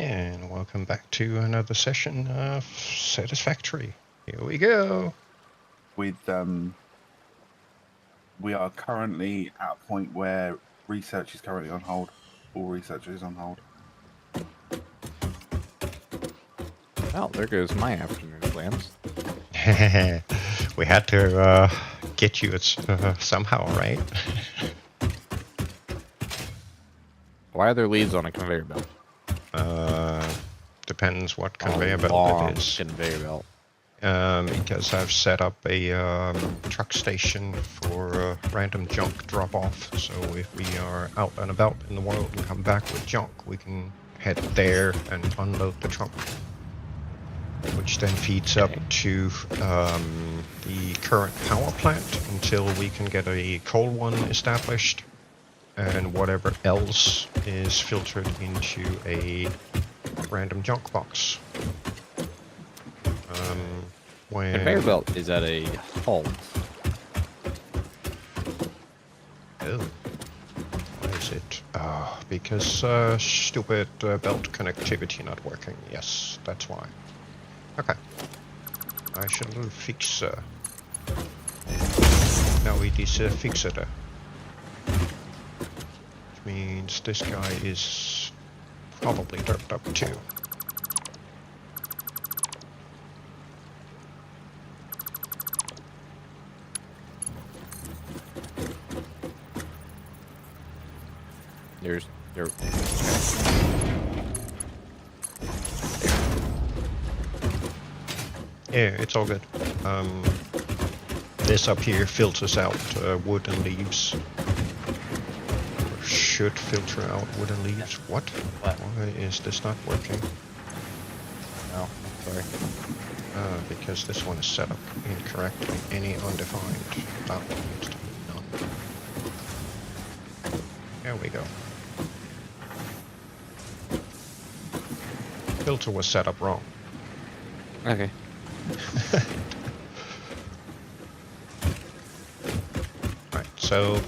And welcome back to another session of Satisfactory. Here we go. We are currently at a point where research is currently on hold. All research is on hold. Well, there goes my afternoon plans. We had to get you somehow, right? Why are there leads on a conveyor belt? Depends what conveyor belt it is. Conveyor belt. Because I've set up a truck station for random junk drop-off. So if we are out and about in the world and come back with junk, we can head there and unload the truck. Which then feeds up to the current power plant until we can get a coal one established. And whatever else is filtered into a random junk box. When Conveyor belt is at a halt. Oh, why is it? Because stupid belt connectivity not working. Yes, that's why. Okay, I shall fix. Now it is fixed. Which means this guy is probably derped up too. There. Yeah, it's all good. This up here filters out wood and leaves. Or should filter out wood and leaves. What? Why is this not working? Oh, sorry. Because this one is set up incorrectly. Any undefined. That one needs to be none. There we go. Filter was set up wrong. Okay. Right, so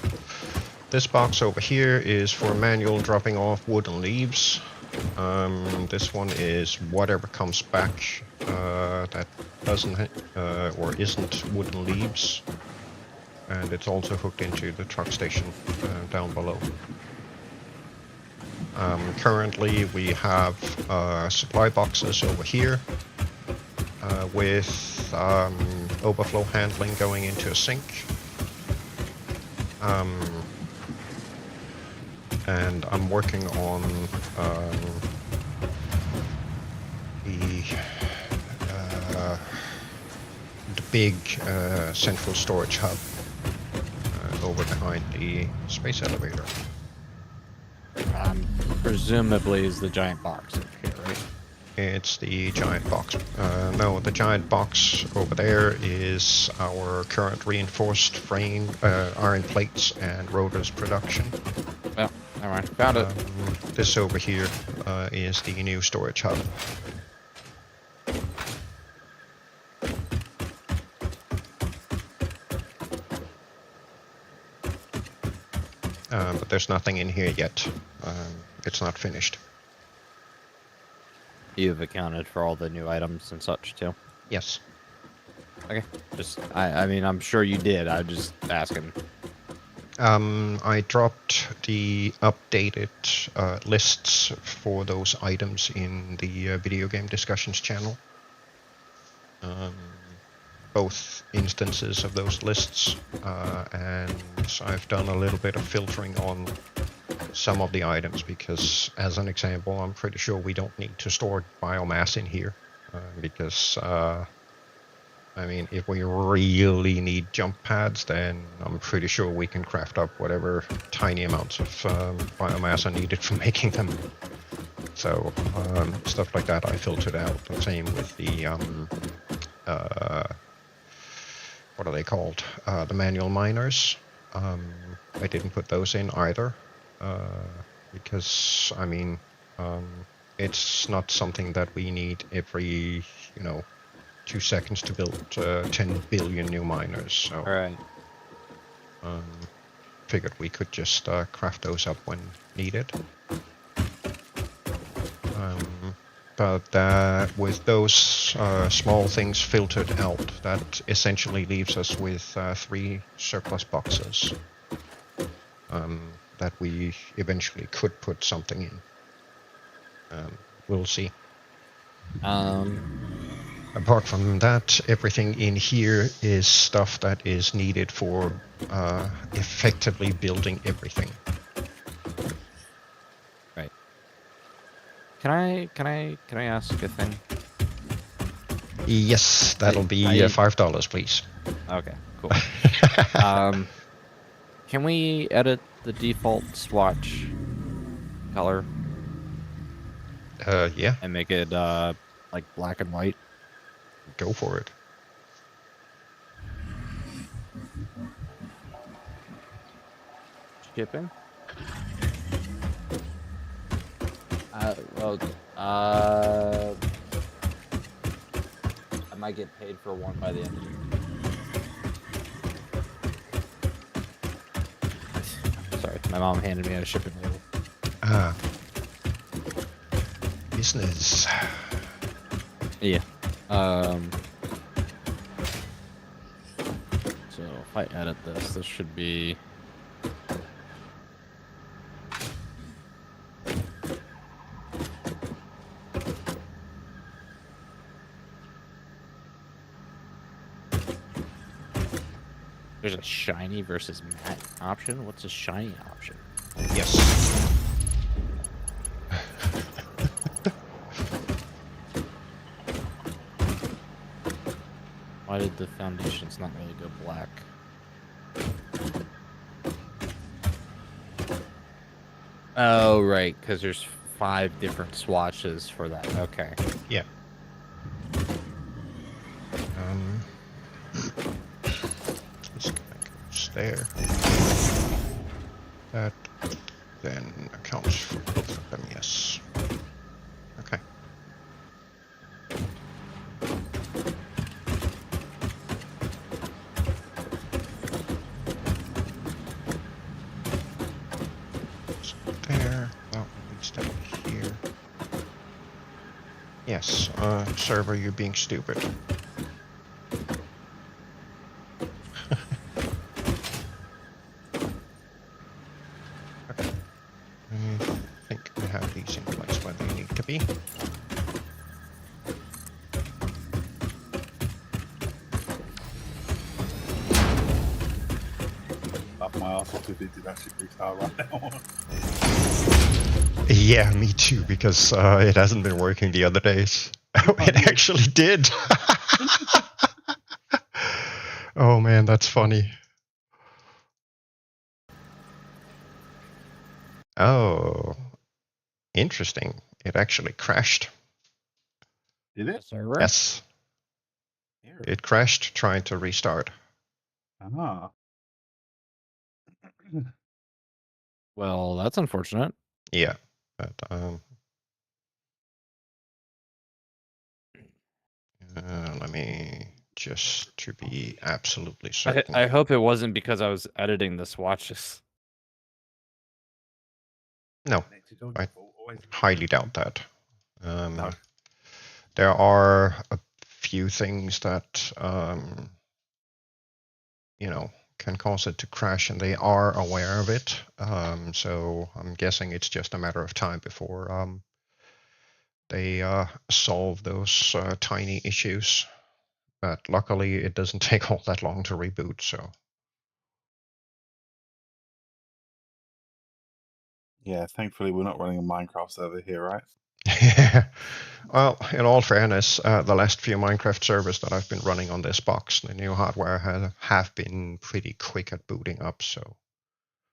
this box over here is for manual dropping off wood and leaves. This one is whatever comes back that doesn't or isn't wood and leaves. And it's also hooked into the truck station down below. Currently we have supply boxes over here with overflow handling going into a sink. And I'm working on the big central storage hub over behind the space elevator. Presumably is the giant box over here, right? It's the giant box. No, the giant box over there is our current reinforced frame, iron plates and rotors production. Well, never mind. Found it. This over here is the new storage hub. But there's nothing in here yet. It's not finished. You've accounted for all the new items and such too. Yes. Okay. I mean, I'm sure you did. I'm just asking. I dropped the updated lists for those items in the video game discussions channel. Both instances of those lists, and I've done a little bit of filtering on some of the items because, as an example, I'm pretty sure we don't need to store biomass in here because, I mean, if we really need jump pads, then I'm pretty sure we can craft up whatever tiny amounts of biomass are needed for making them. So, stuff like that I filtered out. The same with the, what are they called? The manual miners. I didn't put those in either. Because, I mean, it's not something that we need every, 2 seconds to build 10 billion new miners. So, Right. Figured we could just craft those up when needed. But with those small things filtered out, that essentially leaves us with 3 surplus boxes that we eventually could put something in. We'll see. Apart from that, everything in here is stuff that is needed for effectively building everything. Right. Can I ask a thing? Yes, that'll be $5, please. Okay, cool. Can we edit the default swatch color Yeah, and make it like black and white? go for it. Shipping? I might get paid for one by the end of the year. Sorry, my mom handed me a shipping label. Business. Yeah. So if I edit this, this should be. There's a shiny versus matte option. What's a shiny option? Yes. Why did the foundations not really go black? Oh, right, because there's 5 different swatches for that. Okay. Yeah. This guy goes there. That then accounts for both of them, yes. Okay. So there, that leads down here. Yes, server, you're being stupid. Okay. I think I have these in place where they need to be. Laugh my ass off if it did actually restart right now. Yeah, me too, because it hasn't been working the other days. Oh, it actually did! Oh man, that's funny. Oh, interesting. It actually crashed. Did it? Server? Yes, Here. it crashed trying to restart. Ah. Well, that's unfortunate. Yeah, but let me just to be absolutely certain. I hope it wasn't because I was editing the swatches. No, Next, it's all I your fault, always. highly doubt that. No. There are a few things that you know, can cause it to crash, and they are aware of it. So I'm guessing it's just a matter of time before they solve those tiny issues. But luckily, it doesn't take all that long to reboot. So Yeah, thankfully we're not running a Minecraft server here, right? well, in all fairness, the last few Minecraft servers that I've been running on this box, the new hardware have been pretty quick at booting up. So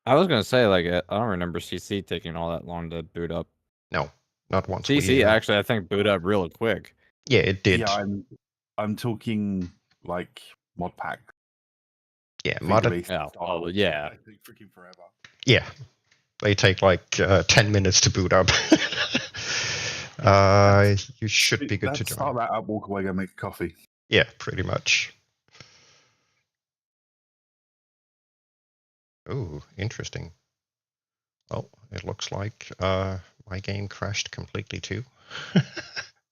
I was gonna say, like, I don't remember CC taking all that long to boot up. no, not once. CC actually, I think, boot up real quick. Yeah, it did. Yeah, I'm talking like mod pack. Yeah, I think mod. they Yeah, start well, yeah. I think freaking forever. Yeah, they take like 10 minutes to boot up. You should be good to join. Start that up, walk away, go make a coffee. Yeah, pretty much. Ooh, interesting. Well, it looks like my game crashed completely too.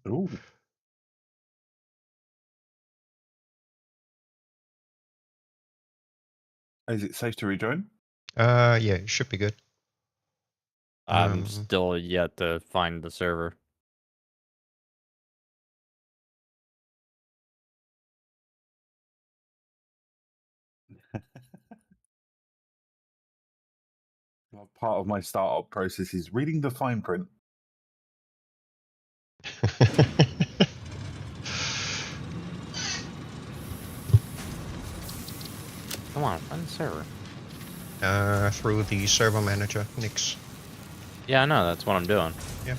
Ooh. Is it safe to rejoin? Yeah, it should be good. I'm still yet to find the server. Well, part of my startup process is reading the fine print. Come on, find the server. Through the server manager, Nix. Yeah, I know. That's what I'm doing. Yeah.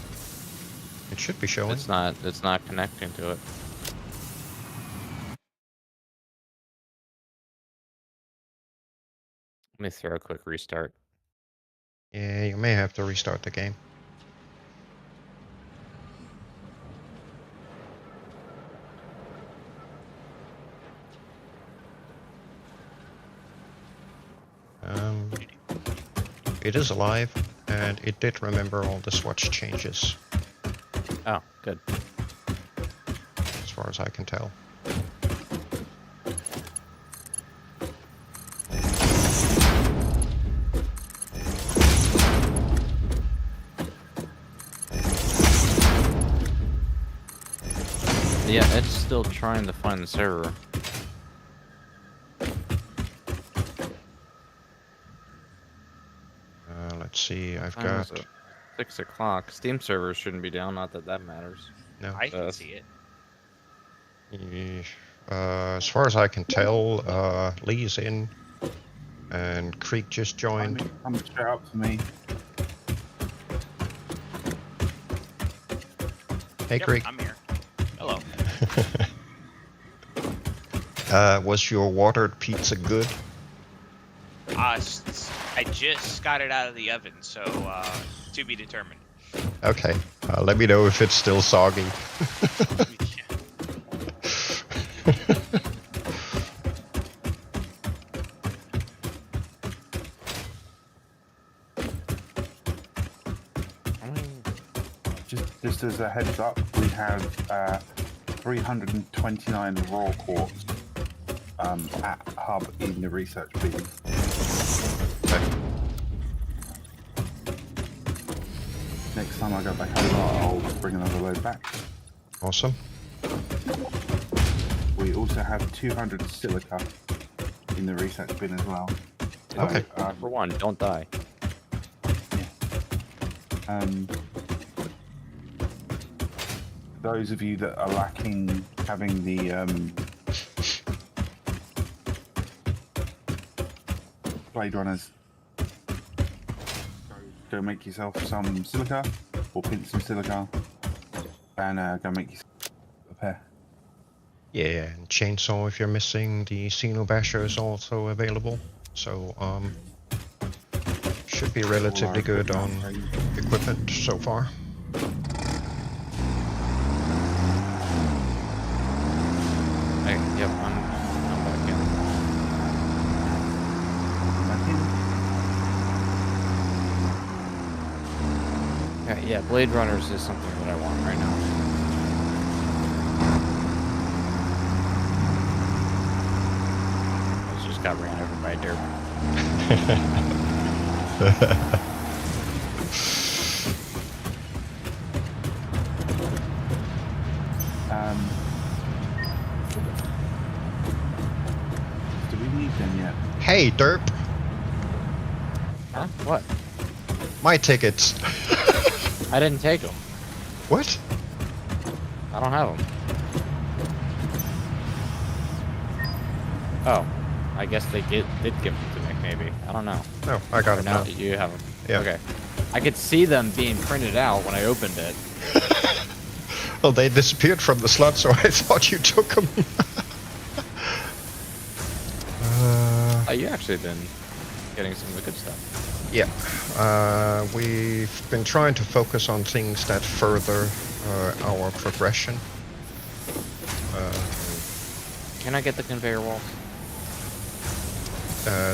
It should be showing. It's not connecting to it. Let me throw a quick restart. Yeah, you may have to restart the game. It is alive, and it did remember all the swatch changes, Oh, good. as far as I can tell. Yeah, it's still trying to find the server. Let's see, I've Time is got... it? 6 o'clock. Steam servers shouldn't be down, not that that matters. No. I can see it. As far as I can tell, Lee's in, and Krieg just joined. Come straight up to me. Hey, Yep, Krieg. I'm here. Hello. Was your watered pizza good? I just got it out of the oven, so to be determined. Okay, let me know if it's still soggy. Just as a heads up, we have 329 raw quartz at hub in the research bin. Next time I go back over, I'll bring another load back. Awesome. We also have 200 silica in the research bin as well. So, Okay. For one, don't die. Those of you that are lacking having the Blade Runners, go make yourself some silica, or pinch some silica, and go make yourself a pair. Yeah, and chainsaw if you're missing. The Xeno Basher is also available, so should be relatively good on equipment so far. Yep, I'm back in. Okay, yeah, Blade Runners is something that I want right now. I just got ran over by a derp. Do we need them yet? Hey, derp! Huh? What? My tickets! I didn't take them. What? I don't have them. Oh, I guess they did give them to me, maybe. I don't know. No, I got Or it now now. you have them. Yeah. Okay. I could see them being printed out when I opened it. Well, they disappeared from the slot, so I thought you took them. Oh, you actually been getting some of the good stuff. Yeah, we've been trying to focus on things that further our progression. Can I get the conveyor walls?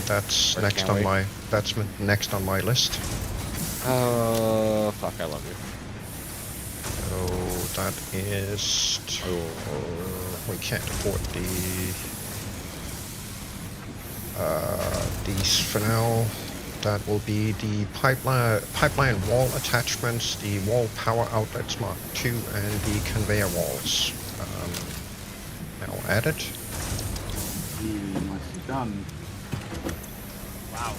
That's Or next can't on wait. my next on my list. Oh, fuck, I love you. So that is... we can't afford these for now. That will be the pipeline wall attachments, the wall power outlets Mark II, and the conveyor walls. Now added. Nicely done. Wow.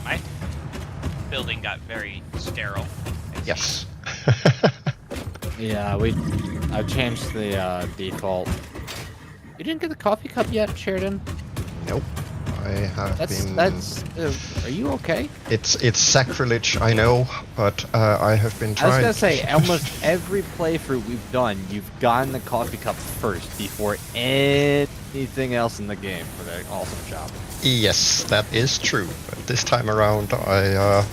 My building got very sterile. Yes. Yeah, I've changed the default. You didn't get the coffee cup yet, Sheridan? Nope. I have been... Are you okay? It's sacrilege, I know, but I have been I trying... was gonna say, almost every playthrough we've done, you've gotten the coffee cup first before anything else in the game for that awesome job. Yes, that is true. But this time around, I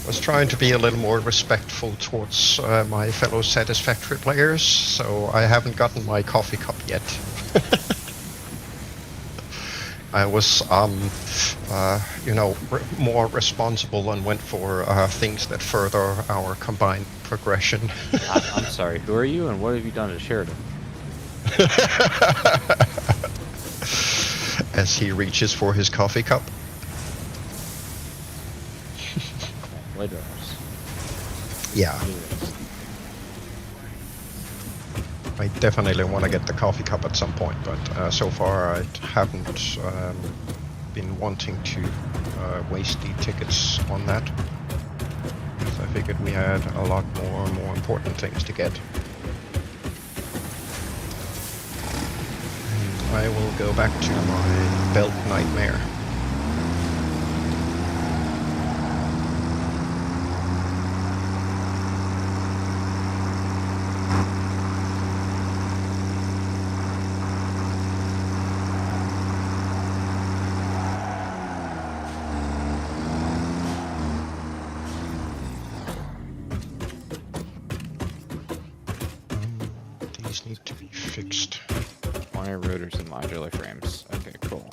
was trying to be a little more respectful towards my fellow Satisfactory players, so I haven't gotten my coffee cup yet. I was, more responsible and went for things that further our combined progression. I'm sorry, who are you and what have you done to Sheridan? As he reaches for his coffee cup. Later. Yeah. I definitely want to get the coffee cup at some point, but so far I haven't been wanting to waste the tickets on that. So I figured we had a lot more important things to get. And I will go back to my belt nightmare. These need to be fixed. Wire rotors and modular frames. Okay, cool.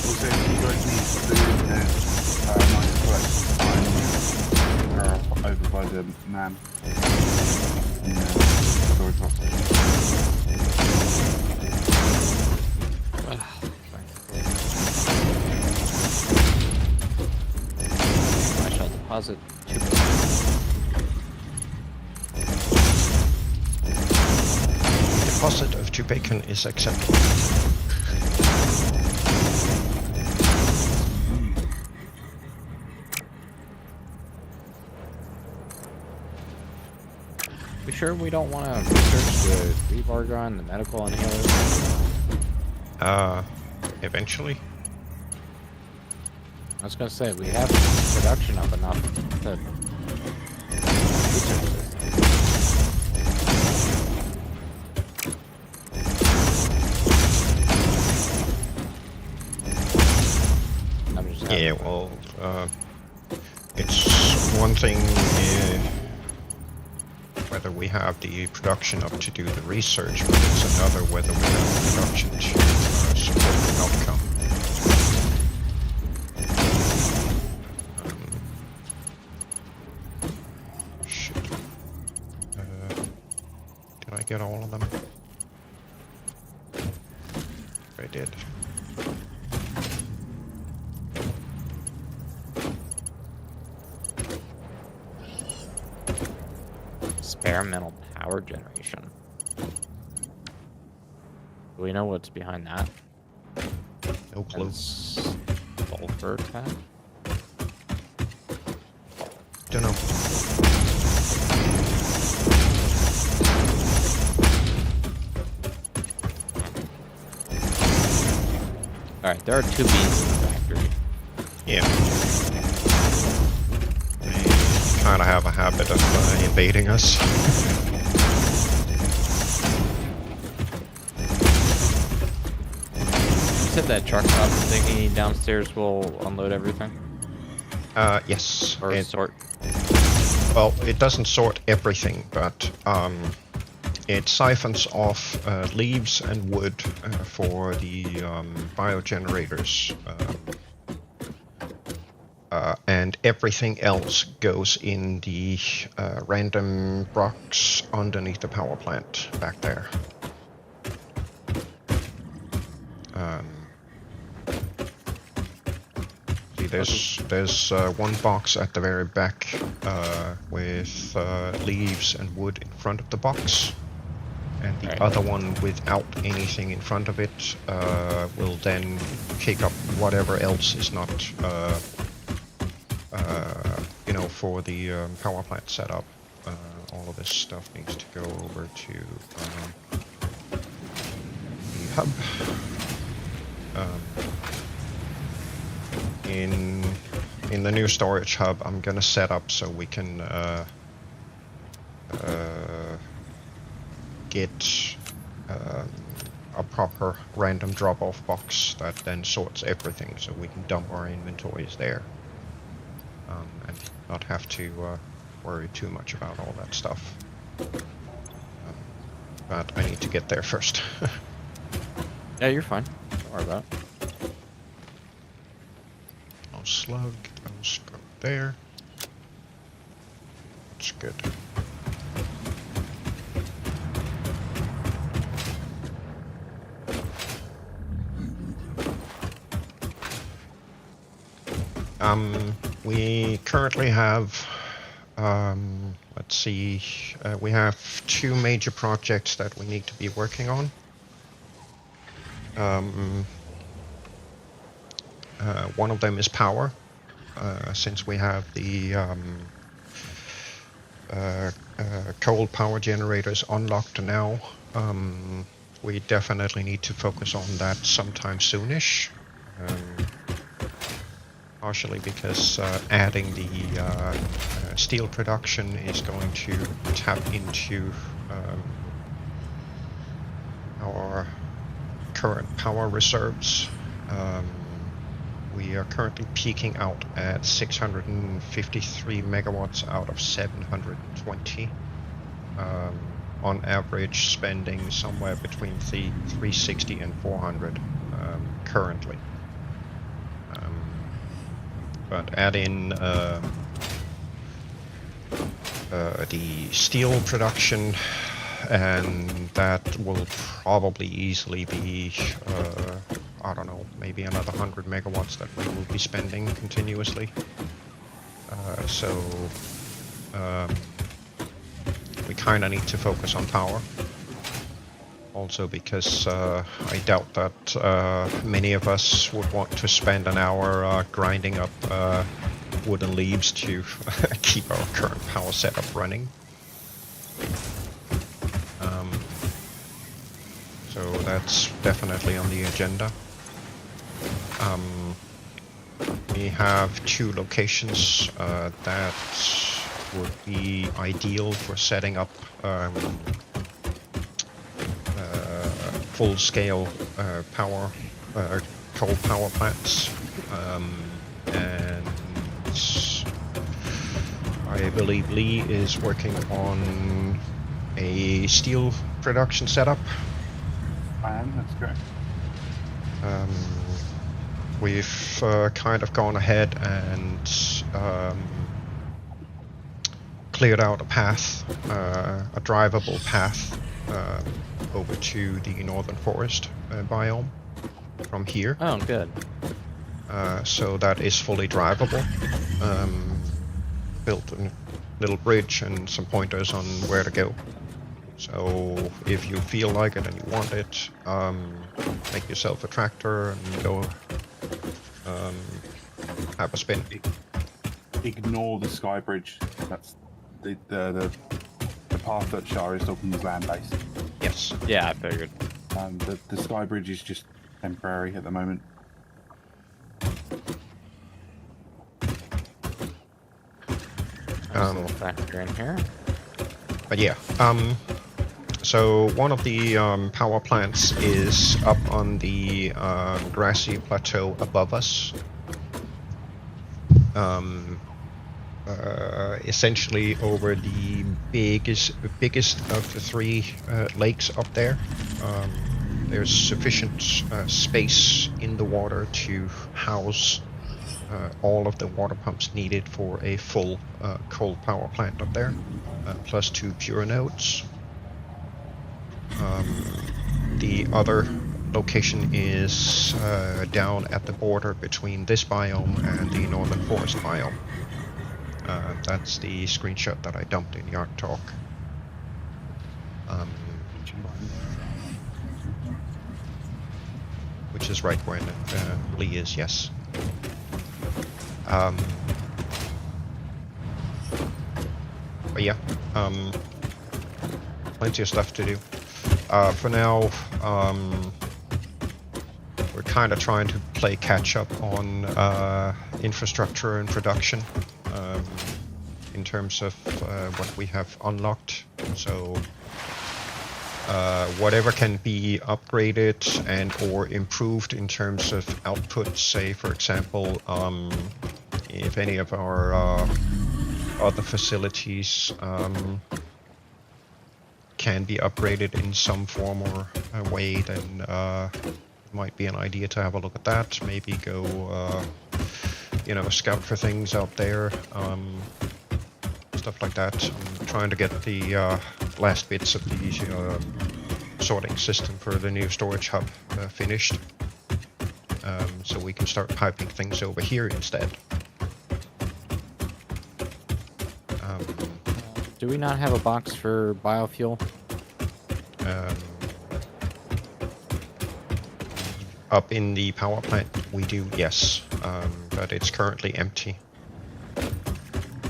Also, if you guys need food, there's nice collection time over by the man. In the storage box. I shall deposit 2 Deposit of 2 bacon is acceptable. We sure we don't want to research the rebar gun, the medical inhaler? Eventually. I was gonna say, we have production of enough to research this. I'm just having Yeah, well, it's one thing whether we have the production up to do the research, but it's another whether we have the production to support the outcome. Shit. Did I get all of them? I did. Experimental power generation. Do we know what's behind that? No clue. Sulfur tech? Don't know. Alright, there are 2 beans in the factory. Yeah. They kind of have a habit of invading us. You said that truck stop thingy downstairs will unload everything? Yes. Or sort? Well, it doesn't sort everything, but it siphons off leaves and wood for the biogenerators. And everything else goes in the random box underneath the power plant back there. See, there's one box at the very back with leaves and wood in front of the box, and the other one without anything in front of it will then kick up whatever else is not, you know, for the power plant setup. All of this stuff needs to go over to the hub. In the new storage hub, I'm gonna set up so we can get a proper random drop-off box that then sorts everything, so we can dump our inventories there and not have to worry too much about all that stuff. But I need to get there first. Yeah, you're fine. Don't worry about it. Slug, those go there. That's good. We currently have, let's see, we have 2 major projects that we need to be working on. One of them is power, since we have the coal power generators unlocked now. We definitely need to focus on that sometime soonish. Partially because adding the steel production is going to tap into our current power reserves. We are currently peaking out at 653 megawatts out of 720. On average, spending somewhere between 360 and 400 currently. But add in the steel production, and that will probably easily be I don't know, maybe another 100 megawatts that we will be spending continuously. We kind of need to focus on power. Also because I doubt that many of us would want to spend an hour grinding up wood and leaves to keep our current power setup running. So that's definitely on the agenda. We have 2 locations that would be ideal for setting up full-scale power, coal power plants, and I believe Lee is working on a steel production setup. I am, that's correct. We've kind of gone ahead and cleared out a path, a drivable path over to the northern forest biome from here. Oh, good. So that is fully drivable. built a little bridge and some pointers on where to go. So if you feel like it and you want it, make yourself a tractor and go have a spin. Ignore the sky bridge. That's the path that Shara is talking is land based. Yes. Yeah, I figured. The sky bridge is just temporary at the moment. There's a little factor in here. But yeah, so one of the power plants is up on the grassy plateau above us. Essentially over the biggest of the three lakes up there. There's sufficient space in the water to house all of the water pumps needed for a full coal power plant up there, plus 2 pure nodes. The other location is down at the border between this biome and the northern forest biome. That's the screenshot that I dumped in Yark Talk. Which is right where Lee is, yes. But yeah, plenty of stuff to do. For now, we're kind of trying to play catch up on infrastructure and production in terms of what we have unlocked. So whatever can be upgraded and or improved in terms of output, say for example, if any of our other facilities can be upgraded in some form or way, then might be an idea to have a look at that. Maybe go, you know, scout for things out there, stuff like that. I'm trying to get the last bits of the sorting system for the new storage hub finished, so we can start piping things over here instead. Do we not have a box for biofuel? Up in the power plant, we do, yes, but it's currently empty.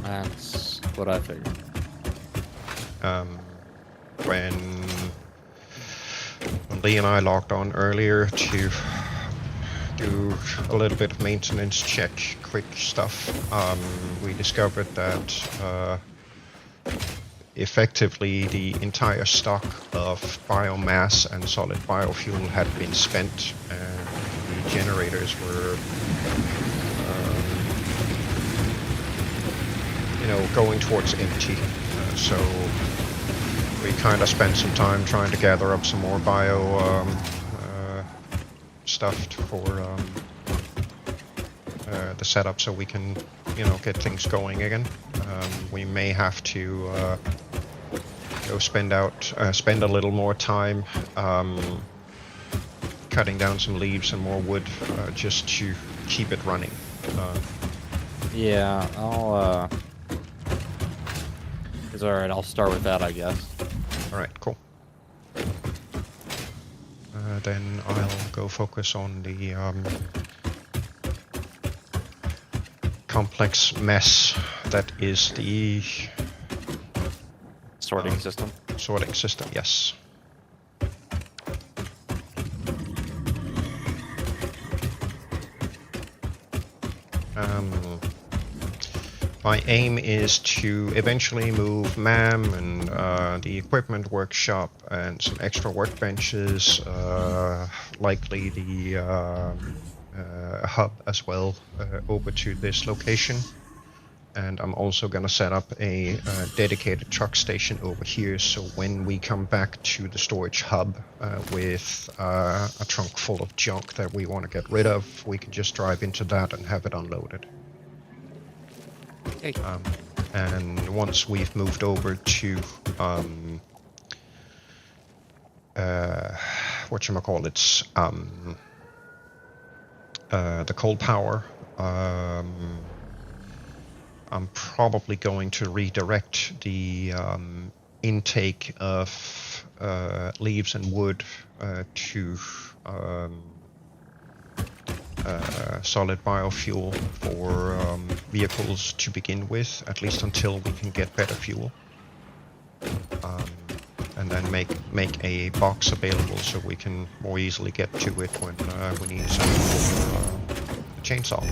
That's what I figured. When Lee and I logged on earlier to do a little bit of maintenance check, quick stuff, we discovered that effectively the entire stock of biomass and solid biofuel had been spent, and the generators were you know, going towards empty. So we kind of spent some time trying to gather up some more bio stuff for the setup, so we can, you know, get things going again. We may have to go spend a little more time cutting down some leaves and more wood just to keep it running. Yeah, it's alright, I'll start with that, I guess. Alright, cool. Then I'll go focus on the complex mess that is the Sorting system. sorting system, yes. My aim is to eventually move MAM and the equipment workshop and some extra workbenches, likely the hub as well, over to this location. And I'm also going to set up a dedicated truck station over here, so when we come back to the storage hub with a trunk full of junk that we want to get rid of, we can just drive into that and have it unloaded. Hey. And once we've moved over to whatchamacallits, the coal power, I'm probably going to redirect the intake of leaves and wood to solid biofuel for vehicles to begin with, at least until we can get better fuel. And then make a box available so we can more easily get to it when we need some for the chainsaw.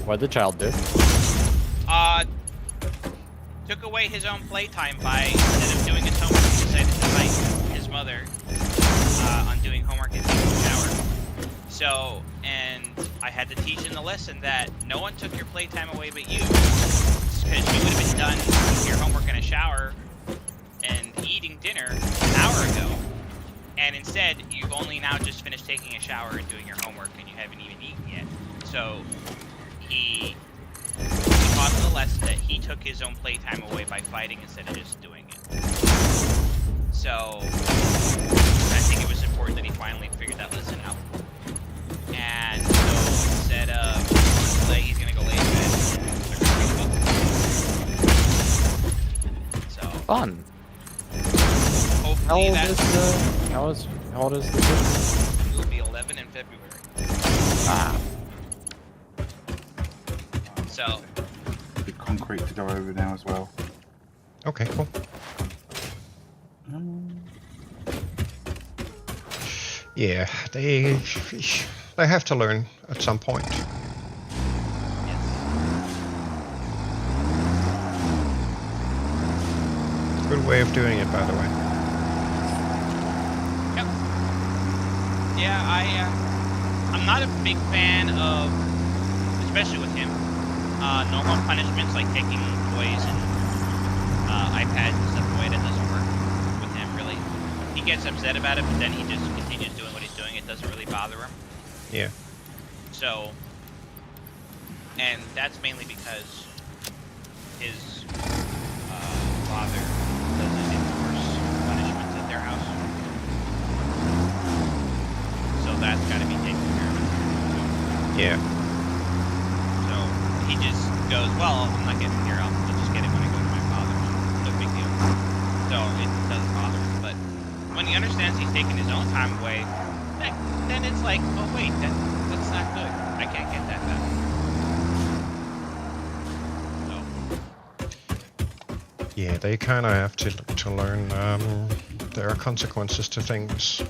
What'd the child do? Took away his own playtime by, instead of doing his homework, he decided to fight his mother on doing homework and taking a shower. So, and I had to teach in the lesson that no one took your playtime away but you. Because you would have been done with your homework in a shower and eating dinner an hour ago. And instead, you've only now just finished taking a shower and doing your homework and you haven't even eaten yet. So, he taught the lesson that he took his own playtime away by fighting instead of just doing it. So, I think it was important that he finally figured that lesson out. And so, instead of he's gonna go lay in bed and they're gonna read a book. So, Fun. hopefully How old is the kid? He'll be 11 in February. Ah. So, The concrete to go over now as well. Okay, cool. Yeah, they have to learn at some point. Good way of doing it, by the way. yep. Yeah, I'm not a big fan of, especially with him, normal punishments like taking toys and iPads and stuff away. That doesn't work with him, really. He gets upset about it, but then he just continues doing what he's doing. It doesn't really bother him. Yeah. So, and that's mainly because his father doesn't enforce punishments at their house. So that's got to be taken care of. Yeah. So he just goes, well, I'm not getting here. I'll just get it when I go to my father's. No big deal. So it doesn't bother him. But when he understands he's taking his own time away, then it's like, oh wait, that's not good. I can't get that back. So. Yeah, they kind of have to learn there are consequences to things.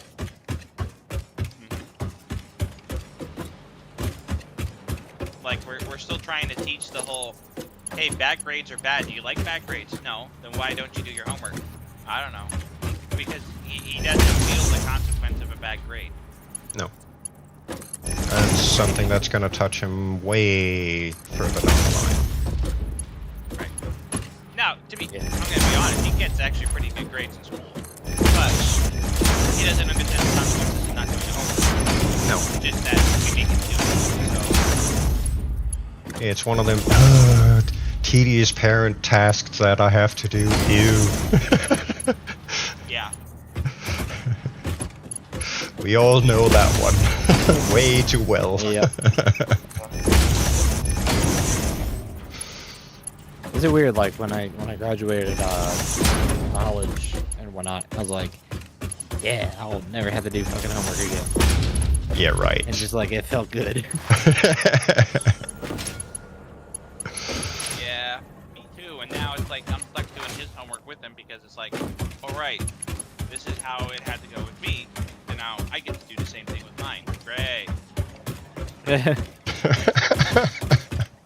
Like we're still trying to teach the whole, hey, bad grades are bad. Do you like bad grades? No. Then why don't you do your homework? I don't know. Because he doesn't feel the consequence of a bad grade. No. That's something that's going to touch him way further down the line. Right. Now, I'm going to be honest, he gets actually pretty good grades in school. But just that we make it do it. So It's one of them tedious parent tasks that I have to do. Ew. yeah. We all know that one way too well. Yep. Is it weird? Like when I graduated college and whatnot, I was like, yeah, I'll never have to do fucking homework again. Yeah, right. And just like it felt good. Yeah, me too. And now it's like I'm stuck doing his homework with him because it's like, all right, this is how it had to go with me, and now I get to do the same thing with mine. Great.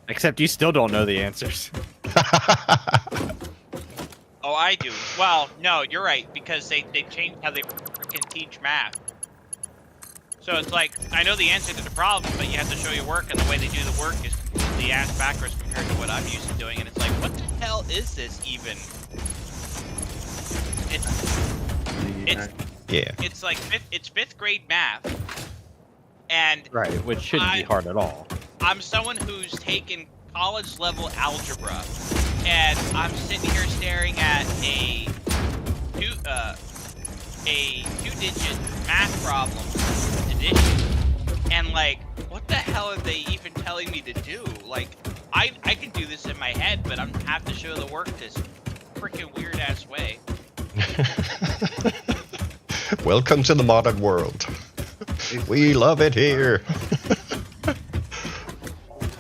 Except you still don't know the answers. Oh, I do. Well, no, you're right, because they changed how they freaking teach math. So it's like, I know the answer to the problem, but you have to show your work, and the way they do the work is completely ass backwards compared to what I'm used to doing, and it's like, what the hell is this even? It's like it's fifth grade math, and Right, which shouldn't be hard at all. I'm someone who's taken college level algebra, and I'm sitting here staring at a two-digit math problem addition, and like, what the hell are they even telling me to do? Like, I can do this in my head, but I'm have to show the work this freaking weird ass way. Welcome to the modern world. We love it here.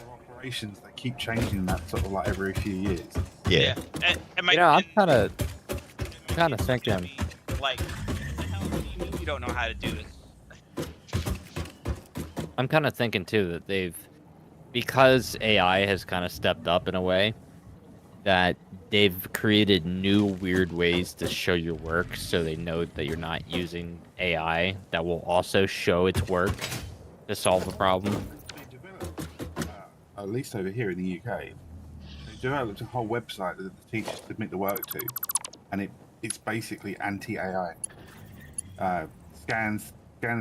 Operations, they keep changing that sort of like every few years. Yeah. And my, You know, I'm and kind of thinking. like, what the hell do you mean you don't know how to do this? I'm kind of thinking too that because AI has kind of stepped up in a way, that they've created new weird ways to show your work, so they know that you're not using AI that will also show its work to solve the problem. They developed, at least over here in the UK, they developed a whole website that the teachers submit the work to, and it's basically anti-AI. Scans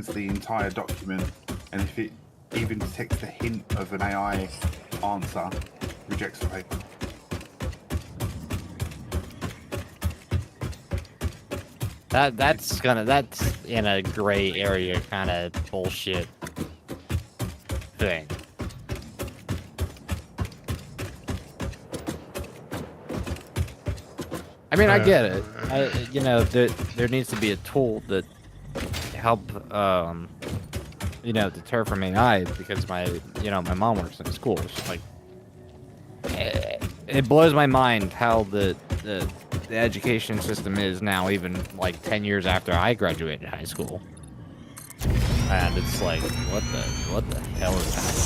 the entire document, and if it even detects the hint of an AI answer, rejects the paper. That's in a gray area kind of bullshit thing. I mean, I get it. You know, there needs to be a tool that help, deter from AI, because my mom works in schools. Like, it blows my mind how the education system is now, even like 10 years after I graduated high school. And it's like, what the hell is happening?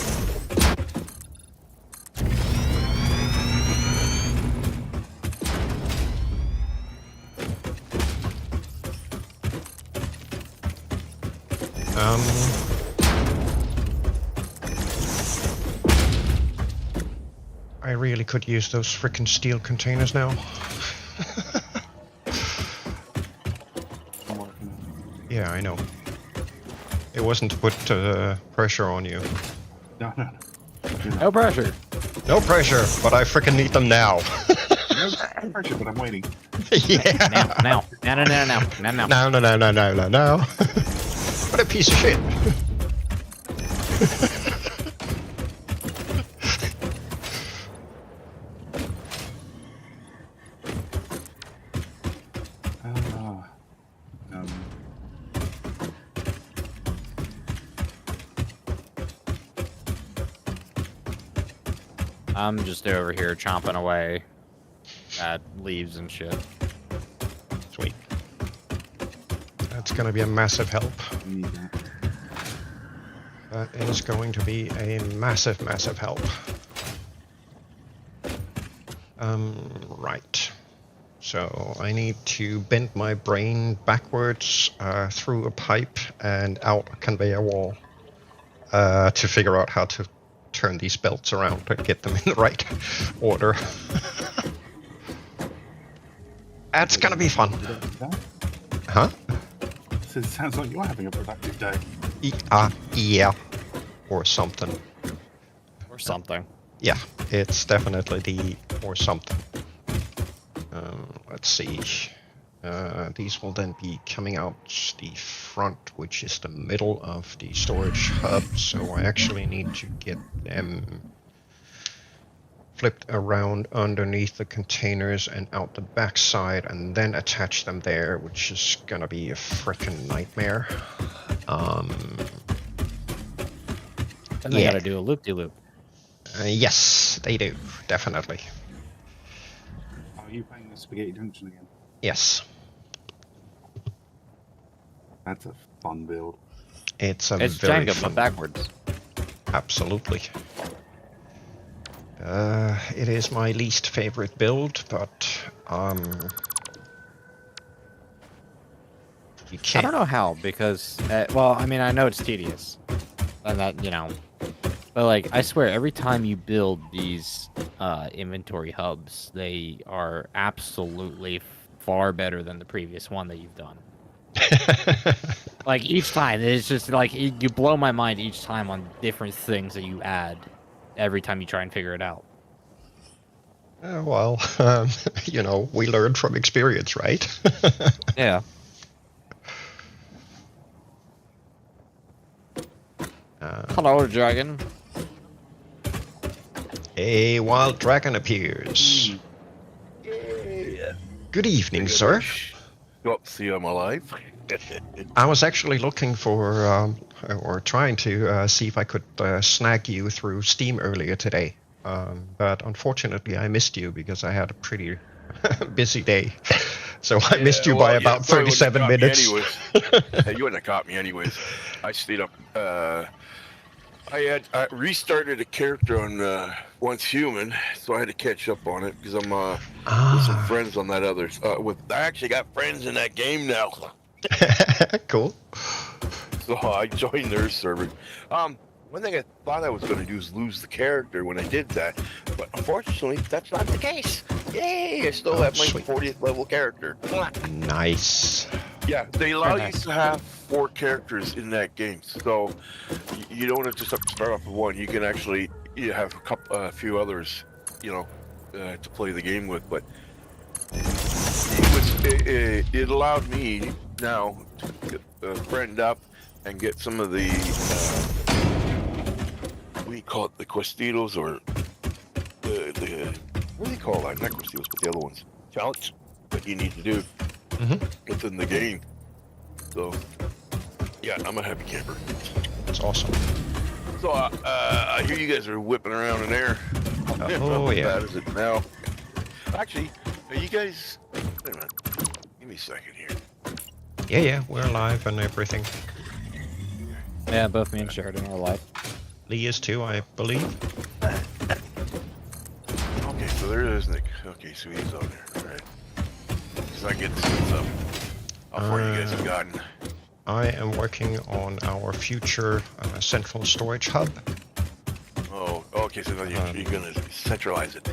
I really could use those frickin' steel containers now. Yeah, I know. It wasn't to put pressure on you. No. No pressure. No pressure, but I frickin' need them now. No pressure, but I'm waiting. Yeah. Now. No. What a piece of shit. I'm just over here chomping away at leaves and shit. Sweet. That's gonna be a massive help. You need that. That is going to be a massive, massive help. Right. So I need to bend my brain backwards through a pipe and out a conveyor wall to figure out how to turn these belts around and get them in the right order. That's gonna be fun. Huh? So it sounds like you're having a productive day. Yeah, or something. Or something. Yeah, it's definitely the or something. Let's see. These will then be coming out the front, which is the middle of the storage hub, so I actually need to get them flipped around underneath the containers and out the back side and then attach them there, which is gonna be a frickin' nightmare. And they Yeah. gotta do a loop-de-loop. Yes, they do, definitely. Are you playing the Spaghetti Junction again? Yes, That's a fun build. it's a It's very Jenga, fun. but backwards. Absolutely. It is my least favorite build, but you I can't. don't know how, because, well, I mean, I know it's tedious. And that, you know. But, like, I swear, every time you build these inventory hubs, they are absolutely far better than the previous one that you've done. Like, each time, it's just, like, you blow my mind each time on different things that you add every time you try and figure it out. Well, you know, we learned from experience, right? Yeah. Hello, dragon. A wild dragon appears. Good evening, sir. Well, see, I'm alive. I was actually looking for, or trying to see if I could snag you through Steam earlier today. But unfortunately, I missed you because I had a pretty busy day. So I missed you by about 37 minutes. You wouldn't have caught me anyways. I stayed up. I restarted a character on Once Human, so I had to catch up on it because I'm with some friends on that other. I actually got friends in that game now. Cool. So I joined their server. One thing I thought I was going to do is lose the character when I did that, but unfortunately, that's not the case. Yay! I still have my sweet. 40th level character. Nice. Yeah, they allow Very you nice. to have 4 characters in that game, so you don't have to just have to start off with one. You can actually have a few others, to play the game with. But it allowed me now to get a friend up and get some of the what do you call it, the Questitos, or the what do you call that? Not Questitos, but the other ones. Challenge that you need to do within the game. So, yeah, I'm a happy camper. That's awesome. So, I hear you guys are whipping around in there. Oh, How yeah. bad is it now? Actually, are you guys... Wait a minute. Give me a second here. Yeah, we're live and everything. Yeah, both me and Sheridan are alive. Lee is too, I believe. Okay, so there it is, Nick. Okay, so he's on there. All right. Because I get this up. How far you guys have gotten? I am working on our future central storage hub. Oh, okay, so now you're going to centralize it.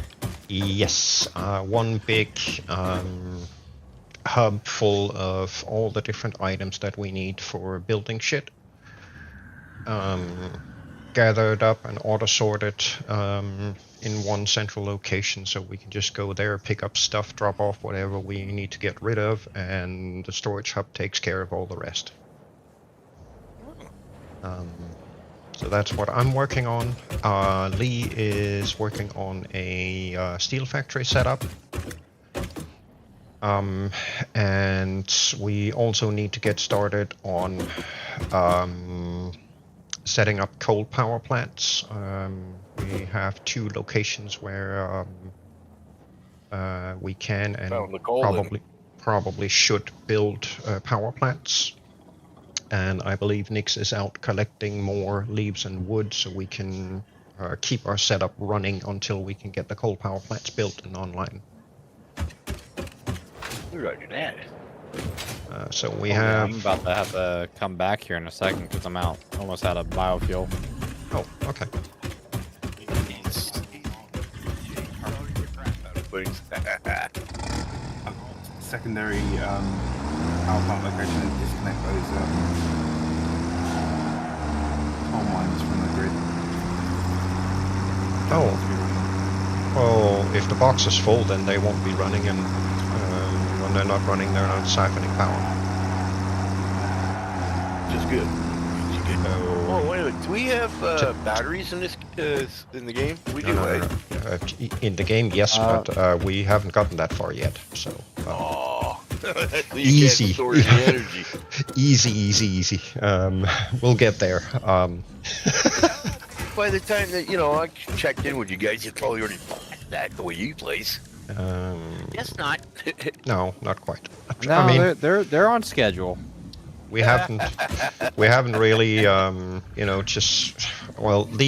Yes, one big hub full of all the different items that we need for building shit. Gathered up and auto-sorted in one central location, so we can just go there, pick up stuff, drop off whatever we need to get rid of, and the storage hub takes care of all the rest. So that's what I'm working on. Lee is working on a steel factory setup. And we also need to get started on setting up coal power plants. We have 2 locations where we can and Found the coal probably should build power plants. And I believe Nix is out collecting more leaves and wood so we can keep our setup running until we can get the coal power plants built and online. Roger that. So we I'm have... about to have to come back here in a second because I'm out. Almost out of biofuel. Oh, okay. Secondary power plant location and disconnect those coal miners from the grid. Oh. Well, if the box is full, then they won't be running, and when they're not running, they're not siphoning power. Which is good. So, Oh, wait a minute. Do we have batteries in this in the game? We do, no, right? in the game, yes, but we haven't gotten that far yet. So Oh, so you easy. can't store any energy. easy. We'll get there. By the time that I checked in with you guys, you probably already passed that the way you place. Guess not. No, not quite. No, I mean, they're on schedule. we haven't really, Lee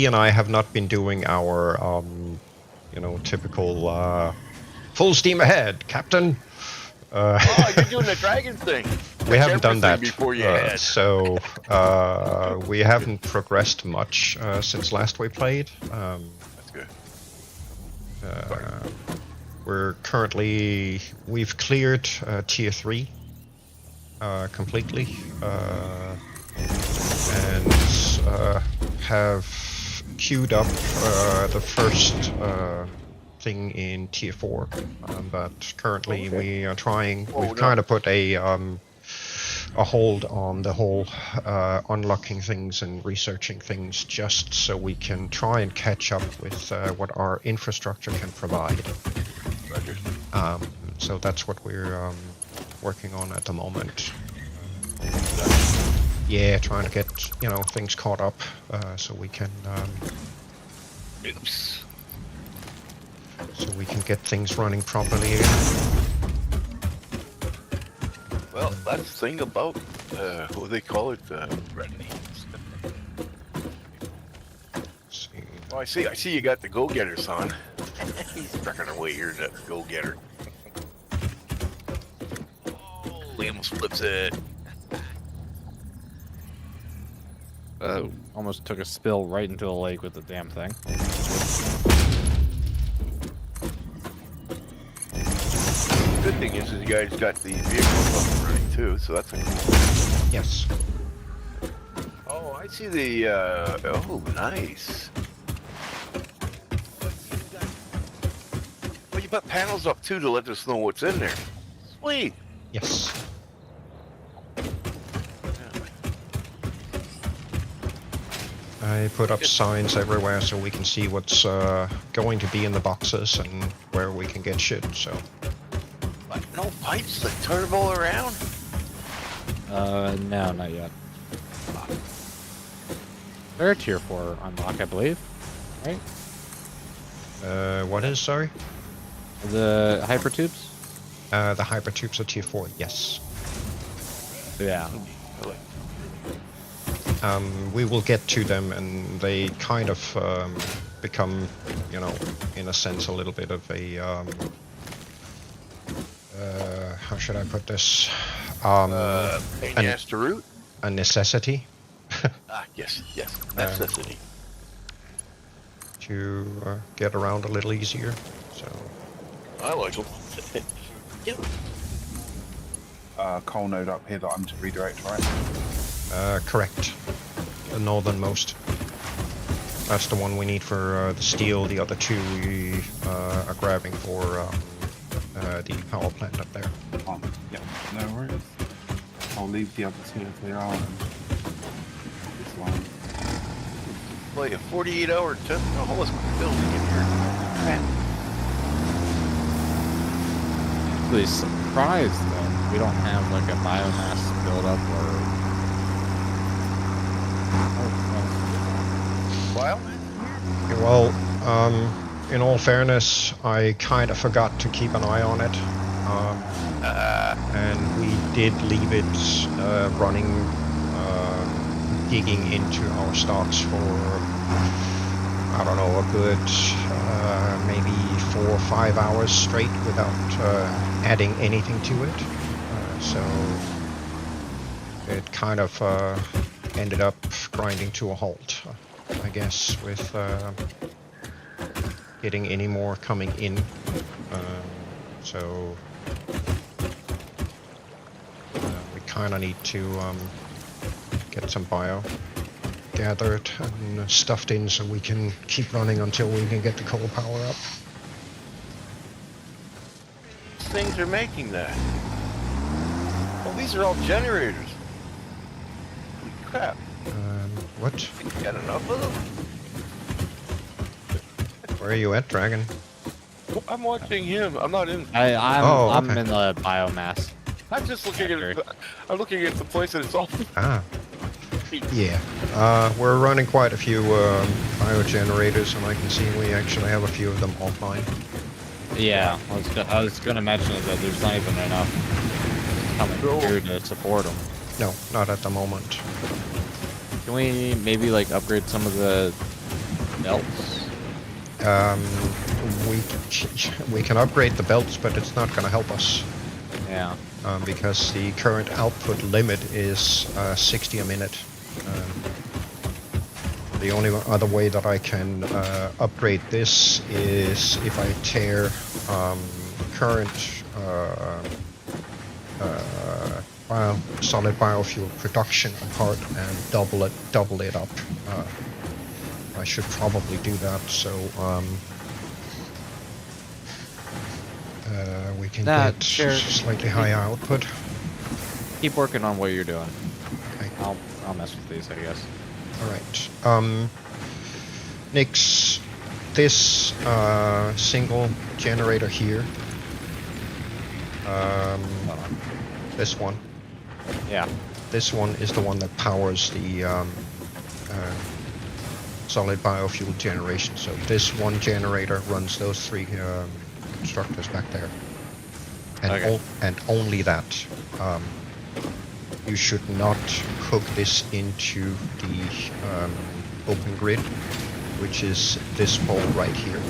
and I have not been doing our, typical full steam ahead, Captain. Oh, you're doing the dragon thing. We haven't done that before you had. so we haven't progressed much since last we played. That's good. We've cleared tier 3 completely, and have queued up the first thing in tier 4, but currently we are trying. We've kind of put a hold on the whole unlocking things and researching things, just so we can try and catch up with what our infrastructure can provide. So that's what we're working on at the moment. Yeah, trying to get things caught up so we can Oops. so we can get things running properly again. Well, that's the thing about what do they call it, red names. See. Oh, I see you got the go-getters on. He's trucking away here, that go-getter. Oh, he almost flips it. Almost took a spill right into the lake with the damn thing. Good thing is you guys got the vehicles up and running too, so that's a cool. Yes. Oh, I see the. Oh, nice. Well, you put panels up too to let us know what's in there. Sweet. Yes. I put up signs everywhere so we can see what's going to be in the boxes and where we can get shit. So. What? No pipes that turbo around? No, not yet. They're a tier 4 unlock, I believe. Right? What is, sorry? The hyper tubes? The hyper tubes are tier 4, yes. Yeah. We will get to them, and they kind of become, in a sense, a little bit of a, how should I put this? Pain ass to root? A necessity. Yes, necessity. To get around a little easier, so. I like them. Yeah. Coal node up here that I'm to redirect, right? Correct. The northernmost. That's the one we need for the steel. The other two we are grabbing for the power plant up there. Yeah, no worries. I'll leave the others here if they are. This line. Like a 48-hour test. Oh, let's build to get here. Really surprised that we don't have like a biomass buildup or. Well, In all fairness, I kind of forgot to keep an eye on it. And we did leave it running, digging into our stocks for, I don't know, a good maybe 4 or 5 hours straight without adding anything to it. So it kind of ended up grinding to a halt, I guess, with getting any more coming in. So we kind of need to get some bio. gathered and stuffed in so we can keep running until we can get the coal power up. These things are making that. Well, these are all generators. Holy crap. What? You got enough of them? Where are you at, Dragon? I'm watching him. I'm not in. I'm okay. in the biomass. I'm just looking at it. I'm looking at the place that it's all. Ah. Yeah. We're running quite a few biogenerators, and I can see we actually have a few of them offline. Yeah, I was gonna mention that there's not even enough coming through to support them. No, not at the moment. Can we maybe like upgrade some of the belts? We can upgrade the belts, but it's not going to help us Yeah. because the current output limit is 60 a minute. The only other way that I can upgrade this is if I tear current solid biofuel production apart and double it up. I should probably do that so we can get slightly higher output. Keep working on what you're doing. Okay. I'll mess with these, I guess. All right. Nix, this single generator here. This one. Yeah. This one is the one that powers the solid biofuel generation. So this one generator runs those three constructors back there, and Okay. and only that. You should not hook this into the open grid, which is this pole right here.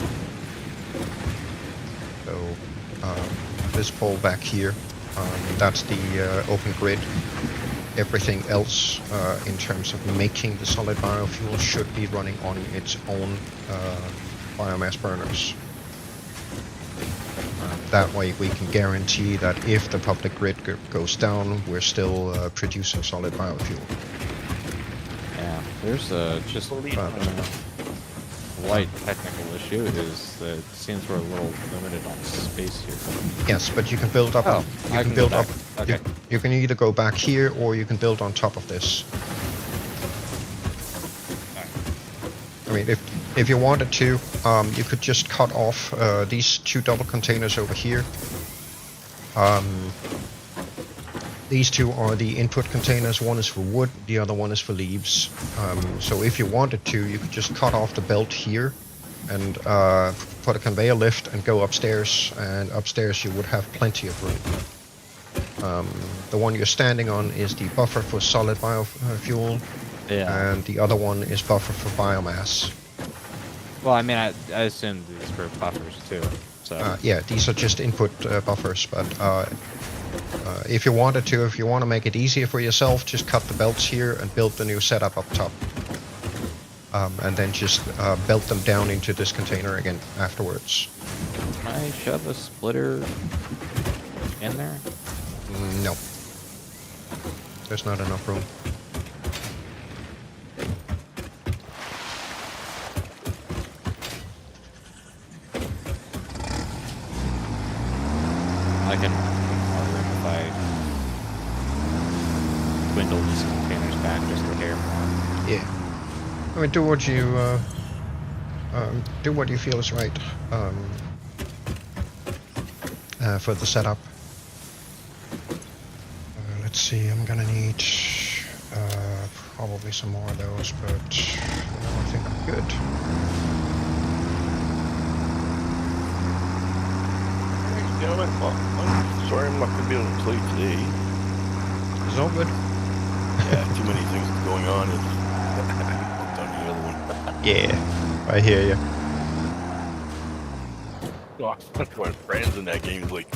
So this pole back here, that's the open grid. Everything else in terms of making the solid biofuel should be running on its own biomass burners. That way we can guarantee that if the public grid goes down, we're still producing solid biofuel. Yeah. There's just a slight technical issue is that it seems we're a little limited on space here. Yes, but you can build up. Oh, you I can can build go up. back. Okay. You can either go back here or you can build on top of this. I mean, if you wanted to, you could just cut off these two double containers over here. These two are the input containers. One is for wood, the other one is for leaves. So if you wanted to, you could just cut off the belt here and put a conveyor lift and go upstairs. And upstairs you would have plenty of room. The one you're standing on is the buffer for solid biofuel. Yeah. And the other one is buffer for biomass. Well, I mean, I assume these were buffers too. So. Yeah, these are just input buffers, but if you wanted to, if you want to make it easier for yourself, just cut the belts here and build the new setup up top. And then just belt them down into this container again afterwards. Can I shove a splitter in there? No. There's not enough room. I can more room if I dwindle these containers back just a hair more. Yeah. I mean, do what you feel is right for the setup. Let's see, I'm gonna need probably some more of those, but I think I'm good. Gentlemen, I'm sorry I'm not going to be able to play today. It's all good. Yeah, too many things going on. And I've done the other one. Yeah, I hear you. Oh, my friends in that game is like.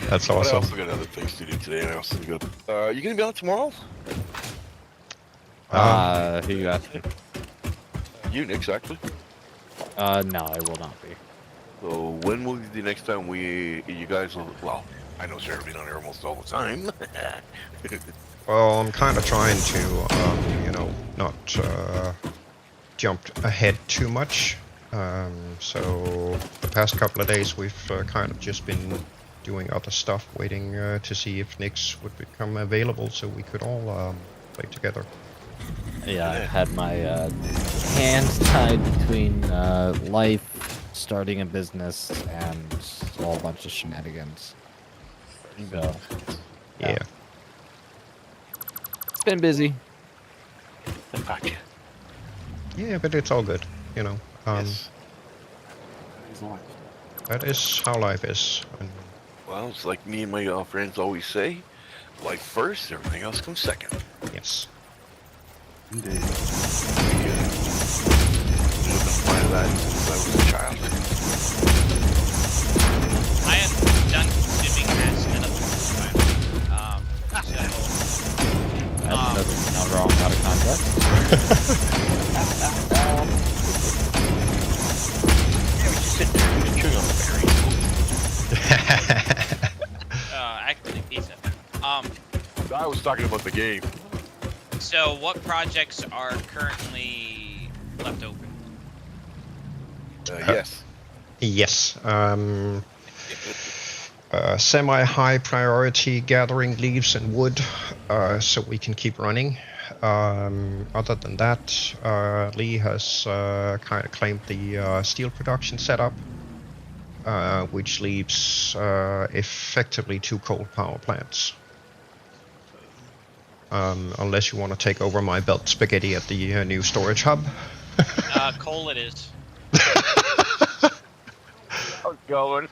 That's But I awesome. also got other things to do today. And I also got. You going to be on tomorrow? Who you asking? You, Nix, actually. No, I will not be. So when will be the next time you guys will, well, I know Sarah been on here almost all the time. Well, I'm kind of trying to, not jump ahead too much. So the past couple of days we've kind of just been doing other stuff, waiting to see if Nix would become available so we could all play together. Yeah, I've had my hands tied between life, starting a business, and a whole bunch of shenanigans. So, Yeah. it's been busy. Gotcha. Yeah, but it's all good, you know. Yes. He's like, That is how life is. And Well, it's like me and my friends always say, life first, everything else comes second. yes. indeed. Living by that since I was a child. I am done consuming acid at this time. That's not wrong out of context. Yeah, we just sit there and just chewing on the berries. Actually, pizza. I was talking about the game. So what projects are currently left open? Yes. Yes. Semi-high priority gathering leaves and wood so we can keep running. Other than that, Lee has kind of claimed the steel production setup, which leaves effectively 2 coal power plants. Unless you want to take over my belt spaghetti at the new storage hub. Coal it is. How's it going?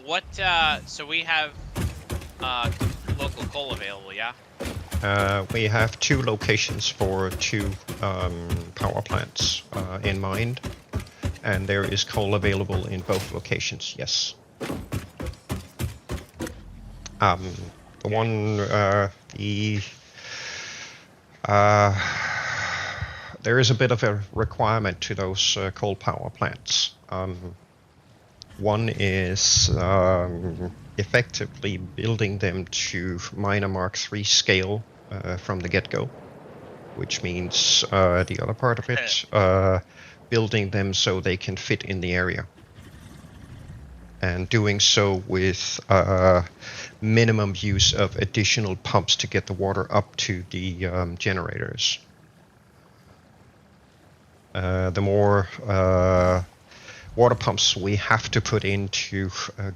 What, so we have, local coal available, yeah? We have 2 locations for 2 power plants in mind, and there is coal available in both locations, yes. The one, there is a bit of a requirement to those coal power plants. One is effectively building them to minor Mark III scale from the get-go, which means the other part of it, building them so they can fit in the area. And doing so with minimum use of additional pumps to get the water up to the generators. The more water pumps we have to put in to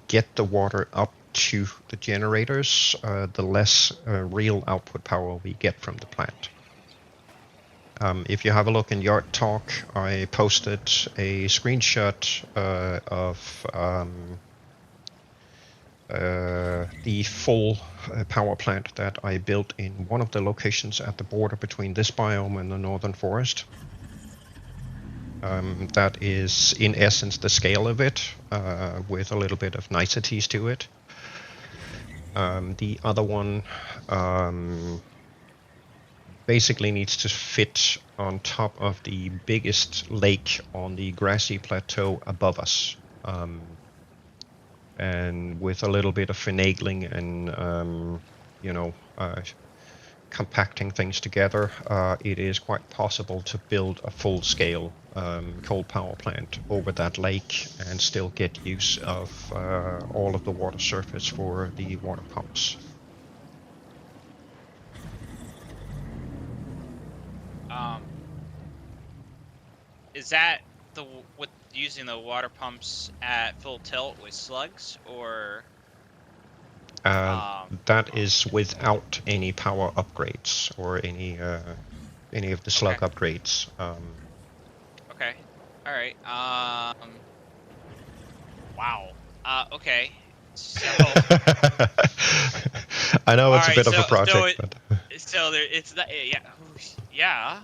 get the water up to the generators, the less real output power we get from the plant. If you have a look in Yard Talk, I posted a screenshot of the full power plant that I built in one of the locations at the border between this biome and the northern forest. That is, in essence, the scale of it, with a little bit of niceties to it. The other one basically needs to fit on top of the biggest lake on the grassy plateau above us. And with a little bit of finagling and, compacting things together, it is quite possible to build a full-scale coal power plant over that lake and still get use of all of the water surface for the water pumps. Is that with using the water pumps at full tilt with slugs, or? That is without any power upgrades or any of the slug upgrades. Okay. All right. Wow. Okay. So. I know it's a Alright, bit of a project, but. So there, it's that. Yeah.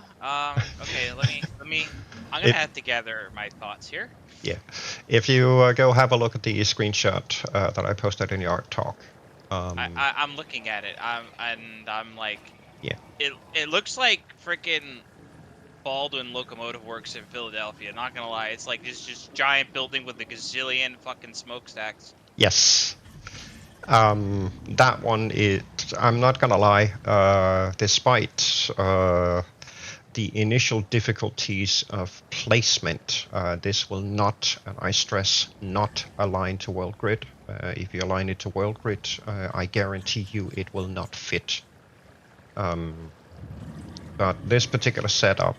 Okay. Let me. I'm gonna have to gather my thoughts here. Yeah. If you go have a look at the screenshot that I posted in Yard Talk. I'm looking at it. I'm like. Yeah. It looks like frickin' Baldwin Locomotive Works in Philadelphia. Not gonna lie, it's like this just giant building with a gazillion fucking smokestacks. Yes. That one is. I'm not gonna lie. Despite the initial difficulties of placement, this will not, and I stress, not align to world grid. If you align it to world grid, I guarantee you it will not fit. But this particular setup,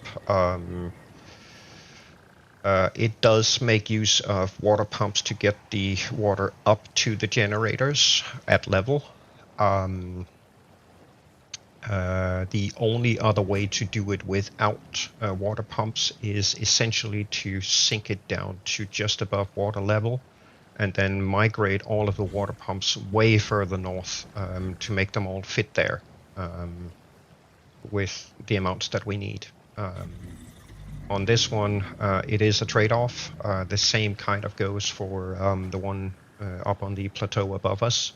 it does make use of water pumps to get the water up to the generators at level. The only other way to do it without water pumps is essentially to sink it down to just above water level and then migrate all of the water pumps way further north to make them all fit there with the amounts that we need. On this one, it is a trade-off. The same kind of goes for the one up on the plateau above us.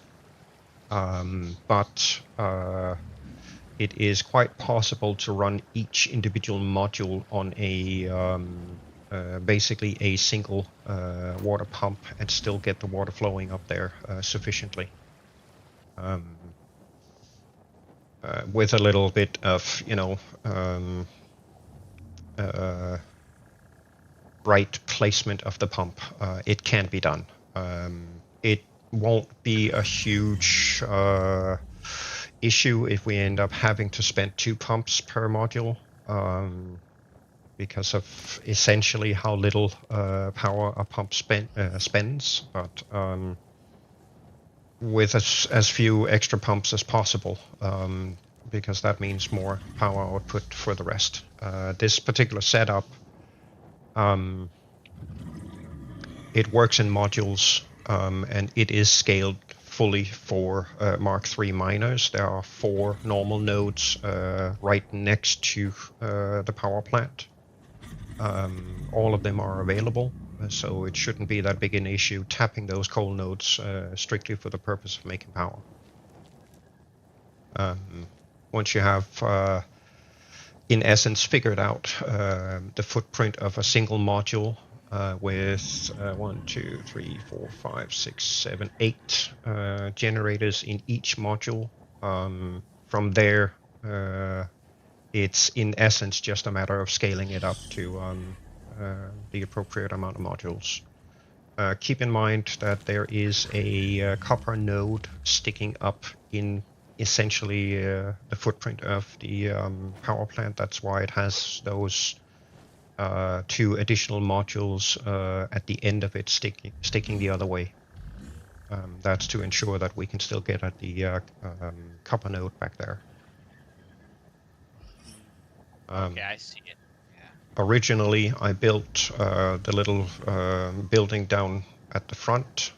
But it is quite possible to run each individual module on a basically a single water pump and still get the water flowing up there sufficiently. With a little bit of, right placement of the pump, it can be done. It won't be a huge issue if we end up having to spend 2 pumps per module, because of essentially how little power a pump spends, but with as few extra pumps as possible, because that means more power output for the rest. This particular setup, it works in modules, and it is scaled fully for Mark III miners. There are 4 normal nodes right next to the power plant. All of them are available, so it shouldn't be that big an issue tapping those coal nodes strictly for the purpose of making power. Once you have, in essence, figured out the footprint of a single module with 1, 2, 3, 4, 5, 6, 7, 8 generators in each module, from there it's in essence just a matter of scaling it up to the appropriate amount of modules. Keep in mind that there is a copper node sticking up in essentially the footprint of the power plant. That's why it has those 2 additional modules at the end of it sticking the other way. That's to ensure that we can still get at the copper node back there. Okay, I see it. Yeah. Originally, I built the little building down at the front.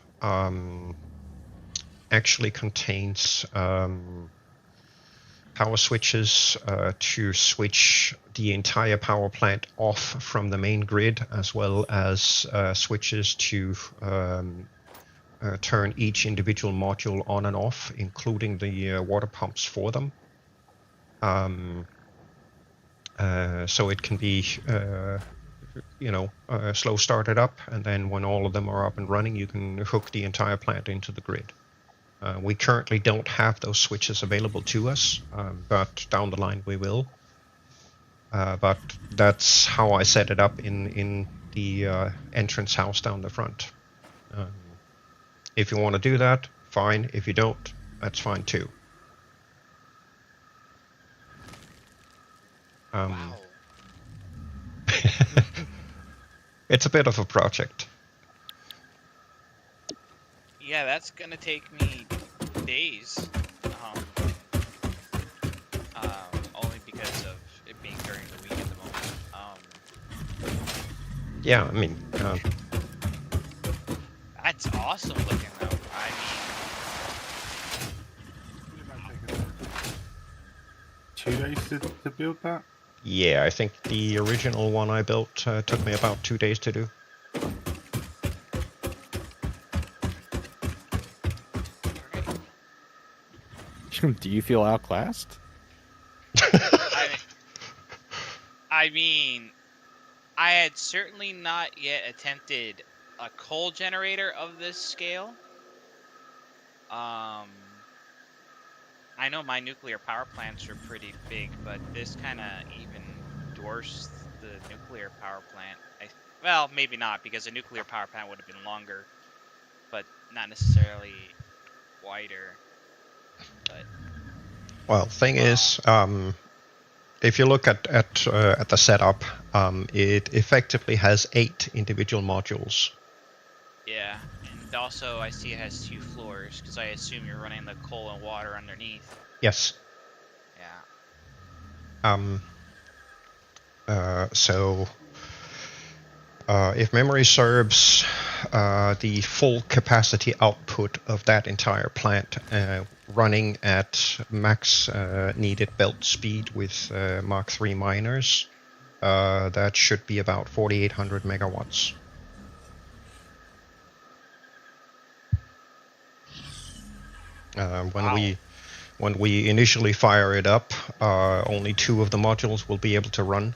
Actually contains power switches to switch the entire power plant off from the main grid, as well as switches to turn each individual module on and off, including the water pumps for them. So it can be, slow started up, and then when all of them are up and running, you can hook the entire plant into the grid. We currently don't have those switches available to us, but down the line we will. But that's how I set it up in the entrance house down the front. If you want to do that, fine. If you don't, that's fine too. Wow. It's a bit of a project. Yeah, that's gonna take me days. Only because of it being during the week at the moment. Yeah, I mean, That's awesome looking though. I mean, 2 days to build that? yeah, I think the original one I built took me about 2 days to do. Do you feel outclassed? I mean, I had certainly not yet attempted a coal generator of this scale. I know my nuclear power plants are pretty big, but this kind of even dwarfs the nuclear power plant. Well, maybe not, because a nuclear power plant would have been longer, but not necessarily wider. But Well, thing is, if you look at the setup, it effectively has 8 individual modules. yeah, and also I see it has 2 floors, because I assume you're running the coal and water underneath. Yes. Yeah. So, if memory serves, the full capacity output of that entire plant running at max needed belt speed with Mark III miners, that should be about 4,800 megawatts. When we initially fire it up, only 2 of the modules will be able to run,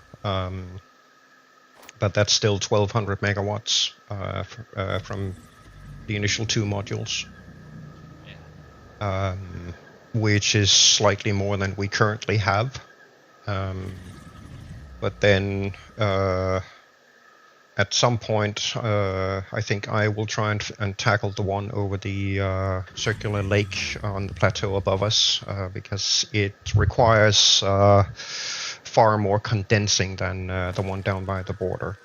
but that's still 1,200 megawatts from the initial 2 modules, which is slightly more than we currently have. But then at some point, I think I will try and tackle the one over the circular lake on the plateau above us, because it requires far more condensing than the one down by the border.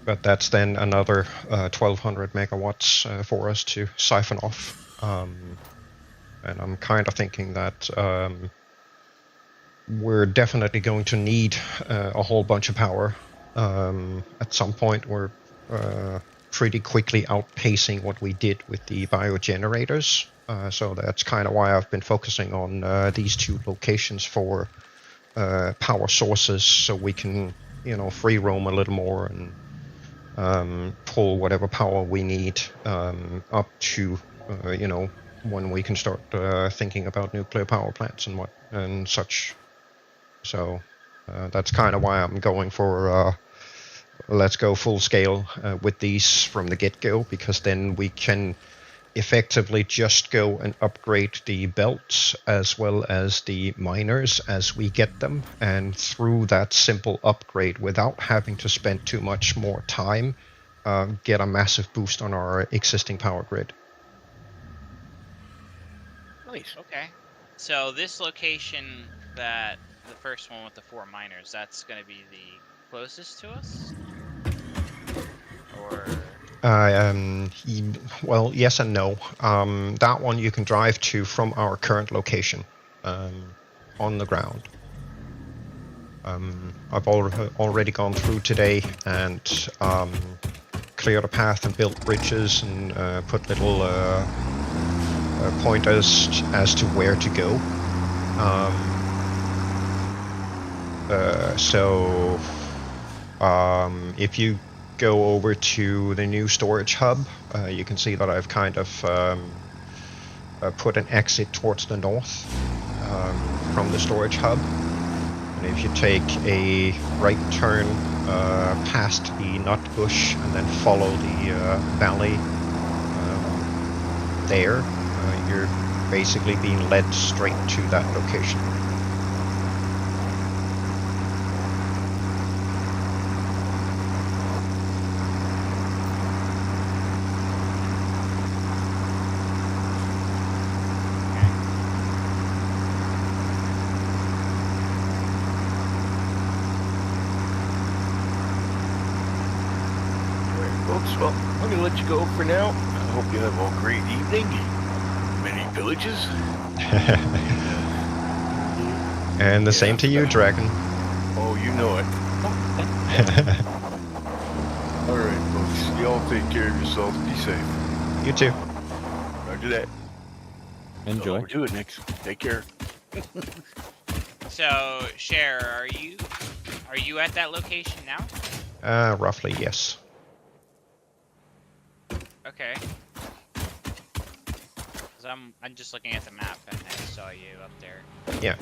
But that's then another 1,200 megawatts for us to siphon off. And I'm kind of thinking that we're definitely going to need a whole bunch of power. At some point, we're pretty quickly outpacing what we did with the biogenerators. So that's kind of why I've been focusing on these 2 locations for power sources, so we can, free roam a little more and pull whatever power we need up to, when we can start thinking about nuclear power plants and such. So that's kind of why I'm going for let's go full scale with these from the get-go, because then we can effectively just go and upgrade the belts as well as the miners as we get them, and through that simple upgrade, without having to spend too much more time, get a massive boost on our existing power grid. Nice. Okay. So this location, that the first one with the 4 miners, that's going to be the closest to us? Or... well, yes and no. That one you can drive to from our current location on the ground. I've already gone through today and cleared a path and built bridges and put little pointers as to where to go. So if you go over to the new storage hub, you can see that I've kind of put an exit towards the north from the storage hub. And if you take a right turn past the nut bush and then follow the valley there, you're basically being led straight to that location. Well, I'm gonna let you go for now. I hope you have a great evening. Many villages. And the same to you, Dragon. Oh, you know it. Alright, folks. Y'all take care of yourselves. Be safe. You too. Roger that. Enjoy. Do it, Nix. Take care. So, Cher, are you at that location now? Roughly, yes. Okay. Cause I'm just looking at the map and I saw you up there. Yeah.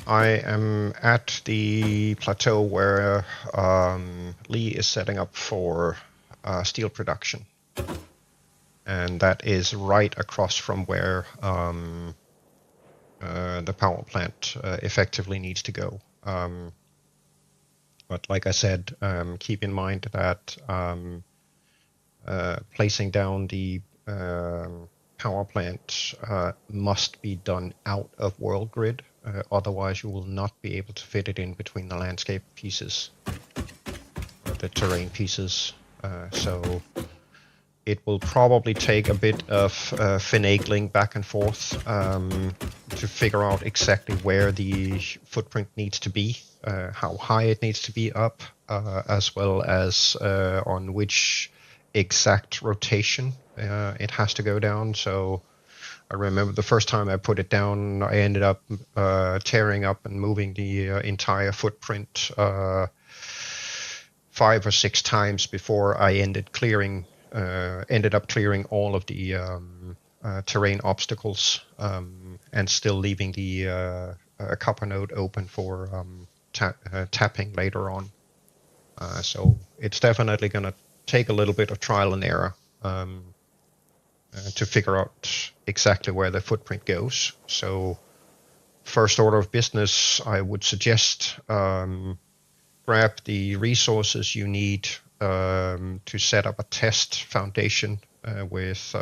I am at the plateau where Lee is setting up for steel production. and that is right across from where the power plant effectively needs to go. But like I said, keep in mind that placing down the power plant must be done out of world grid, otherwise you will not be able to fit it in between the landscape pieces, the terrain pieces. So it will probably take a bit of finagling back and forth to figure out exactly where the footprint needs to be, how high it needs to be up, as well as on which exact rotation it has to go down. So I remember the first time I put it down, I ended up tearing up and moving the entire footprint 5 or 6 times before I ended up clearing all of the terrain obstacles and still leaving the copper node open for tapping later on. So it's definitely going to take a little bit of trial and error to figure out exactly where the footprint goes. So first order of business, I would suggest grab the resources you need to set up a test foundation with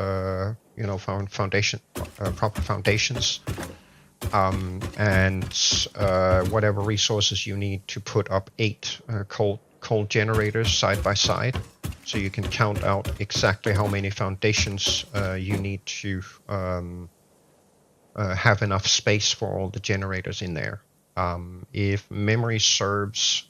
proper foundations, and whatever resources you need to put up 8 cold generators side by side, so you can count out exactly how many foundations you need to have enough space for all the generators in there. If memory serves,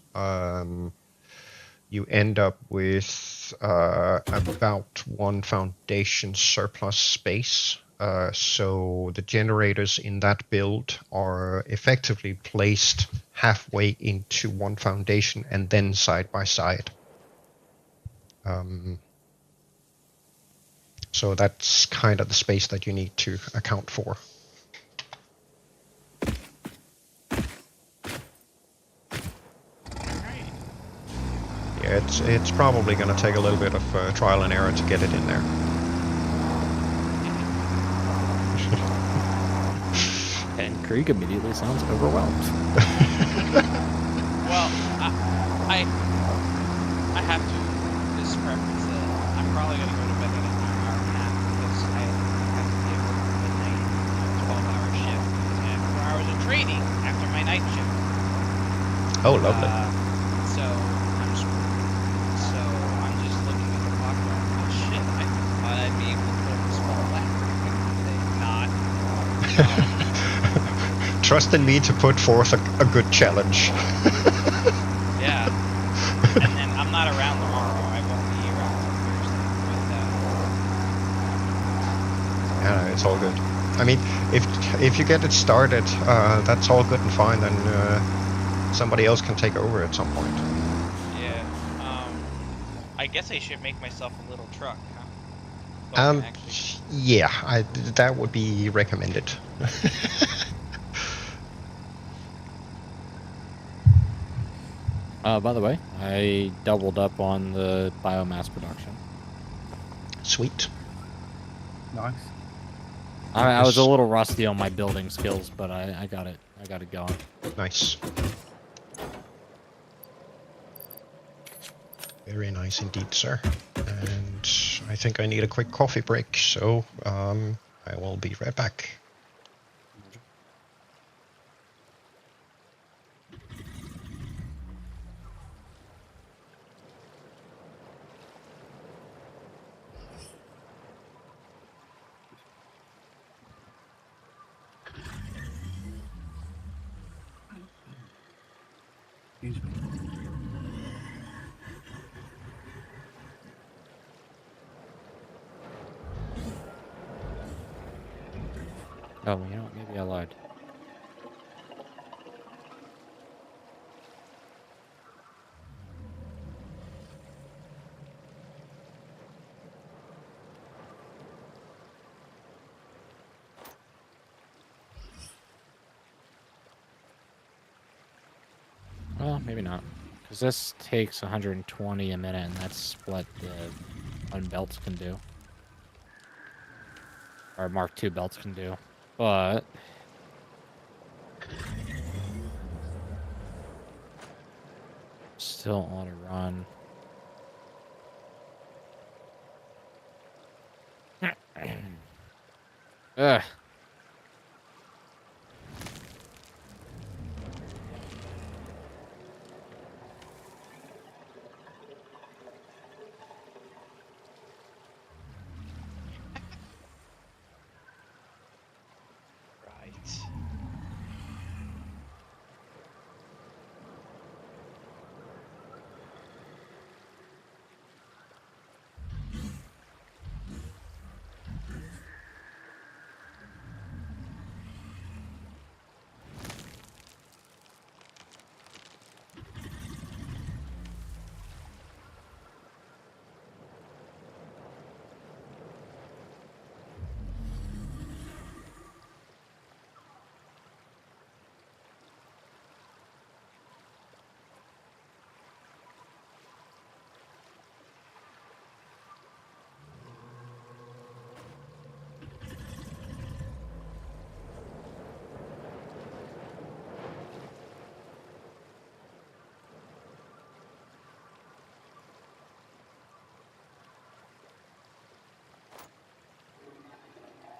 you end up with about 1 foundation surplus space. So the generators in that build are effectively placed halfway into 1 foundation and then side by side. So that's kind of the space that you need to account for. Yeah, it's probably going to take a little bit of trial and error to get it in there. And Krieg immediately sounds overwhelmed. Well, I have to just preference that I'm probably going to go to bed in an hour and a half because I have to be able to midnight 12-hour shift because I have 4 hours of training after my night shift. Oh, lovely. So I'm just looking at the clock going, oh shit, I thought I'd be able to put this ball back pretty quickly today. Not. Trust in me to put forth a good challenge. Yeah. And then I'm not around tomorrow. I won't be around on Thursday. Yeah, it's all good. I mean, if you get it started, that's all good and fine. Then somebody else can take over at some point. Yeah. I guess I should make myself a little truck, huh? So I can actually... Yeah, that would be recommended. By the way, I doubled up on the biomass production. Sweet. Nice. I was a little rusty on my building skills, but I got it going. Nice. Very nice indeed, sir. And I think I need a quick coffee break, so I will be right back. Excuse me. Oh, you know what? Maybe I lied. Well, maybe not. Because this takes 120 a minute, and that's what the unbelts can do. our Mark II belts can do. But still on a run. Ugh. Right.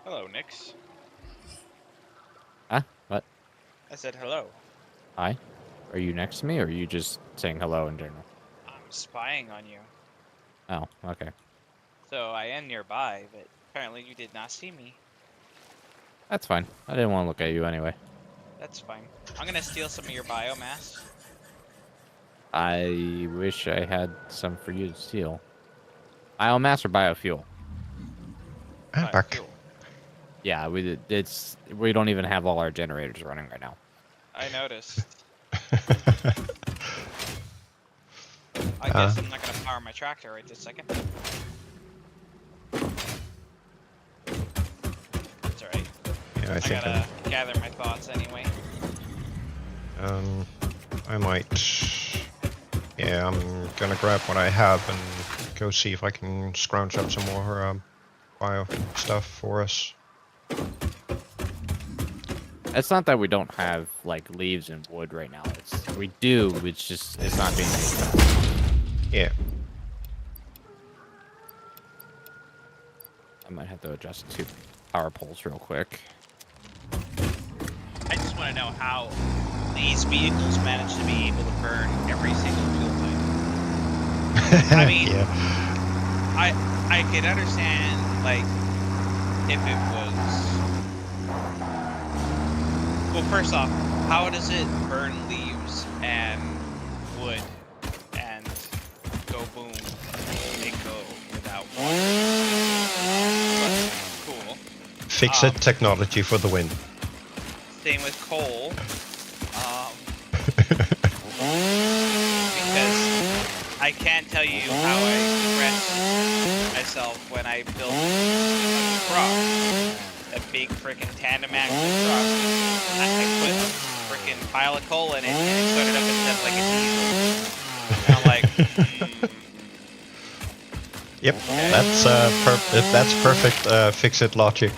Hello, Nix. Huh? What? I said hello. Hi? Are you next to me, or are you just saying hello in general? I'm spying on you. Oh, okay. So I am nearby, but apparently you did not see me. That's fine. I didn't want to look at you anyway. That's fine. I'm gonna steal some of your biomass. I wish I had some for you to steal. Biomass or biofuel? Back. Biofuel. Yeah, we don't even have all our generators running right now. I noticed. I guess I'm not gonna power my tractor right this second. It's alright. Yeah, I I think gotta gather my thoughts anyway. I might. Yeah, I'm gonna grab what I have and go see if I can scrounge up some more bio stuff for us. It's not that we don't have like leaves and wood right now. We do. It's not being made fast. Yeah. I might have to adjust 2 power poles real quick. I just want to know how these vehicles manage to be able to burn every single fuel type. I mean, yeah. I could understand like if it was. Well, first off, how does it burn leaves and wood and go boom and go without water? But cool. Fix it technology for the win. Same with coal. Because I can't tell you how I express myself when I built a truck. A big frickin' tandem axle truck. I put a frickin' pile of coal in it and it started up instead like a diesel. And I'm like, Yep, Okay. that's perfect fix-it logic.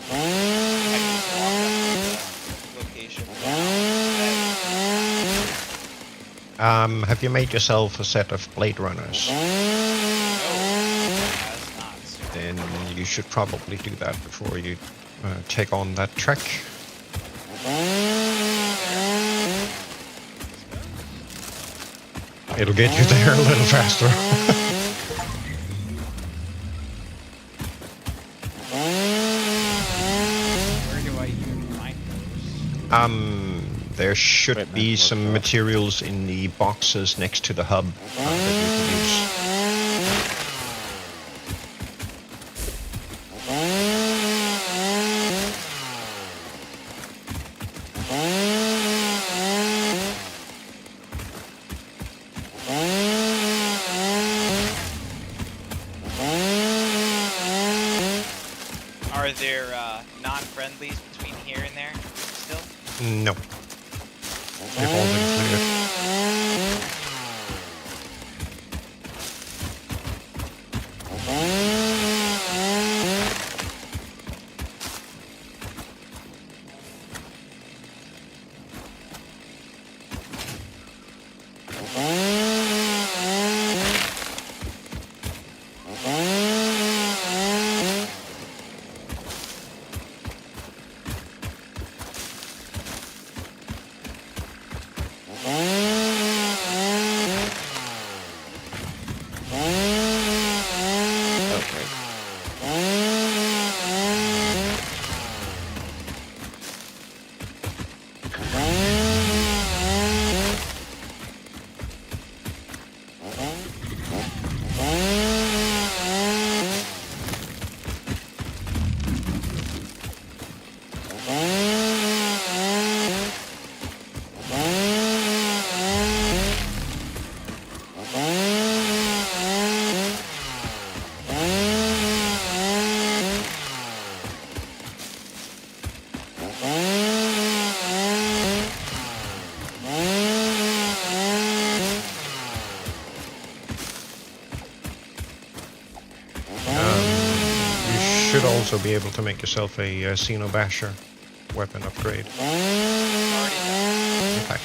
I just walked up to the location now. Have you made yourself a set of blade runners? No, it has not. Then you should probably do that before you take on that trek. It'll get you there a little faster. Where do I even find those? There should Equipment be some workshop. materials in the boxes next to the hub that you can use. Are there non-friendlies between here and there still? No. They've all been cleared. You should also be able to make yourself a Xeno Basher weapon upgrade. Already done. Okay.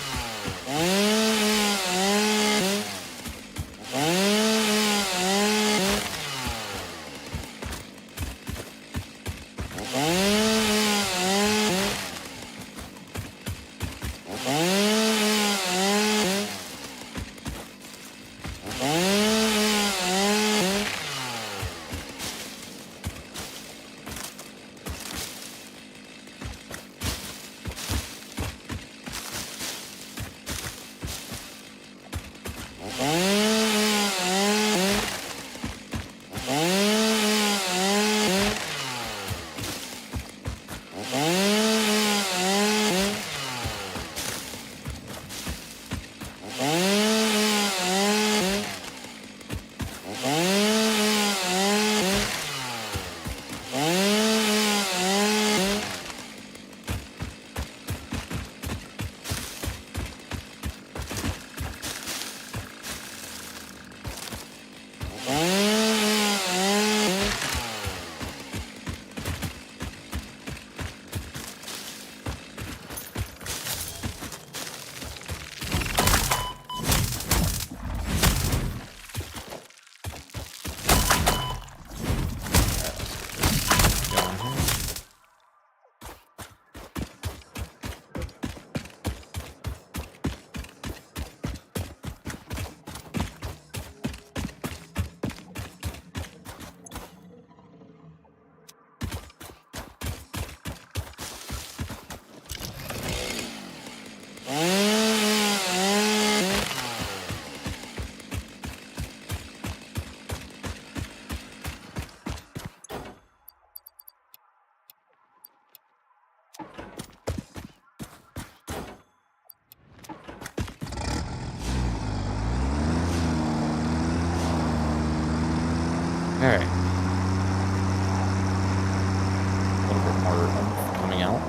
Alright. A little bit more coming out.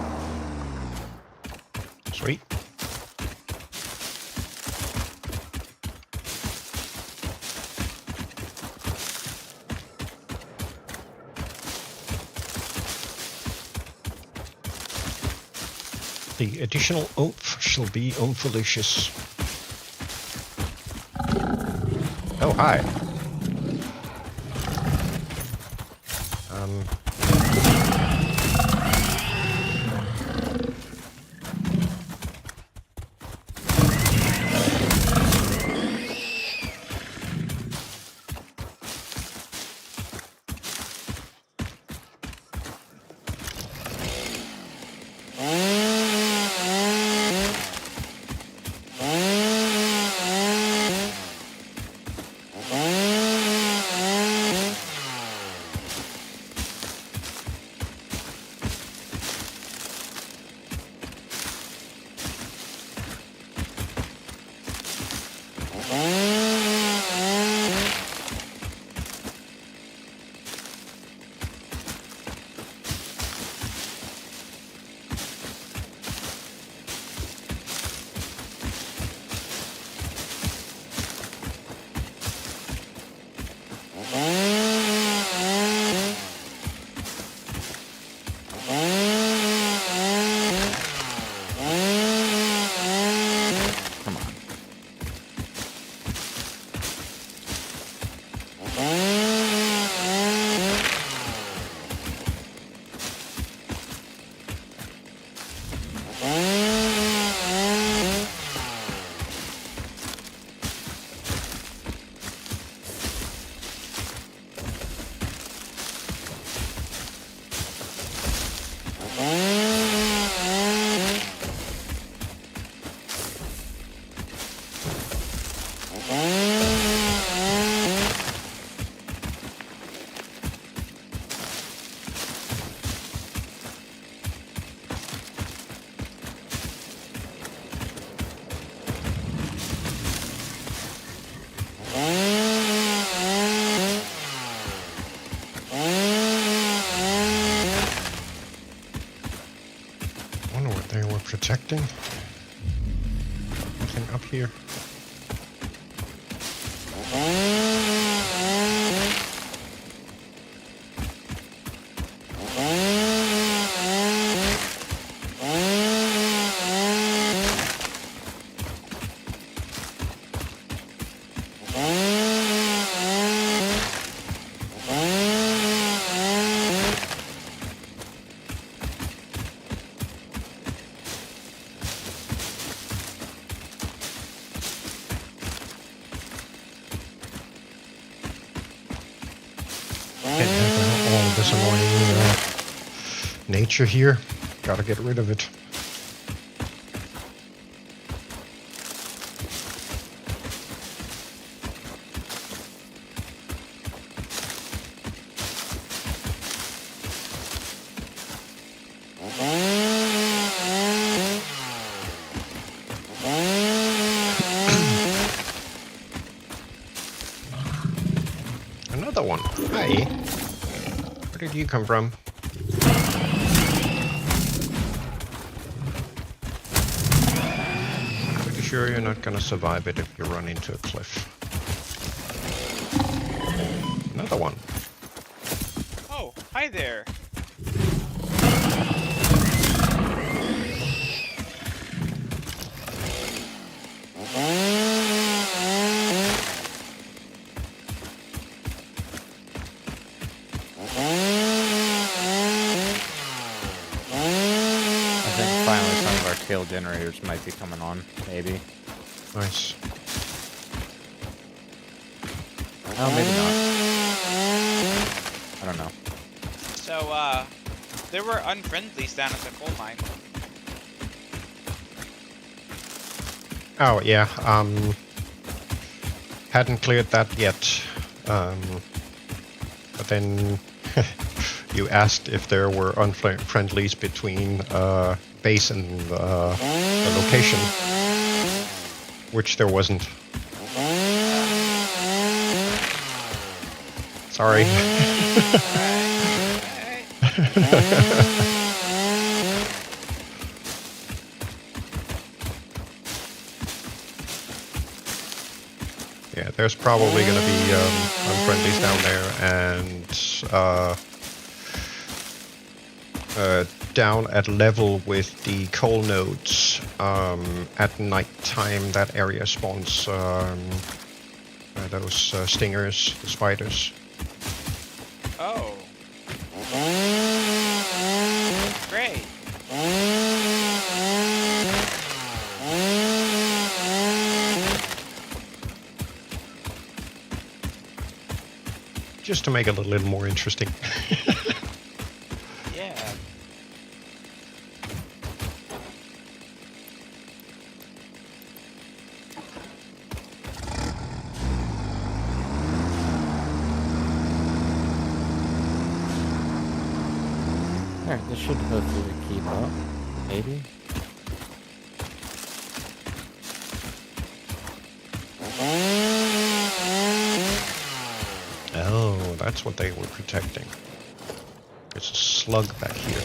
Sweet. The additional oomph shall be oomphalicious. Oh, hi. protecting? Nothing up here? This annoying nature here. Gotta get rid of it. Another one. Hi. Where did you come from? Pretty sure you're not gonna survive it if you run into a cliff. Another one. Oh, hi there. Tail generators might be coming on, maybe. Nice. Oh, maybe not. I don't know. So, there were unfriendlies down at the coal mine. Oh yeah. Hadn't cleared that yet. But then you asked if there were unfriendlies between base and the location, which there wasn't. Sorry. Yeah, there's probably gonna be unfriendlies down there, and down at level with the coal nodes. At night time, that area spawns those stingers, the spiders. Oh. Great. Just to make it a little more interesting. Yeah. Alright, this should hopefully keep up. Maybe? Oh, that's what they were protecting. There's a slug back here.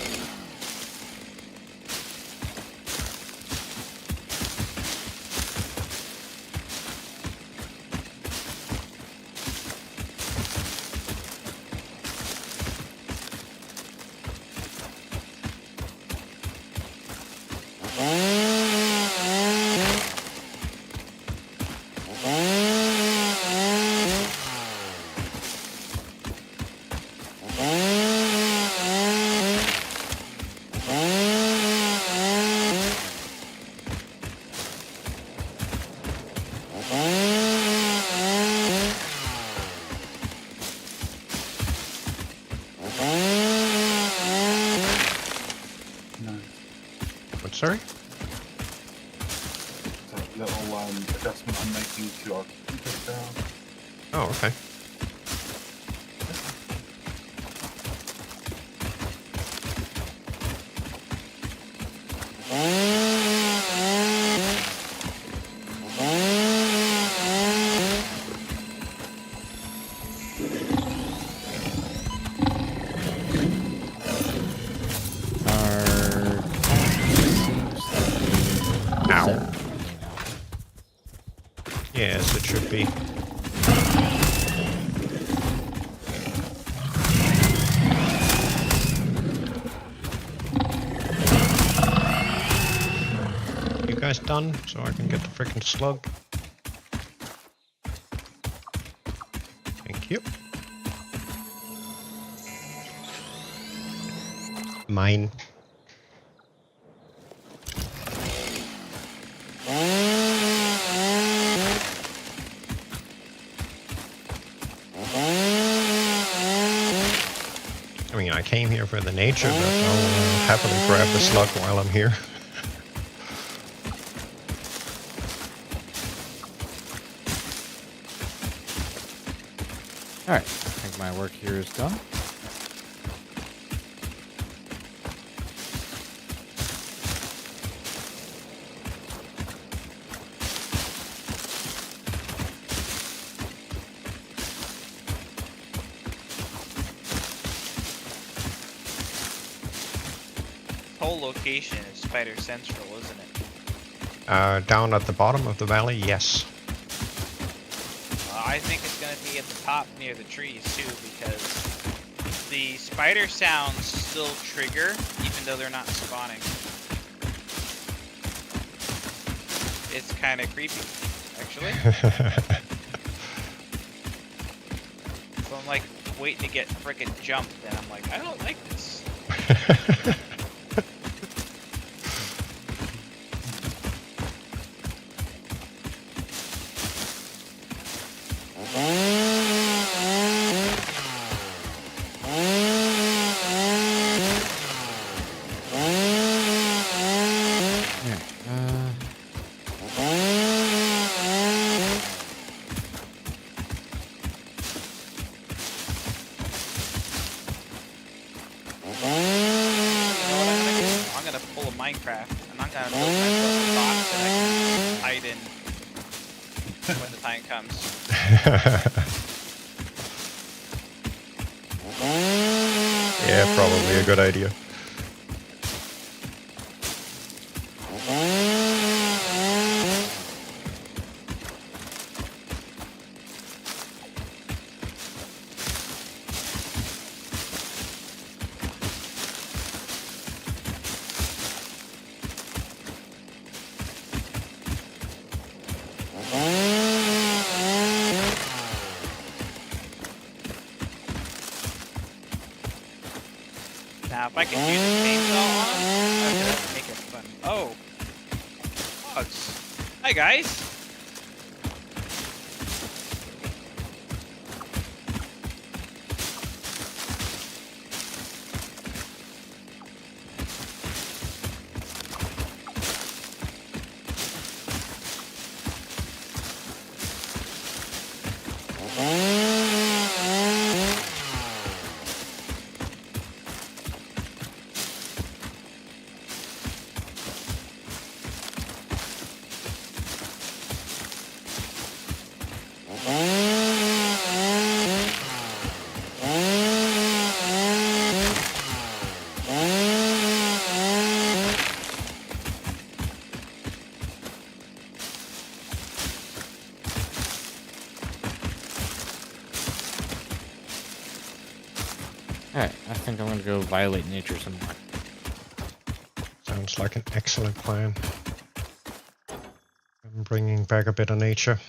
Sorry? That little adjustment I'm making to our computer down. Oh, okay. it should be. You guys done? So I can get the frickin' slug. Thank you. Mine. I mean, I came here for the nature, but I'll happily grab the slug while I'm here. Alright, I think my work here is done. Whole location is Spider Central, isn't it? Down at the bottom of the valley, yes. I think it's gonna be at the top near the trees too, because the spider sounds still trigger even though they're not spawning. It's kind of creepy, actually. So I'm like waiting to get frickin' jumped, and I'm like, I don't like this. Minecraft, and I'm gonna build myself a box that I can hide in when the time comes. Yeah, probably a good idea. Now, if I could use a chainsaw on them, okay, that would make it fun. Oh, bugs! Hi guys. Alright, I think I'm gonna go violate nature some more. Sounds like an excellent plan. I'm bringing back a bit of nature.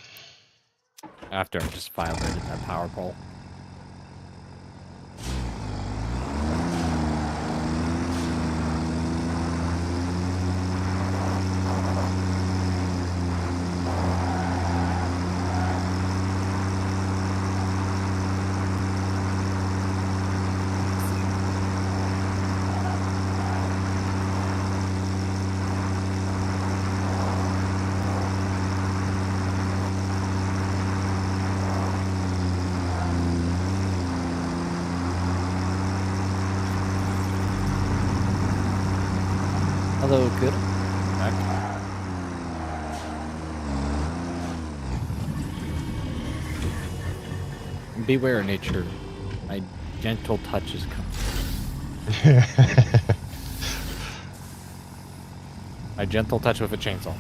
After I just violated that power pole. Hello, good. Back. Beware, nature. My gentle touch is coming. My gentle touch with a chainsaw.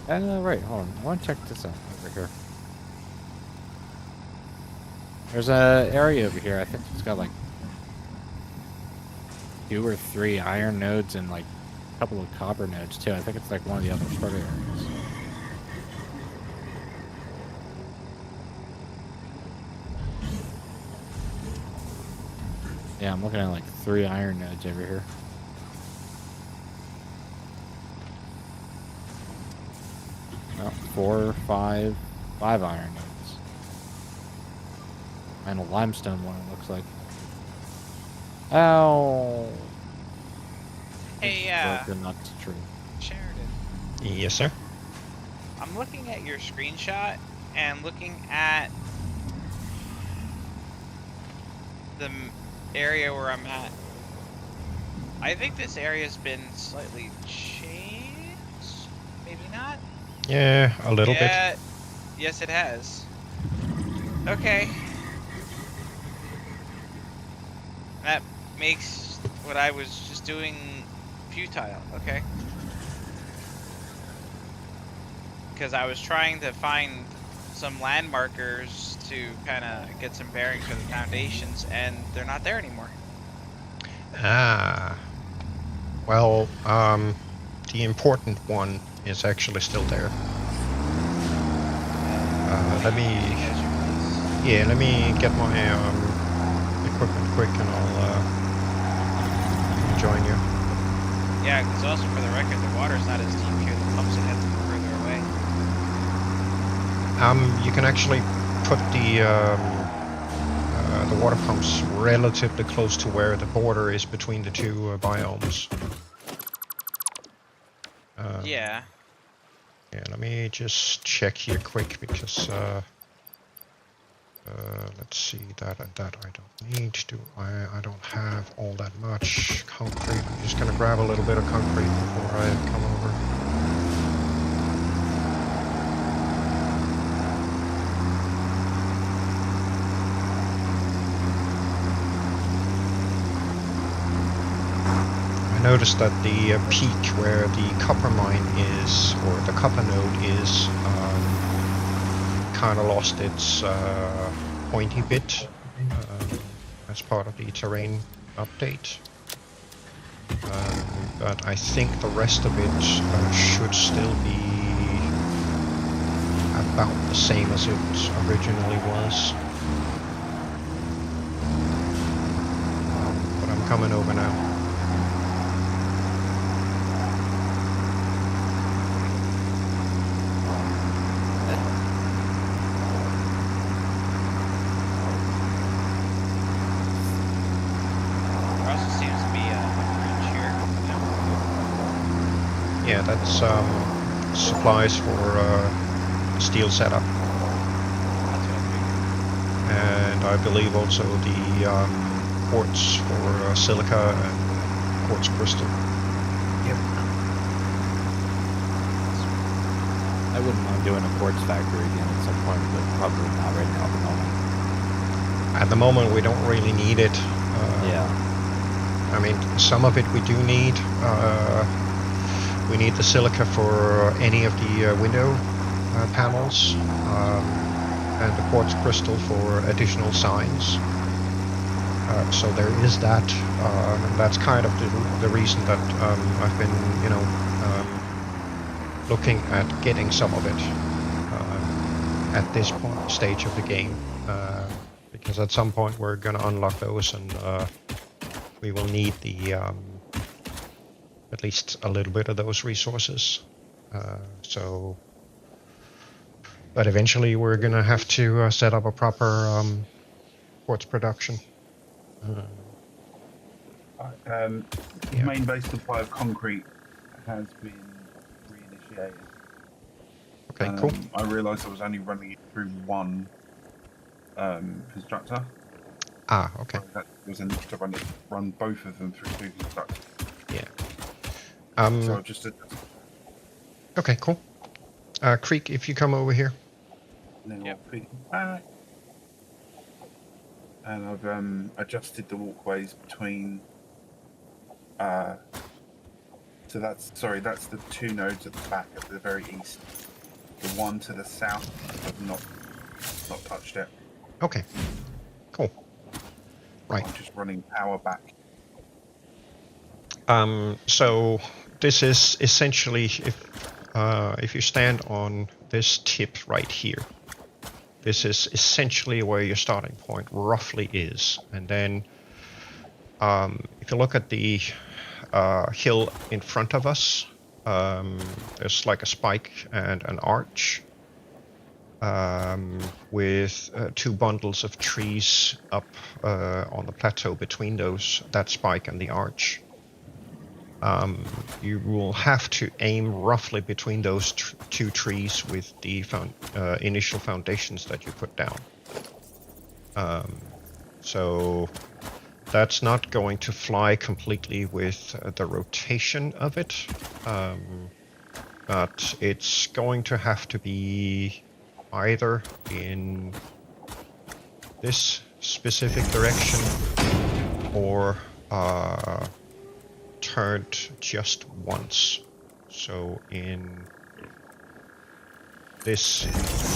Right, hold on. I want to check this out over here. There's a area over here. I think it's got like 2 or 3 iron nodes and like a couple of copper nodes too. I think it's like one of the other starter areas. Yeah, I'm looking at like 3 iron nodes over here. No, 4, 5 iron nodes. And a limestone one, it looks like. Ow! Hey, Broken up the tree. Sheridan. Yes, sir. I'm looking at your screenshot and looking at the area where I'm at. I think this area's been slightly changed. Maybe not. Yeah, a little bit. Yes, it has. Okay. That makes what I was just doing futile. Okay. Because I was trying to find some land markers to kind of get some bearings for the foundations, and they're not there anymore. Ah. Well, the important one is actually still there. Let me get my equipment quick, and I'll join you. Yeah, because also for the record, the water's not as deep here. The pumps have to go further away. You can actually put the water pumps relatively close to where the border is between the 2 biomes. Yeah. Yeah, let me just check here quick, because let's see, that and that I don't need. I don't have all that much concrete. I'm just gonna grab a little bit of concrete before I come over. I noticed that the peak where the copper mine is, or the copper node is, kind of lost its pointy bit as part of the terrain update. But I think the rest of it should still be about the same as it originally was. But I'm coming over now. Yeah, that's supplies for steel setup, and I believe also the quartz for silica and quartz crystal. Yep. I wouldn't mind doing a quartz factory again at some point, but probably not right now at the moment. At the moment, we don't really need it. Yeah. I mean, some of it we do need. We need the silica for any of the window panels, and the quartz crystal for additional signs. So there is that, and that's kind of the reason that I've been, looking at getting some of it at this stage of the game, because at some point we're going to unlock those, and we will need the at least a little bit of those resources. But eventually we're gonna have to set up a proper quartz production. Main base supply of concrete has been reinitiated. Okay, cool. I realised I was only running it through one constructor. Ah, okay. That was enough to run both of them through 2 constructors. Yeah. So I've just Okay, cool. Krieg, if you come over here. Yep. And I've adjusted the walkways between So that's the 2 nodes at the back at the very east. The one to the south have not touched it. Okay. Cool. Right. I'm just running power back. So this is essentially if you stand on this tip right here, this is essentially where your starting point roughly is. And then if you look at the hill in front of us, there's like a spike and an arch with 2 bundles of trees up on the plateau between that spike and the arch. You will have to aim roughly between those 2 trees with the initial foundations that you put down. So that's not going to fly completely with the rotation of it, but it's going to have to be either in this specific direction or turned just once, so in this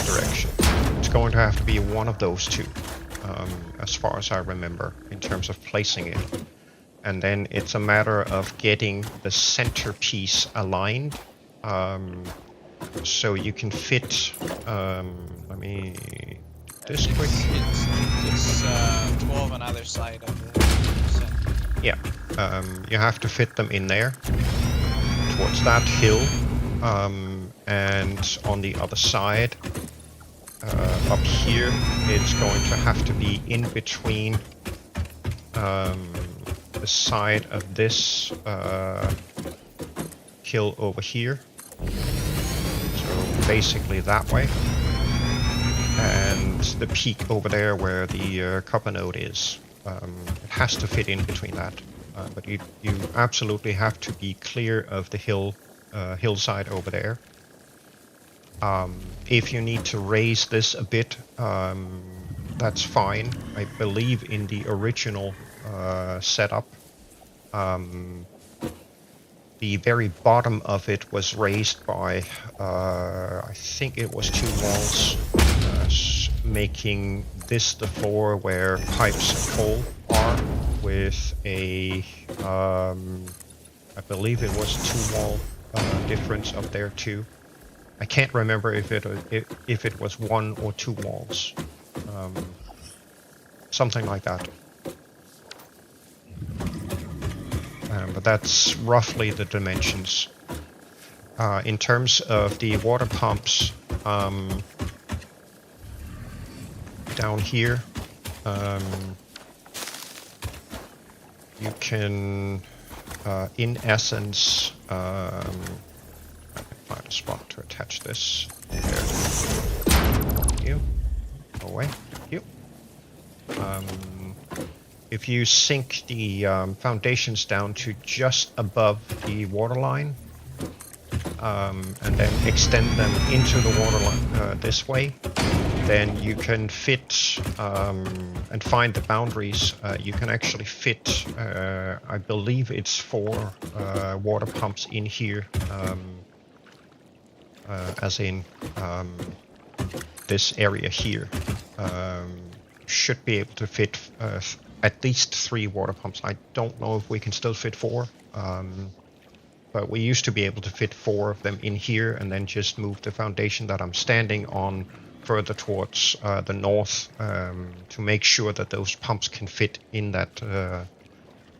direction. It's going to have to be one of those 2, as far as I remember, in terms of placing it. And then it's a matter of getting the centerpiece aligned, so you can fit, let me do this quick. It's 12 on either side of the center. Yeah, you have to fit them in there, towards that hill, and on the other side, up here, it's going to have to be in between the side of this hill over here, so basically that way, and the peak over there where the copper node is. It has to fit in between that, but you absolutely have to be clear of the hillside over there. If you need to raise this a bit, that's fine. I believe in the original setup, the very bottom of it was raised by, I think it was 2 walls, making this the floor where pipes and coal are, with a, I believe it was a 2-wall difference up there too. I can't remember if it was 1 or 2 walls, something like that. But that's roughly the dimensions. In terms of the water pumps, down here, you can, in essence, I can find a spot to attach this. There. Thank you. Go away. Thank you. If you sink the foundations down to just above the waterline, and then extend them into the waterline this way, then you can fit and find the boundaries. You can actually fit, I believe it's 4 water pumps in here, as in this area here. Should be able to fit at least 3 water pumps. I don't know if we can still fit 4, but we used to be able to fit 4 of them in here and then just move the foundation that I'm standing on further towards the north, to make sure that those pumps can fit in that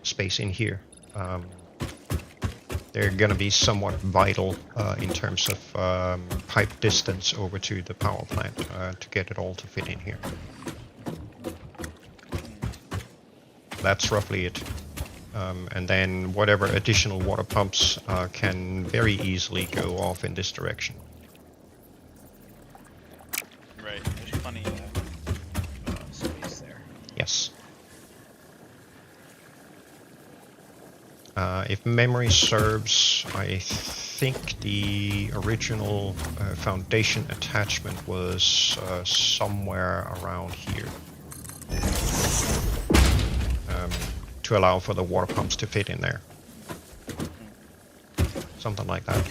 space in here. They're going to be somewhat vital in terms of pipe distance over to the power plant to get it all to fit in here. That's roughly it. And then whatever additional water pumps can very easily go off in this direction. Right, there's plenty of space there. Yes. If memory serves, I think the original foundation attachment was somewhere around here. To allow for the water pumps to fit in there. something like that.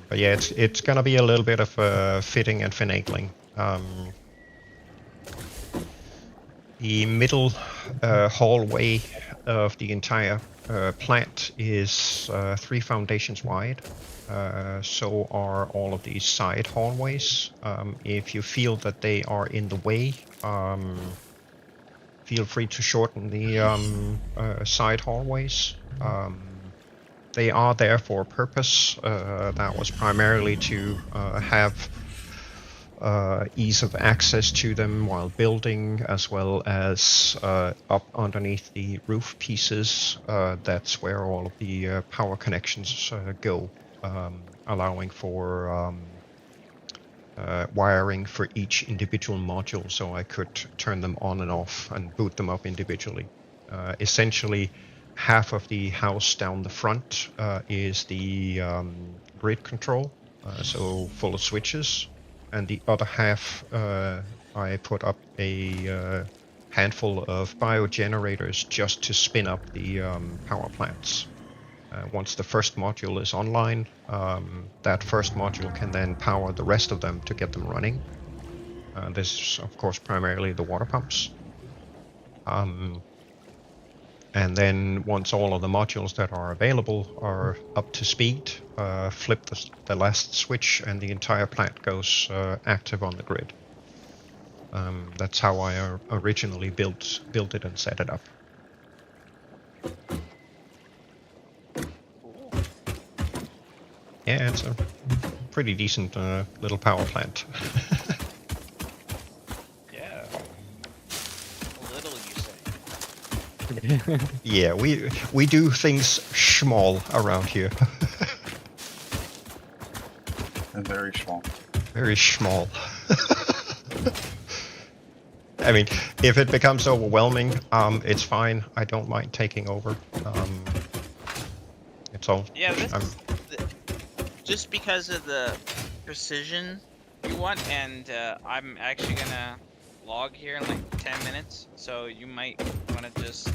But yeah, it's gonna be a little bit of fitting and finagling. The middle hallway of the entire plant is 3 foundations wide. So are all of these side hallways. If you feel that they are in the way, feel free to shorten the side hallways. They are there for a purpose. That was primarily to have ease of access to them while building, as well as up underneath the roof pieces. That's where all of the power connections go, allowing for wiring for each individual module, so I could turn them on and off and boot them up individually. Essentially, half of the house down the front is the grid control, so full of switches, and the other half I put up a handful of biogenerators just to spin up the power plants. Once the first module is online, that first module can then power the rest of them to get them running. This is, of course, primarily the water pumps. And then once all of the modules that are available are up to speed, flip the last switch and the entire plant goes active on the grid. That's how I originally built it and set it up. Yeah, it's a pretty decent little power plant. Yeah. A little, you say. Yeah, we do things small around here. And very small. Very small. I mean, if it becomes overwhelming, it's fine. I don't mind taking over. It's all. Yeah, this just because of the precision you want, and I'm actually gonna log here in like 10 minutes, so you might want to just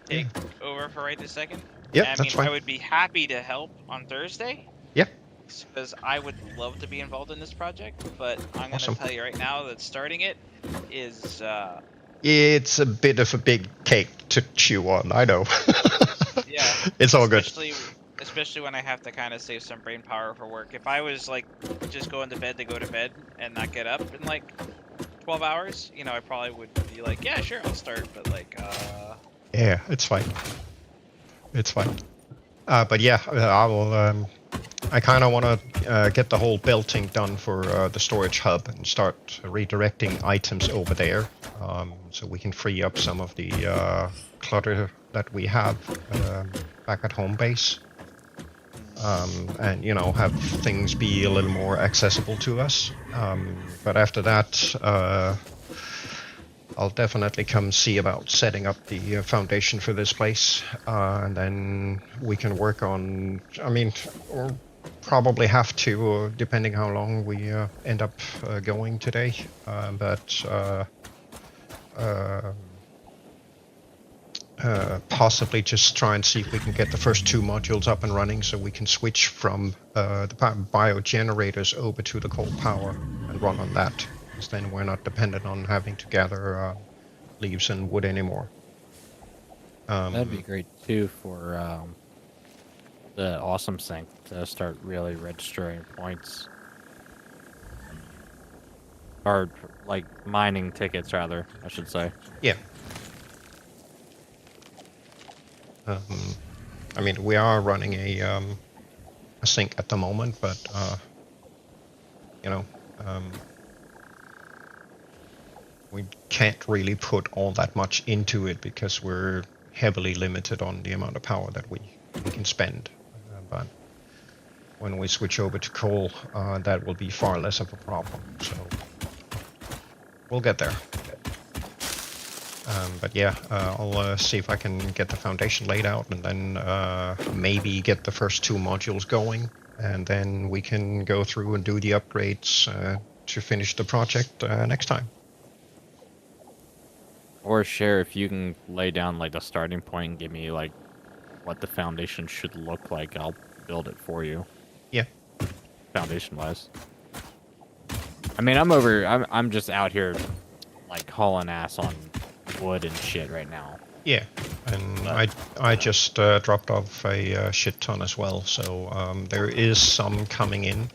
take over for right this second. Yeah, I mean, that's fine. I would be happy to help on Thursday. Yeah. Because I would love to be involved in this project, but I'm gonna Awesome. tell you right now that starting it is It's a bit of a big cake to chew on. I know. yeah. It's all good. Especially when I have to kind of save some brain power for work. If I was like just going to bed to go to bed and not get up in like 12 hours, you know, I probably would be like, yeah, sure, I'll start. But like, Yeah, it's fine. It's fine. But yeah, I will. I kind of want to get the whole belting done for the storage hub and start redirecting items over there, so we can free up some of the clutter that we have back at home base, and you know, have things be a little more accessible to us. But after that, I'll definitely come see about setting up the foundation for this place, and then we can work on. I mean, we'll probably have to, depending how long we end up going today, possibly just try and see if we can get the first 2 modules up and running, so we can switch from the biogenerators over to the coal power and run on that. Because then we're not dependent on having to gather leaves and wood anymore. That'd be great too for the awesome sync to start really registering points. Or like mining tickets rather, I should say. Yeah. I mean, we are running a sync at the moment, but you know, we can't really put all that much into it because we're heavily limited on the amount of power that we can spend. But when we switch over to coal, that will be far less of a problem. So we'll get there. But yeah, I'll see if I can get the foundation laid out, and then maybe get the first 2 modules going, and then we can go through and do the upgrades to finish the project next time. Or share if you can lay down like the starting point and give me like what the foundation should look like, I'll build it for you. Yeah. Foundation-wise. I mean, I'm just out here, like, hauling ass on wood and shit right now. Yeah, and But- I just dropped off a shit ton as well, so there is some coming in.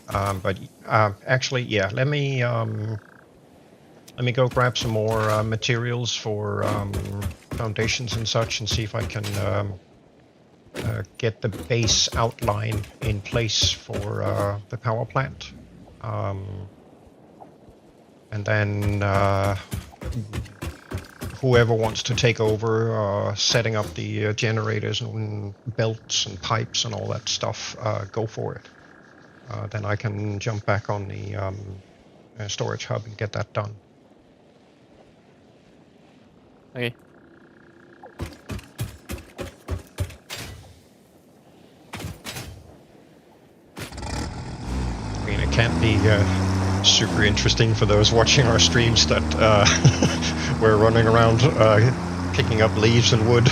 But actually, yeah, let me go grab some more materials for foundations and such, and see if I can get the base outline in place for the power plant. And then whoever wants to take over setting up the generators and belts and pipes and all that stuff, go for it. Then I can jump back on the storage hub and get that done. Okay. I mean, it can't be super interesting for those watching our streams that we're running around picking up leaves and wood.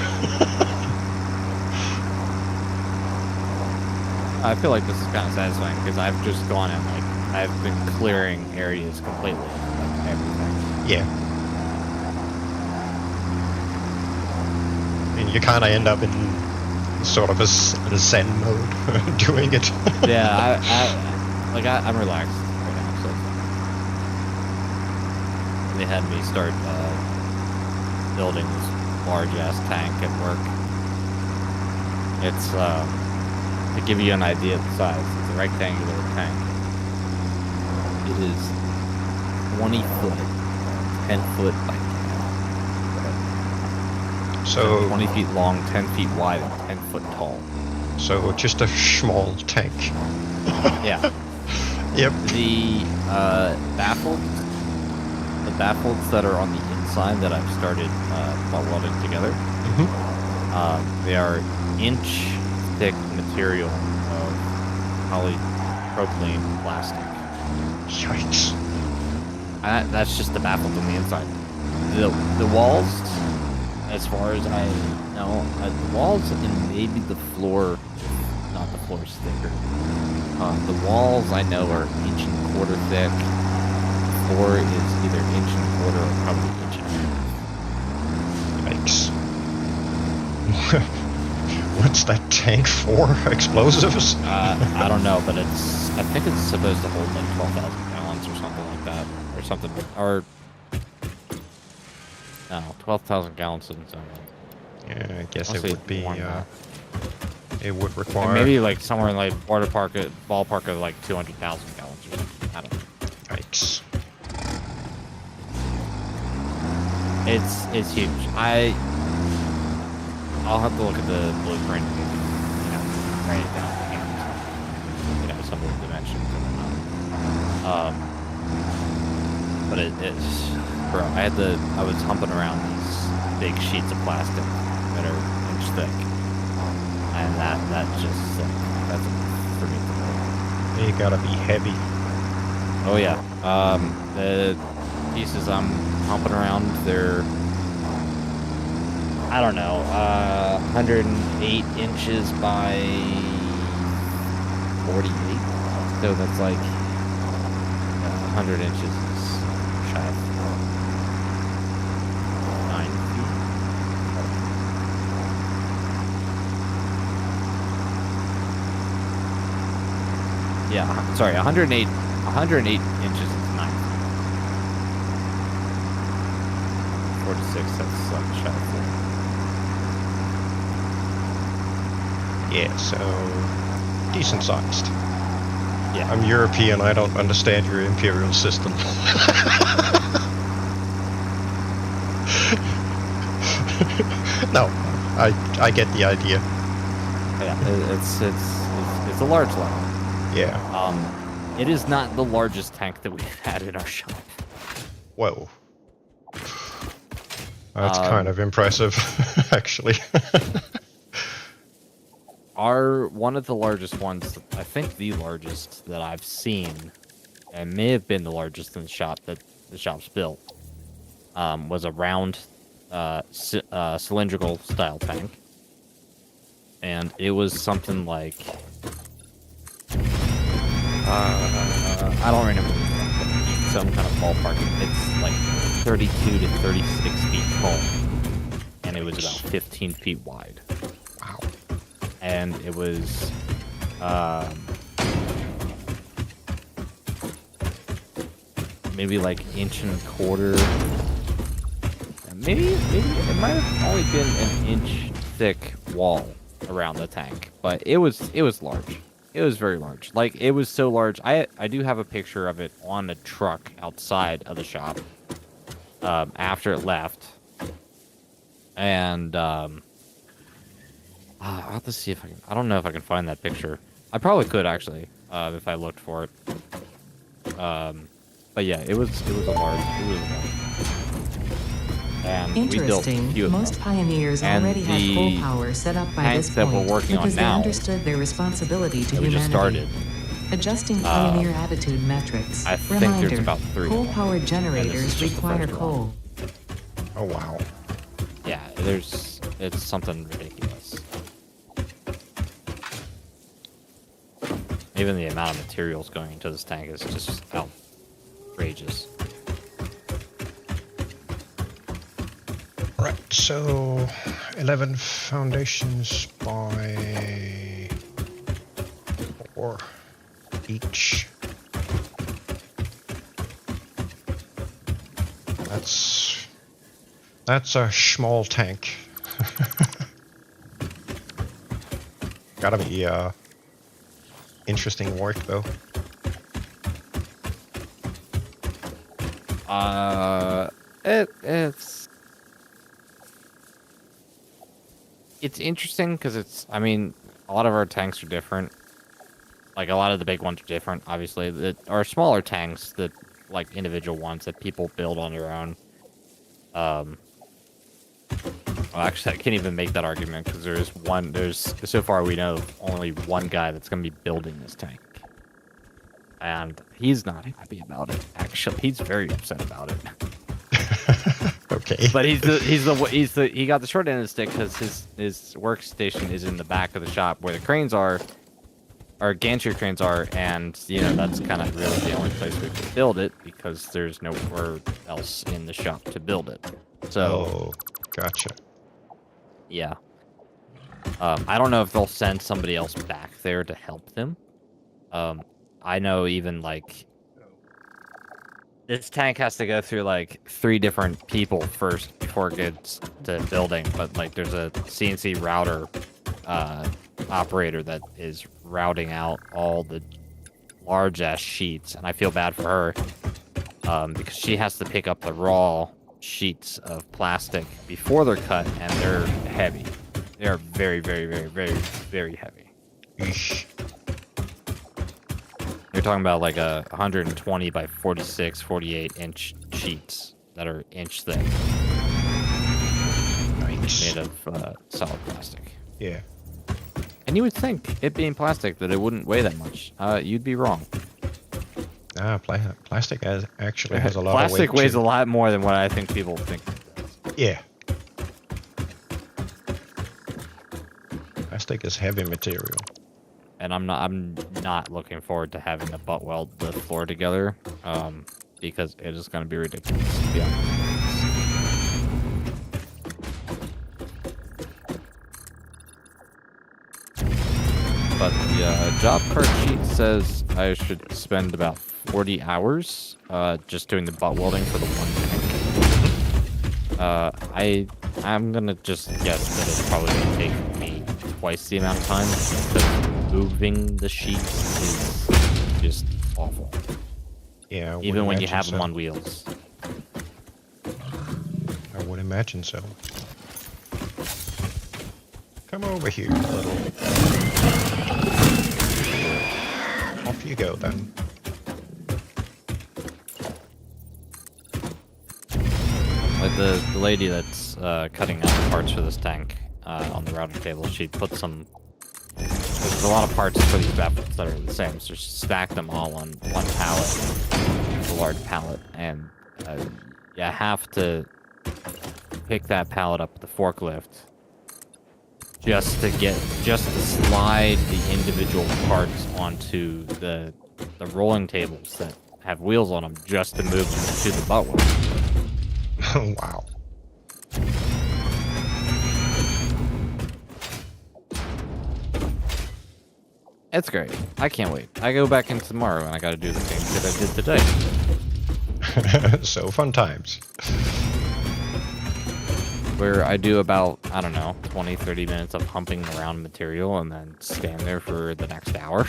I feel like this is kind of satisfying because I've just gone and like I've been clearing areas completely, like everything. Yeah. And you kind of end up in sort of a zen mode doing it. Yeah, I'm relaxed right now. So they had me start building this large ass tank at work. It's to give you an idea of the size. It's a rectangular tank. It is 20 foot, 10 foot by 10. So 20 feet long, 10 feet wide, and 10 foot tall. So just a small tank. Yeah. Yep. The baffles that are on the inside that I've started welding together, they are inch thick material of polypropylene plastic. Yikes. That's just the baffles on the inside. The walls, as far as I know, the walls and maybe the floor, not the floor's thicker. The walls I know are 1.25 inches thick. The floor is either 1.25 inches or probably 1.5 inches. Yikes. What's that tank for? Explosives? I don't know, but I think it's supposed to hold like 12,000 gallons or something like that, or something, or no, 12,000 gallons doesn't sound right. Yeah, I guess Honestly, it would be. more than that. It would Or require. maybe like somewhere in like ballpark of like 200,000 gallons or something. I don't know. Yikes. It's huge. I'll have to look at the blueprint and, write it down and, some of the dimensions and whatnot. But it's, bro, I was humping around these big sheets of plastic that are inch thick. And that just, that's for me to do. They gotta be heavy. Oh yeah. The pieces I'm humping around, they're, I don't know, 108 inches by 48. So that's like 100 inches is shy of 9 feet. Yeah, sorry, 108 inches is 9 feet. 46, that's like shy of 4. Yeah, so decent sized. Yeah. I'm European. I don't understand your imperial system. No, I get the idea. Yeah, it's a large level. Yeah. It is not the largest tank that we've had in our shop. Whoa. That's kind of impressive, actually. One of the largest ones, I think the largest that I've seen, and may have been the largest in the shop that the shop's built, was a round cylindrical style tank. and it was something like I don't remember some kind of ballpark. It's like 32 to 36 feet tall, and it was about 15 feet wide. Wow. And it was maybe like inch and a quarter. Maybe it might have only been an inch thick wall around the tank, but it was large. It was very large. Like, it was so large. I do have a picture of it on a truck outside of the shop after it left. And I'll have to see if I don't know if I can find that picture. I probably could, actually, if I looked for it. But yeah, it was a large. And we built a Interesting. few of Most them. pioneers And already had the coal power set up by tanks this that we're point working on because they now, understood their responsibility to that we just humanity. started, Adjusting pioneer attitude metrics. I think Reminder, there's about 3. coal-powered generators just the require first coal. Oh wow. Yeah, it's something ridiculous. Even the amount of materials going into this tank is just outrageous. Right, so 11 foundations by 4 each. That's a small tank. Gotta be interesting work though. It's interesting because I mean, a lot of our tanks are different. Like, a lot of the big ones are different, obviously. That are smaller tanks, that like individual ones that people build on their own. Well, actually, I can't even make that argument because there's so far we know only one guy that's going to be building this tank, and he's not happy about it. Actually, he's very upset about it. Okay. But he got the short end of the stick because his workstation is in the back of the shop where the cranes are, or gantry cranes are, and that's kind of really the only place we can build it because there's nowhere else in the shop to build it. So, Oh, gotcha. yeah. I don't know if they'll send somebody else back there to help them. I know even like this tank has to go through like 3 different people first before it gets to building, but like there's a CNC router operator that is routing out all the large ass sheets, and I feel bad for her because she has to pick up the raw sheets of plastic before they're cut, and they're heavy. They're very, very, very, very, very heavy. Eesh. You're talking about like a 120 by 46, 48 inch sheets that are inch thick, Nice. made of solid plastic. Yeah. And you would think, it being plastic, that it wouldn't weigh that much. You'd be wrong. Plastic actually has a lot Plastic of weight. weighs a lot more than what I think people think. Yeah. Plastic is heavy material. And I'm not looking forward to having to butt weld the floor together, because it is going to be ridiculous. Yeah. But the job card sheet says I should spend about 40 hours just doing the butt welding for the one tank. I'm gonna just guess that it's probably gonna take me twice the amount of time because moving the sheets is just awful. Yeah. I would Even when you imagine have so. them on wheels. I would imagine so. Come over here, little. Off you go then. Like the lady that's cutting out the parts for this tank on the router table, she put some. There's a lot of parts for these baffles that are the same, so she stacked them all on one pallet, a large pallet, and you have to pick that pallet up with the forklift, just to slide the individual parts onto the rolling tables that have wheels on them, just to move them to the buttwork. Wow. It's great. I can't wait. I go back in tomorrow and I gotta do the same shit I did today. So fun times. Where I do about, I don't know, 20, 30 minutes of humping around material and then stand there for the next hour.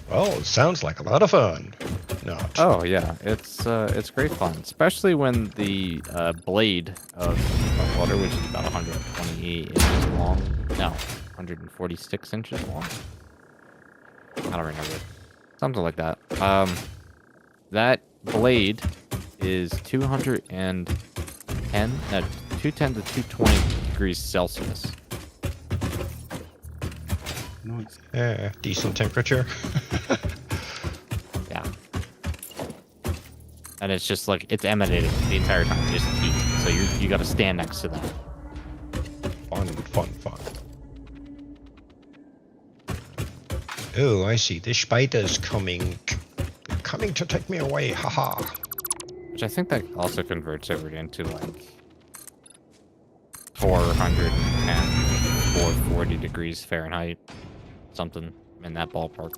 Well, it sounds like a lot of fun. Not. Oh yeah, it's great fun, especially when the blade of water, which is about 128 inches long, no, 146 inches long. I don't remember, something like that. That blade is 210 to 220 degrees Celsius. Nice. Yeah, decent temperature. Yeah. And it's just like, it's emanating the entire time, just heat. So you gotta stand next to that. Fun. Oh, I see. The spider's coming. They're coming to take me away. Haha. Which I think that also converts over into like 410, 440 degrees Fahrenheit. Something in that ballpark.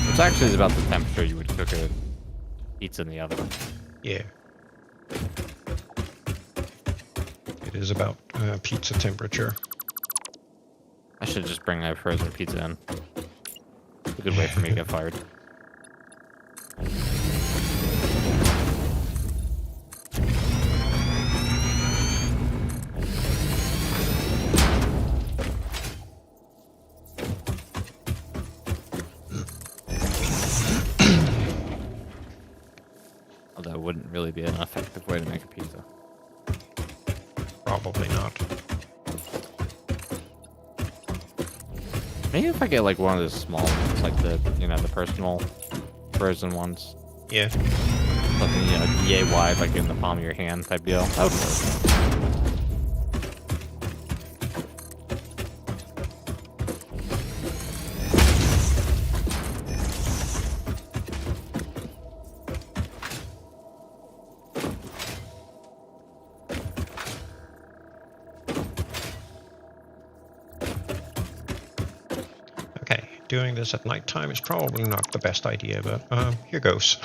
Which actually is about the temperature you would cook a pizza in the oven. Yeah. It is about pizza temperature. I should just bring a frozen pizza in. It's a good way for me to get fired. Although it wouldn't really be an effective way to make a pizza. Probably not. Maybe if I get like one of those small ones, like the personal frozen ones. Yeah. Something, yay wide, like in the palm of your hand type deal. That would work. Doing this at nighttime is probably not the best idea, but here goes.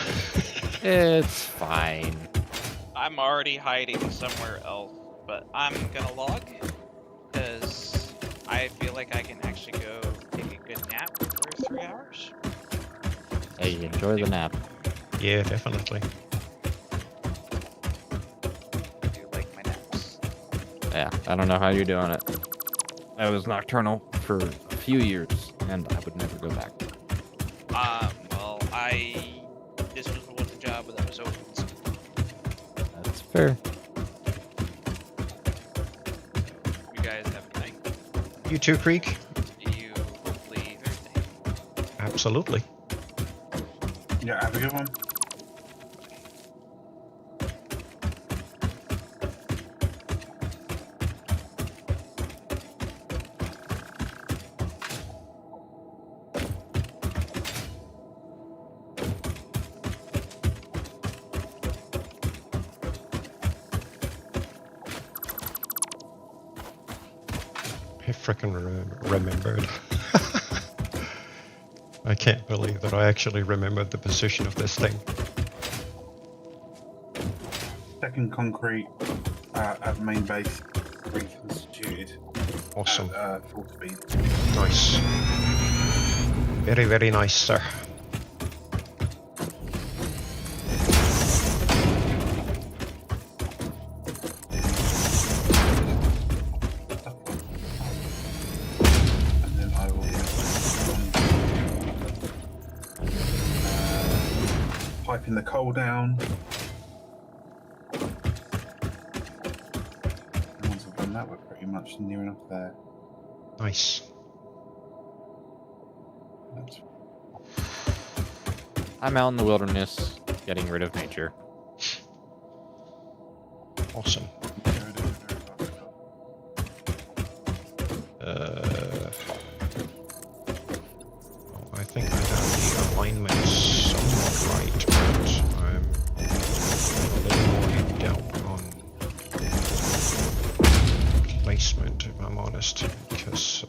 It's fine. I'm already hiding somewhere else, but I'm gonna log because I feel like I can actually go take a good nap for 3 hours. Hey, enjoy the nap. Yeah, definitely. I do like my naps. Yeah, I don't know how you're doing it. I was nocturnal for a few years, and I would never go back. Well, this was the job that was open. So That's fair. you guys have a night. You too, Krieg? See you hopefully Thursday. Absolutely. Yeah, have a good one. I frickin' remembered. I can't believe that I actually remembered the position of this thing. Second concrete at main base reconstituted. Awesome. At full speed. Nice. Very, very nice, sir. And then I will get piping the coal down. And once I've done that, we're pretty much near enough there. Nice. That's I'm out in the wilderness, getting rid of nature. Awesome. Well, I think I have the alignment somewhat right, but I'm a little more in doubt on placement, if I'm honest, because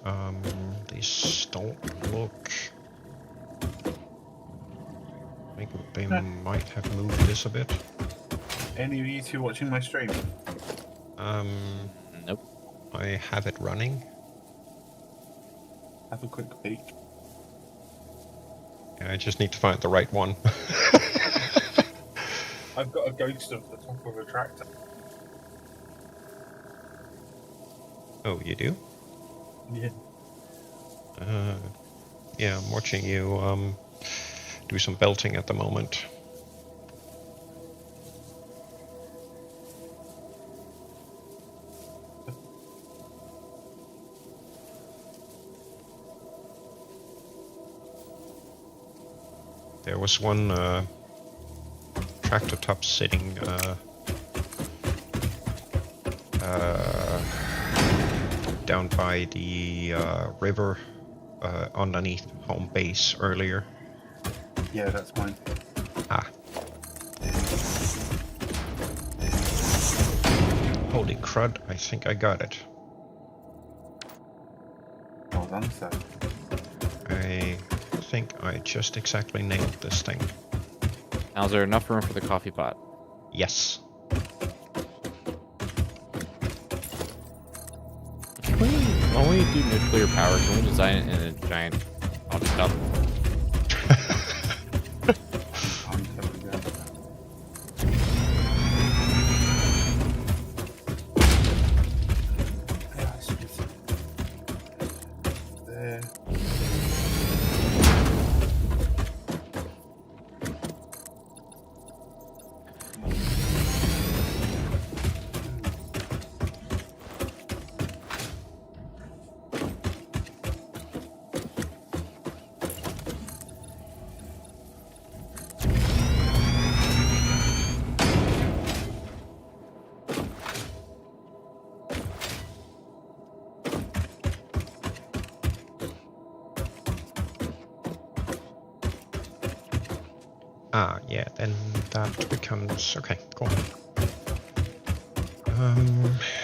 these don't look. I think they might have moved this a bit. Any of you two watching my stream? Nope. I have it running. Have a quick peek. Yeah, I just need to find the right one. I've got a ghost of the top of a tractor. Oh, you do? Yeah. Yeah, I'm watching you do some belting at the moment. There was one tractor top sitting down by the river underneath home base earlier. Yeah, that's mine. Ah. Holy crud, I think I got it. Well done, sir. I think I just exactly nailed this thing. Now, is there enough room for the coffee pot? Yes. Can we, when we do nuclear power, can we design it in a giant coffee cup? I'm totally down. Yeah, I should just- There. Ah, yeah, then that becomes... okay, cool.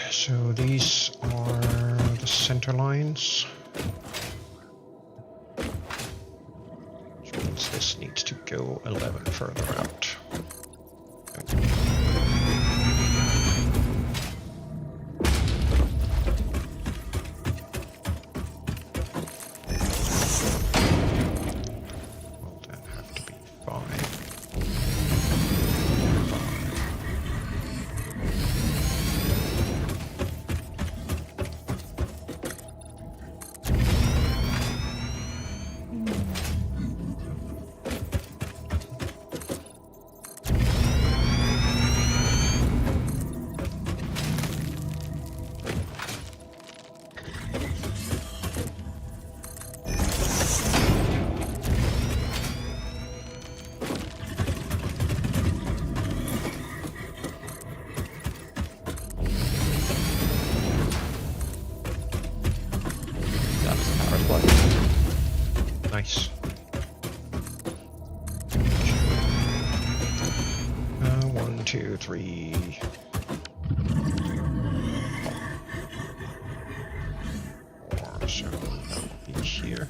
So these are the center lines. Which means this needs to go 11 further out. Will then have to be 5. That's the power supply. Nice. 1, 2, 3. 4, so that will be here.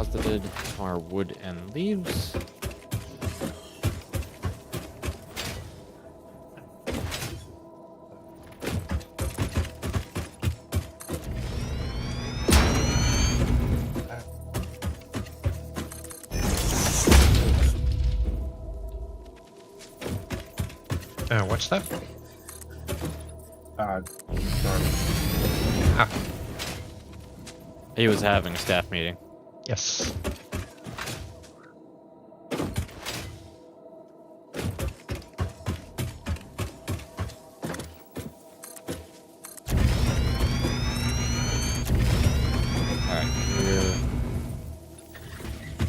deposited our wood and leaves. What's that? Sorry. Ah, He was having a staff meeting. yes. Alright, we're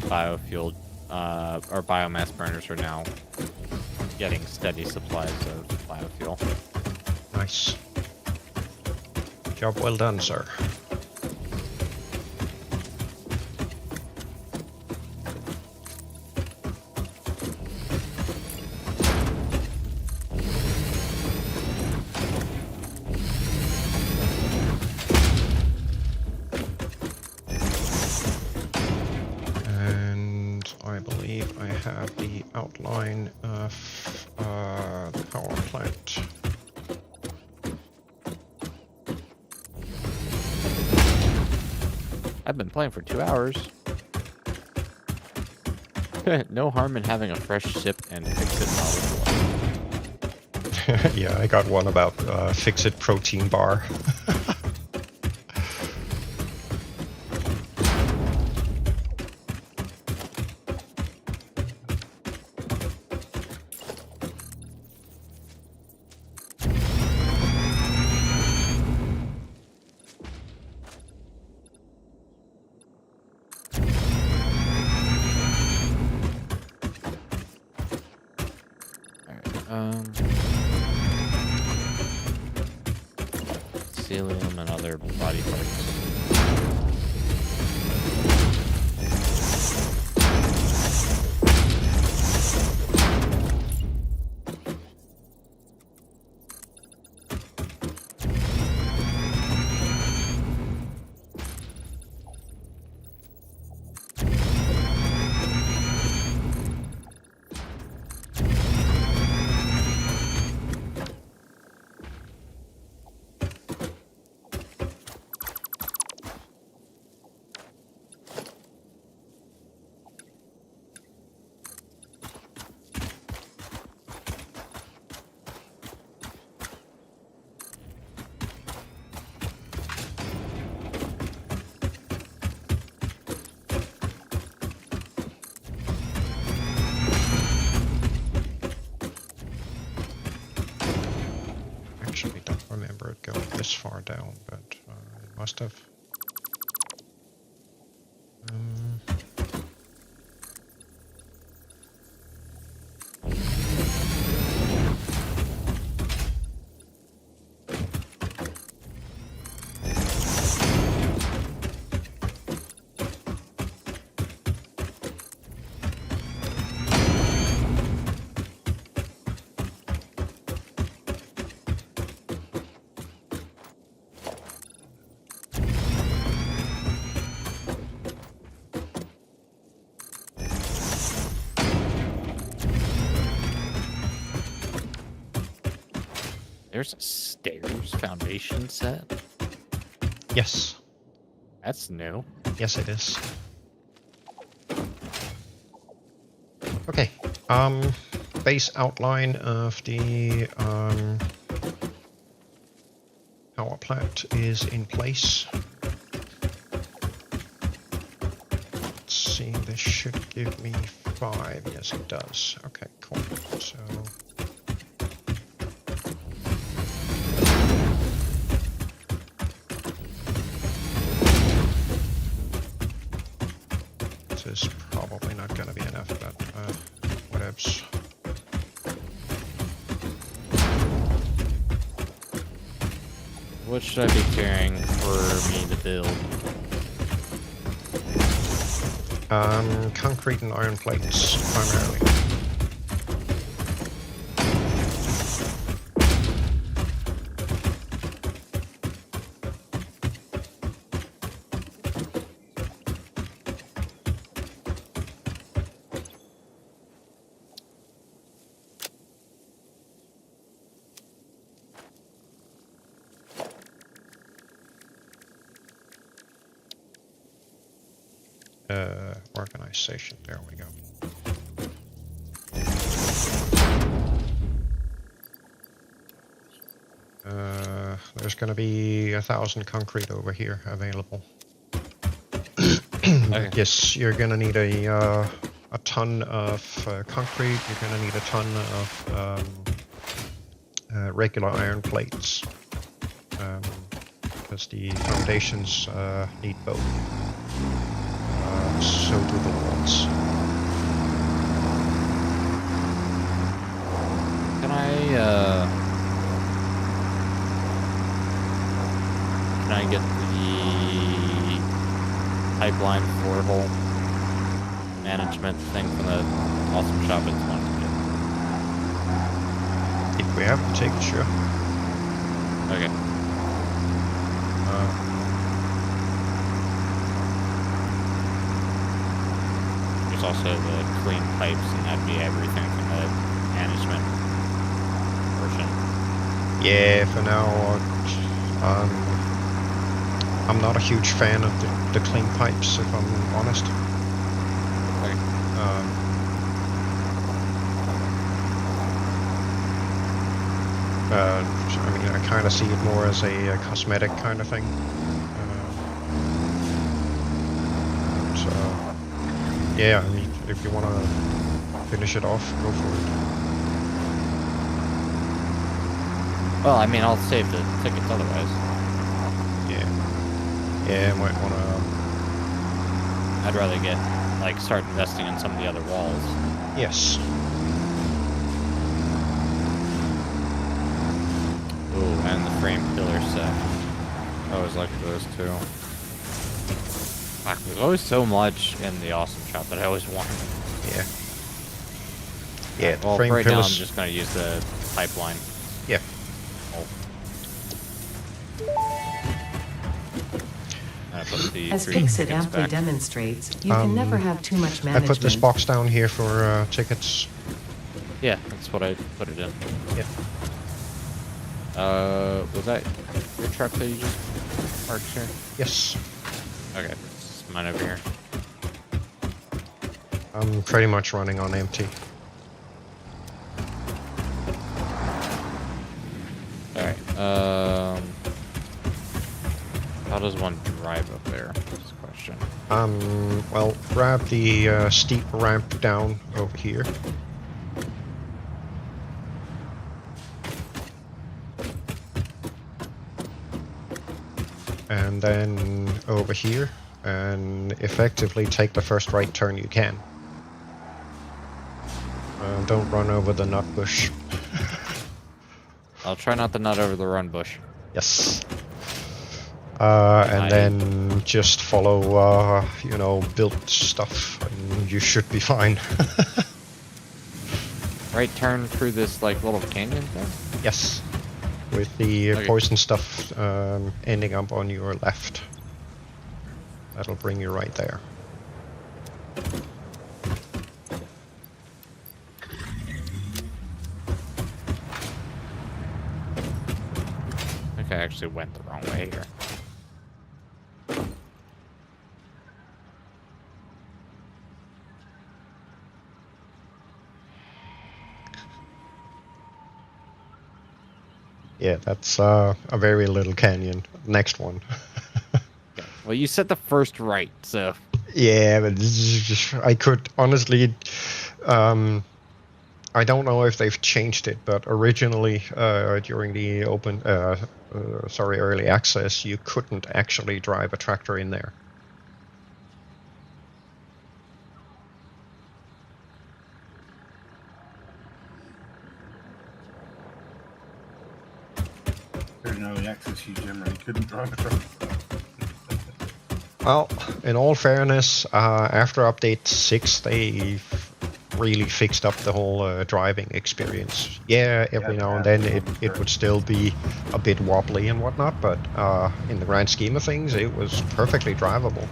biofuel, our biomass burners are now getting steady supplies of biofuel. Nice. Job well done, sir. And I believe I have the outline of the power plant. I've been playing for 2 hours. No harm in having a fresh sip and fix it bottle. Yeah, I got one about fix-it protein bar. Celium and other body parts. Actually, don't remember it going this far down, but it must have. There's a stairs foundation set. Yes, That's new. yes, it is. Okay. Base outline of the power plant is in place. Let's see. This should give me 5. Yes, it does. Okay, cool. So. This is probably not going to be enough, but whatevs. What should I be carrying for me to build? Concrete and iron plates, primarily. organization. There we go. There's gonna be 1,000 concrete over here available. I guess you're gonna need a ton of concrete. You're gonna need a ton of regular iron plates, because the foundations need both. So do the walls. Can I get the pipeline floor hole management thing from the awesome shop? It's one to If we have to take it, sure. do. Okay. There's also the clean pipes, and that'd be everything from the management portion. Yeah, for now, I'm not a huge fan of the clean pipes, if I'm honest. Okay. I mean, I kind of see it more as a cosmetic kind of thing. So, yeah, I mean, if you want to finish it off, go for it. Well, I mean, I'll save the tickets otherwise. Yeah, I might want to... I'd rather start investing in some of the other walls. Yes. Ooh, and the frame pillar set. I always like those too. There's always so much in the awesome shop that I always want. Yeah. Yeah, the Well, frame right now I'm pillars... just going to use the pipeline. Yeah. Oh. I put the As green Fix-It tickets aptly back. demonstrates, you can never have too much I management. put this box down here for tickets. Yeah, that's what I put it in. Yeah. Was that your truck that you just parked here? Yes. Okay, it's mine over here. I'm pretty much running on empty. Alright, how does one drive up there? That's the question. Well, grab the steep ramp down over here. And then over here, and effectively take the first right turn you can. Don't run over the nut bush. I'll try not to nut over the run bush. Yes. And then just follow, built stuff, and you should be fine. Right turn through this, little canyon thing? Yes. With the Okay. poison stuff ending up on your left. That'll bring you right there. I think I actually went the wrong way here. Yeah, that's a very little canyon. Next one. Okay. Well, you said the first right, so... Yeah, but this is just, I could honestly, I don't know if they've changed it, but originally during the early access, you couldn't actually drive a tractor in there. During early access, you generally couldn't drive a truck. Well, in all fairness, after update 6, they really fixed up the whole driving experience. Yeah, every now and then it would still be a bit wobbly and whatnot, but in the grand scheme of things, it was perfectly drivable.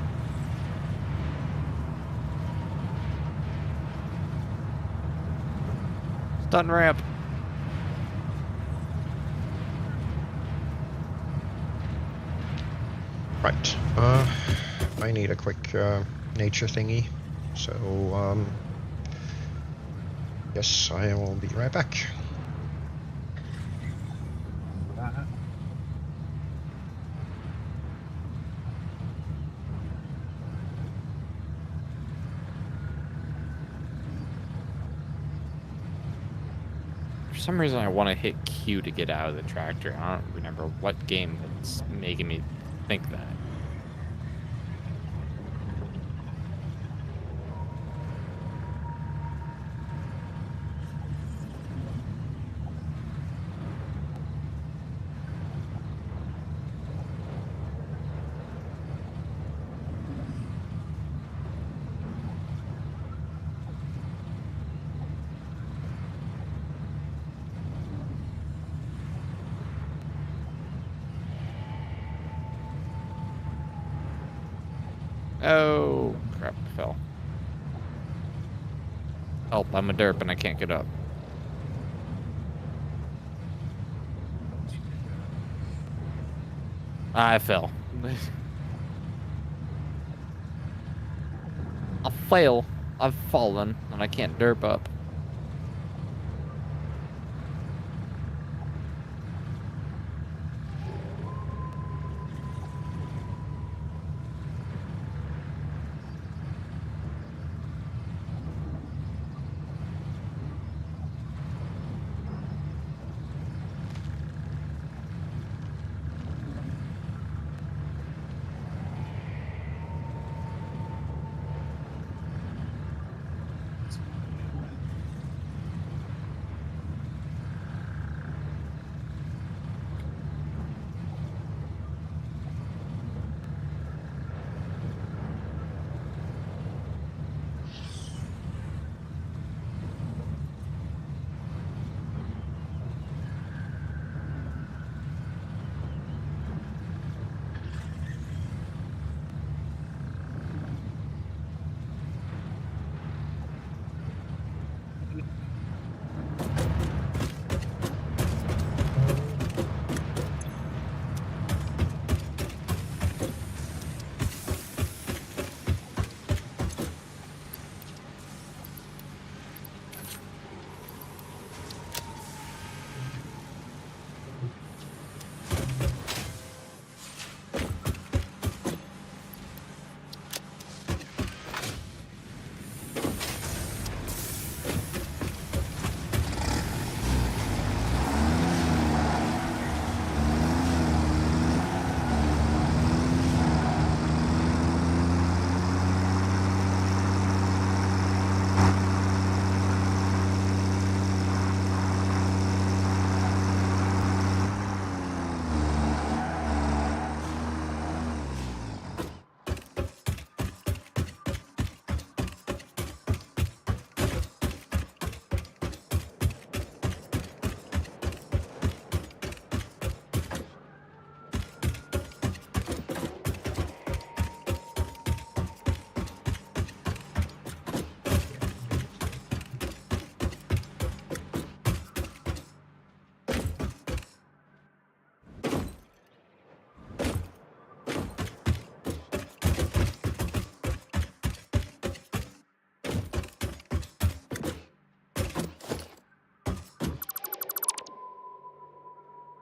Stun ramp. Right. I need a quick nature thingy. So, yes, I will be right back. For some reason, I want to hit Q to get out of the tractor. I don't remember what game that's making me think that. Oh, crap, I fell. Help, I'm a derp and I can't get up. I fell. I fail. I've fallen and I can't derp up.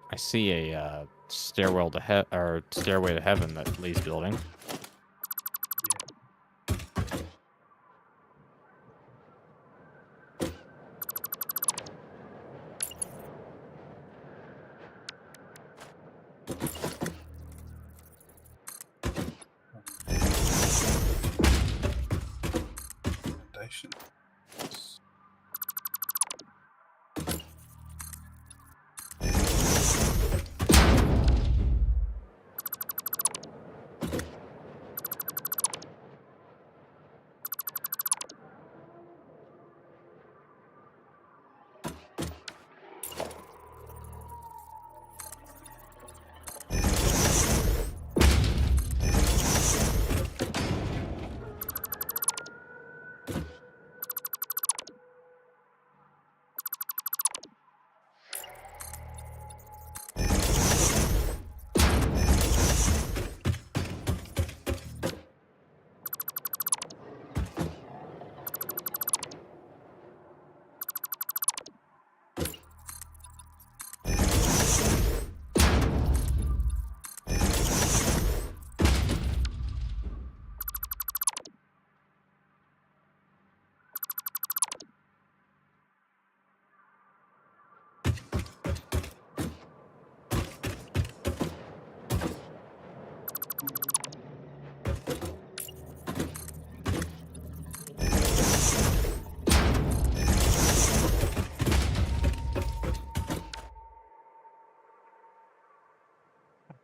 I see a stairwell to stairway to heaven that Lee's building. Foundation.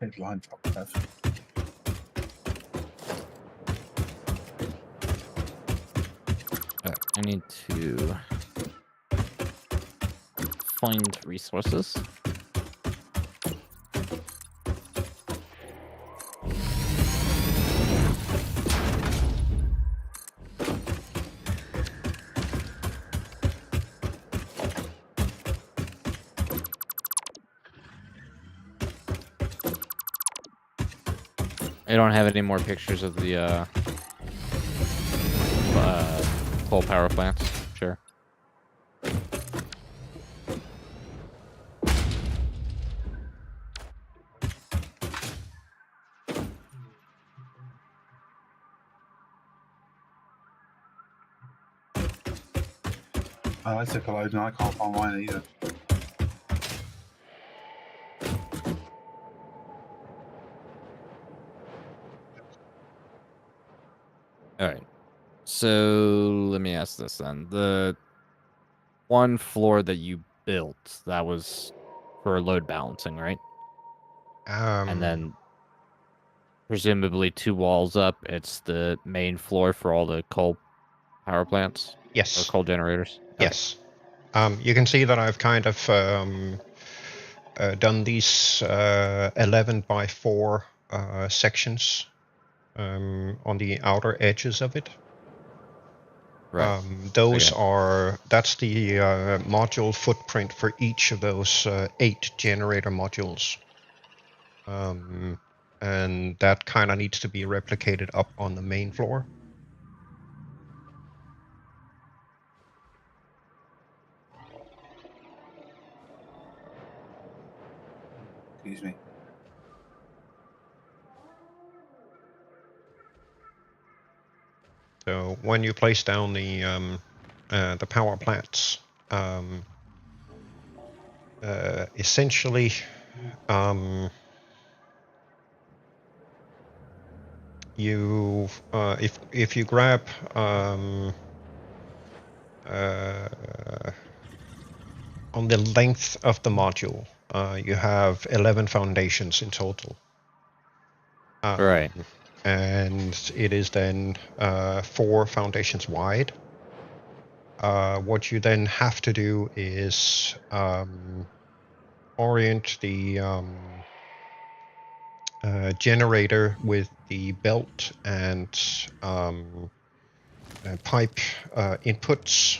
Headline top left. I need to find resources. I don't have any more pictures of the coal power plants. Sure. Oh, I took a load and I can't find mine either. All right. So let me ask this then: the one floor that you built, that was for load balancing, right? And then presumably 2 walls up, it's the main floor for all the coal power plants or yes, coal generators. Okay. yes. You can see that I've kind of done these 11 by 4 sections on the outer edges of it. Right. Those Okay. that's the module footprint for each of those 8 generator modules. And that kind of needs to be replicated up on the main floor. Excuse me. So when you place down the power plants, essentially, you if you grab on the length of the module, you have 11 foundations in total. Right. And it is then 4 foundations wide. What you then have to do is orient the generator with the belt and pipe inputs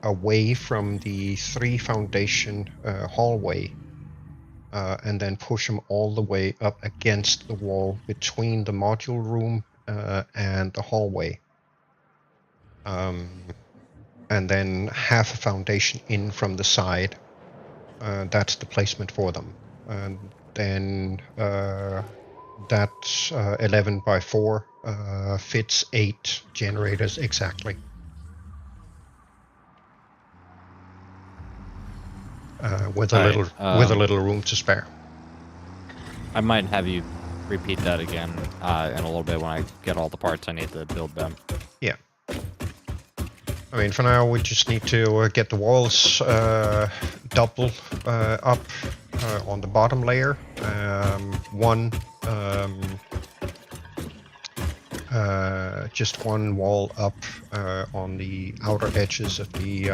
away from the 3 foundation hallway. And then push them all the way up against the wall between the module room and the hallway. And then half a foundation in from the side. That's the placement for them. And then that 11 by 4 fits 8 generators exactly. With a little room to spare. I might have you repeat that again in a little bit when I get all the parts I need to build them. Yeah. I mean, for now, we just need to get the walls double up on the bottom layer. Just one wall up on the outer edges of the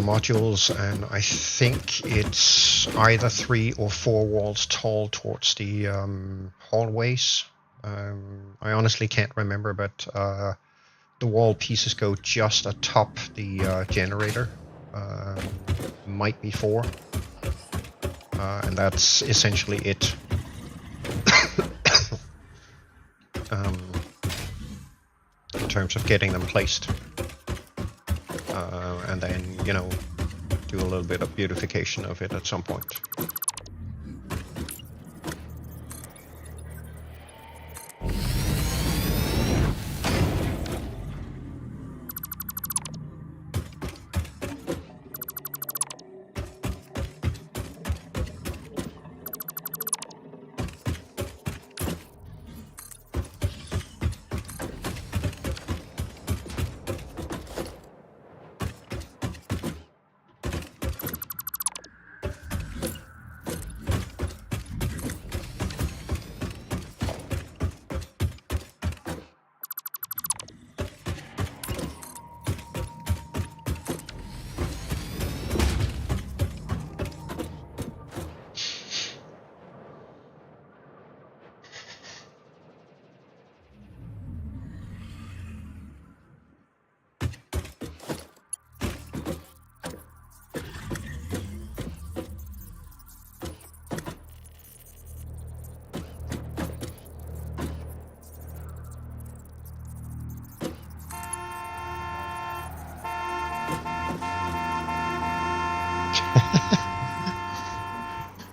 modules, and I think it's either 3 or 4 walls tall towards the hallways. I honestly can't remember, but the wall pieces go just atop the generator. Might be 4. And that's essentially it. In terms of getting them placed. And then, do a little bit of beautification of it at some point.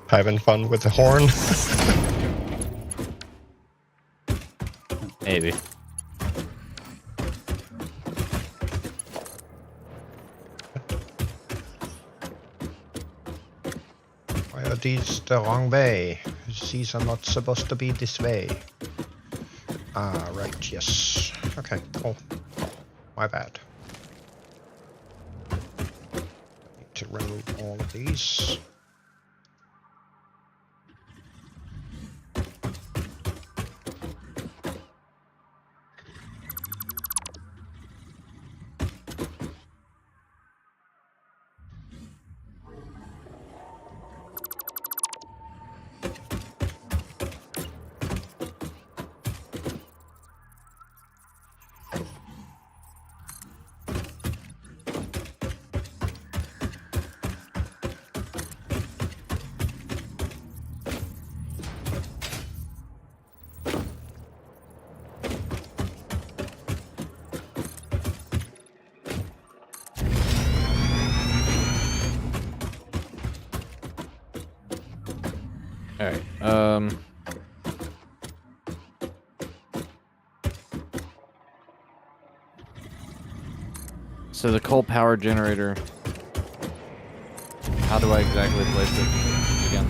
Having fun with the horn. Maybe. Why are these the wrong way? These are not supposed to be this way. Ah, right, yes. Okay, cool. My bad. Need to remove all of these. Alright, so the coal power generator, how do I exactly place it again?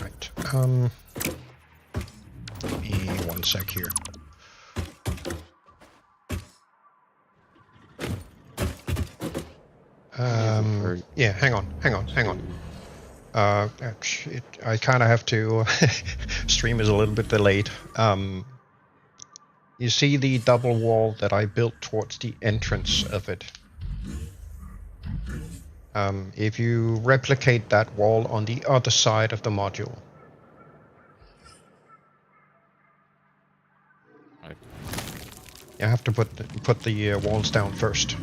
Right. Give me 1 sec here. Yeah, hang on. I kind of have to. Stream is a little bit delayed. You see the double wall that I built towards the entrance of it? If you replicate that wall on the other side of the module. Right. You have to put the walls down first.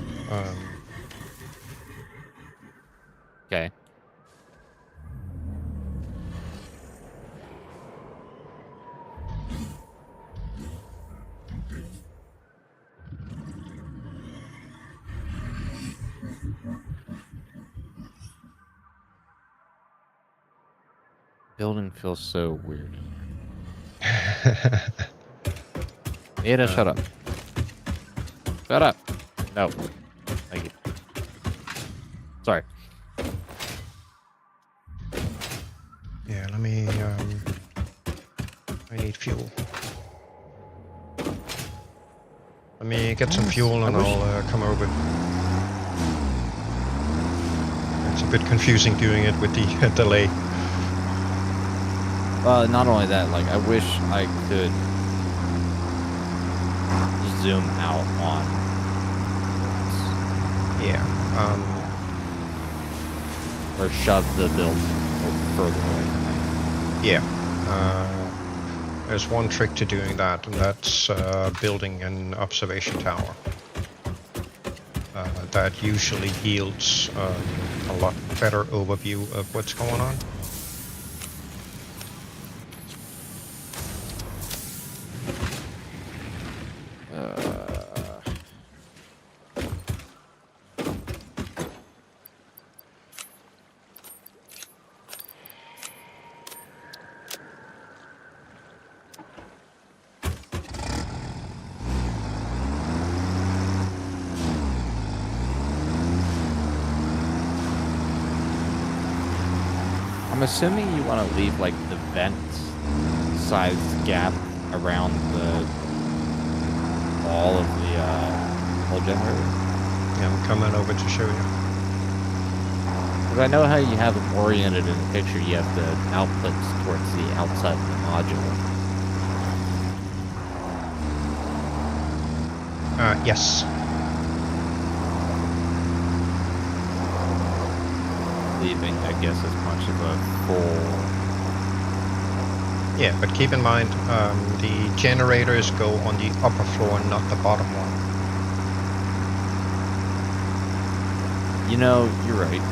Okay. Building feels so weird. Ada, shut up. Shut up. No. Thank you. Sorry. Yeah, let me. I need fuel. Let me get some fuel and I'll come over. It's a bit confusing doing it with the delay. Not only that, like, I wish I could zoom out on. Yeah. Or shove the build further away from me. Yeah. There's one trick to doing that, and that's building an observation tower. That usually yields a lot better overview of what's going on. I'm assuming you want to leave like the vent size gap around the wall of the whole generator. Yeah, I'm coming over to show you. Because I know how you have them oriented in the picture. You have the outputs towards the outside of the module. Yes. Leaving, I guess, as much of a full. Yeah, but keep in mind, the generators go on the upper floor, not the bottom one. You know, you're right.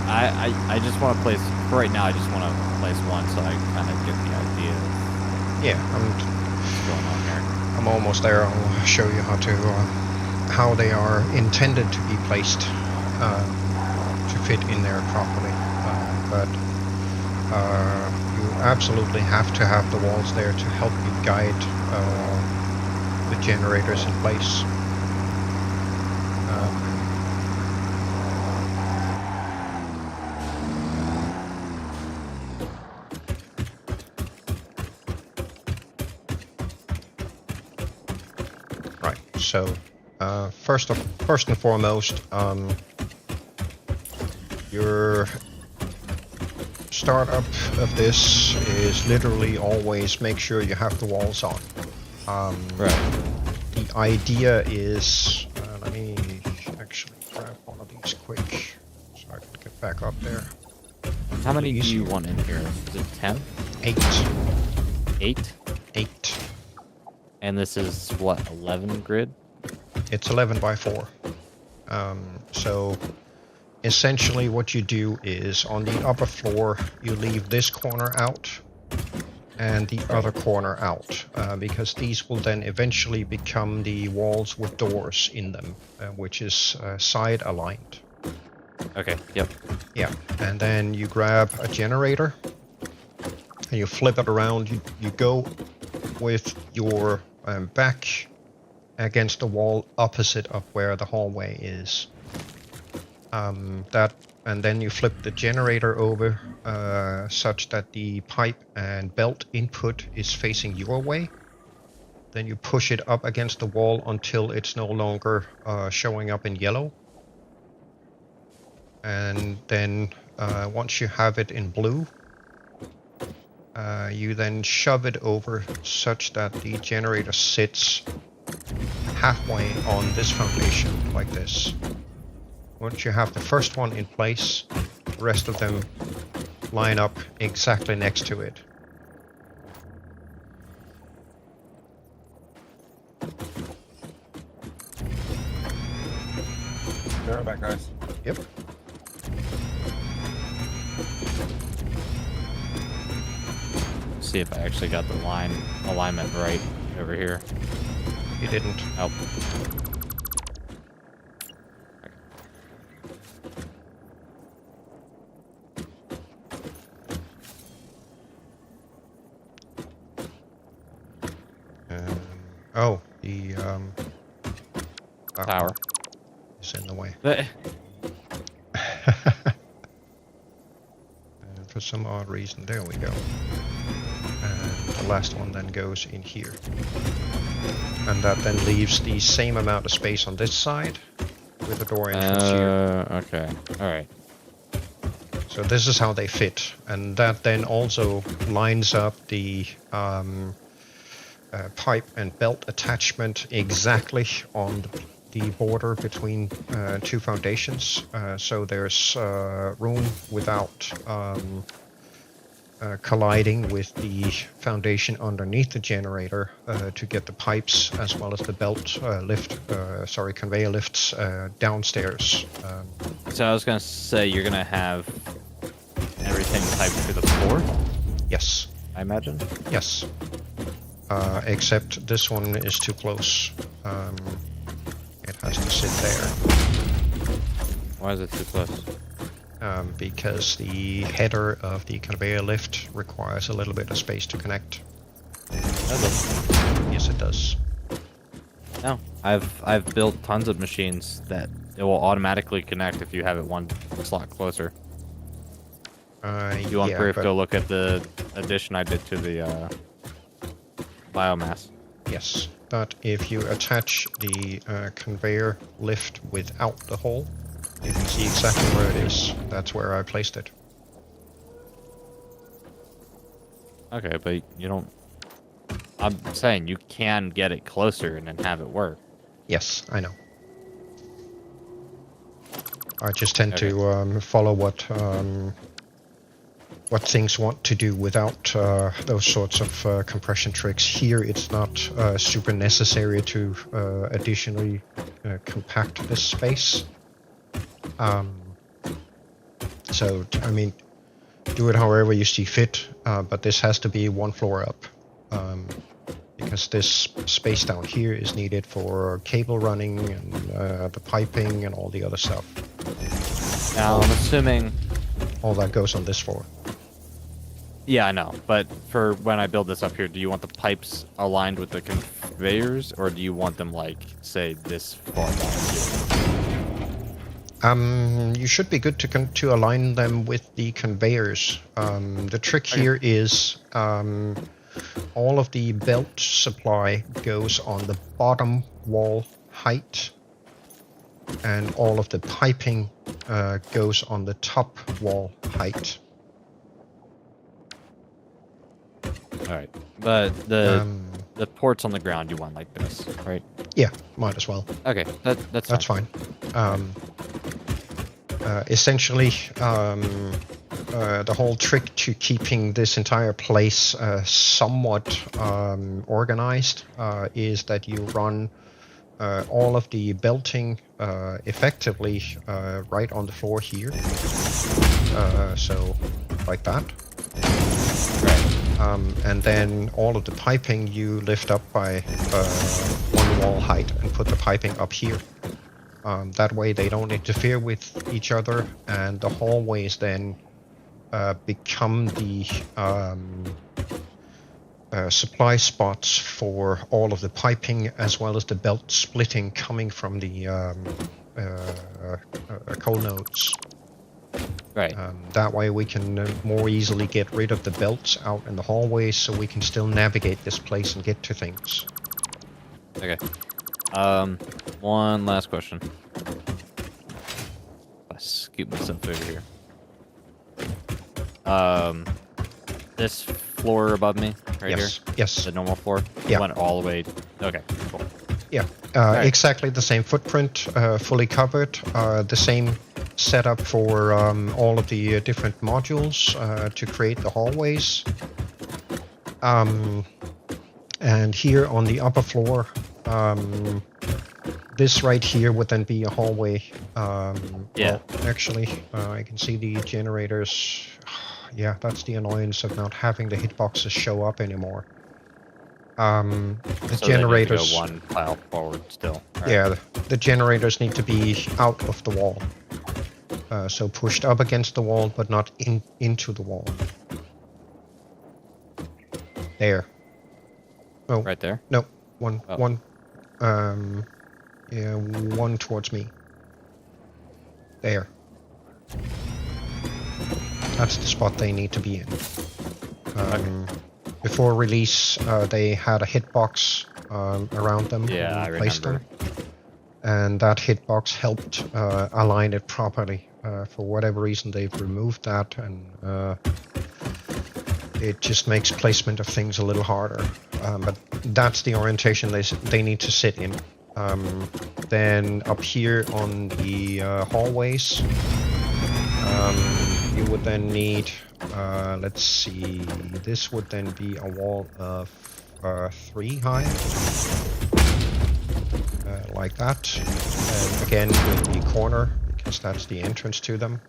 I just want to place, for right now, I just want to place one so I kind of get the idea of Yeah, what's going on there. I'm almost there. I'll show you how to how they are intended to be placed to fit in there properly. But you absolutely have to have the walls there to help you guide the generators in place. Right, so first and foremost, your startup of this is literally always make sure you have the walls on. Right. The idea is, let me actually grab one of these quick so I can get back up there. How many do Easy. you want in here? Is it 10? 8. 8? 8. And this is what, 11 grid? It's 11 by 4. So essentially what you do is on the upper floor you leave this corner out and the other corner out, because these will then eventually become the walls with doors in them, which is side aligned. Okay, yep. Yeah, and then you grab a generator and you flip it around. You go with your back against the wall opposite of where the hallway is. And then you flip the generator over such that the pipe and belt input is facing your way. Then you push it up against the wall until it's no longer showing up in yellow. And then once you have it in blue, you then shove it over such that the generator sits halfway on this foundation like this. Once you have the first one in place, the rest of them line up exactly next to it. Be right back, guys. Yep. See if I actually got the alignment right over here. You didn't. Oh. Oh, the Tower. is in the way. Eh, And for some odd reason, there we go. And the last one then goes in here. And that then leaves the same amount of space on this side with the door entrance here. Okay. Alright. So this is how they fit. And that then also lines up the pipe and belt attachment exactly on the border between two foundations. So there's room without colliding with the foundation underneath the generator to get the pipes as well as the belt conveyor lifts downstairs. So I was gonna say you're gonna have everything piped to the floor, Yes, I imagine. yes. Except this one is too close. It has to sit there. Why is it too close? Because the header of the conveyor lift requires a little bit of space to connect. Does it? Yes, it does. No. I've built tons of machines that it will automatically connect if you have it one slot closer. You want yeah, proof? but Go look at the addition I did to the biomass. yes, but if you attach the conveyor lift without the hole, you can see exactly where it is. That's where I placed it. Okay, but you don't. I'm saying you can get it closer and then have it work. Yes, I know. I just tend Okay. to follow what things want to do without those sorts of compression tricks. Here, it's not super necessary to additionally compact this space. So, I mean, do it however you see fit, but this has to be one floor up. because this space down here is needed for cable running and the piping and all the other stuff. Now I'm assuming. All that goes on this floor. Yeah, I know. But for when I build this up here, do you want the pipes aligned with the conveyors, or do you want them like, say, this far back here? You should be good to align them with the conveyors. The trick here is all of the belt supply goes on the bottom wall height, and all of the piping goes on the top wall height. All right, but the ports on the ground you want like this, right? Yeah, might as well. Okay, that's fine. Essentially, the whole trick to keeping this entire place somewhat organized is that you run all of the belting effectively right on the floor here. So, like that. Right. And then all of the piping you lift up by one wall height and put the piping up here. That way they don't interfere with each other, and the hallways then become the supply spots for all of the piping as well as the belt splitting coming from the coal nodes. Right. That way we can more easily get rid of the belts out in the hallways, so we can still navigate this place and get to things. Okay. One last question. I scoop myself over here. This floor above me, right Yes. here? Yes. The normal floor? Yeah. Went all the way. Okay, cool. Yeah. Right. Exactly the same footprint, fully covered. The same setup for all of the different modules to create the hallways. And here on the upper floor, this right here would then be a hallway. Yeah. Well, actually, I can see the generators. Yeah, that's the annoyance of not having the hitboxes show up anymore. The So generators. they need to go one pile forward still. All right. Yeah, the generators need to be out of the wall. So pushed up against the wall, but not into the wall. There. Oh, Right there? no. One, Oh. one. Yeah, one towards me. There. That's the spot they need to be in. Before release, they had a hitbox around them. Yeah, I and placed remember. them. And that hitbox helped align it properly. For whatever reason, they've removed that, and it just makes placement of things a little harder. But that's the orientation they need to sit in. Then up here on the hallways, you would then need, let's see, this would then be a wall of 3 high. Like that. And again with the corner, because that's the entrance to them.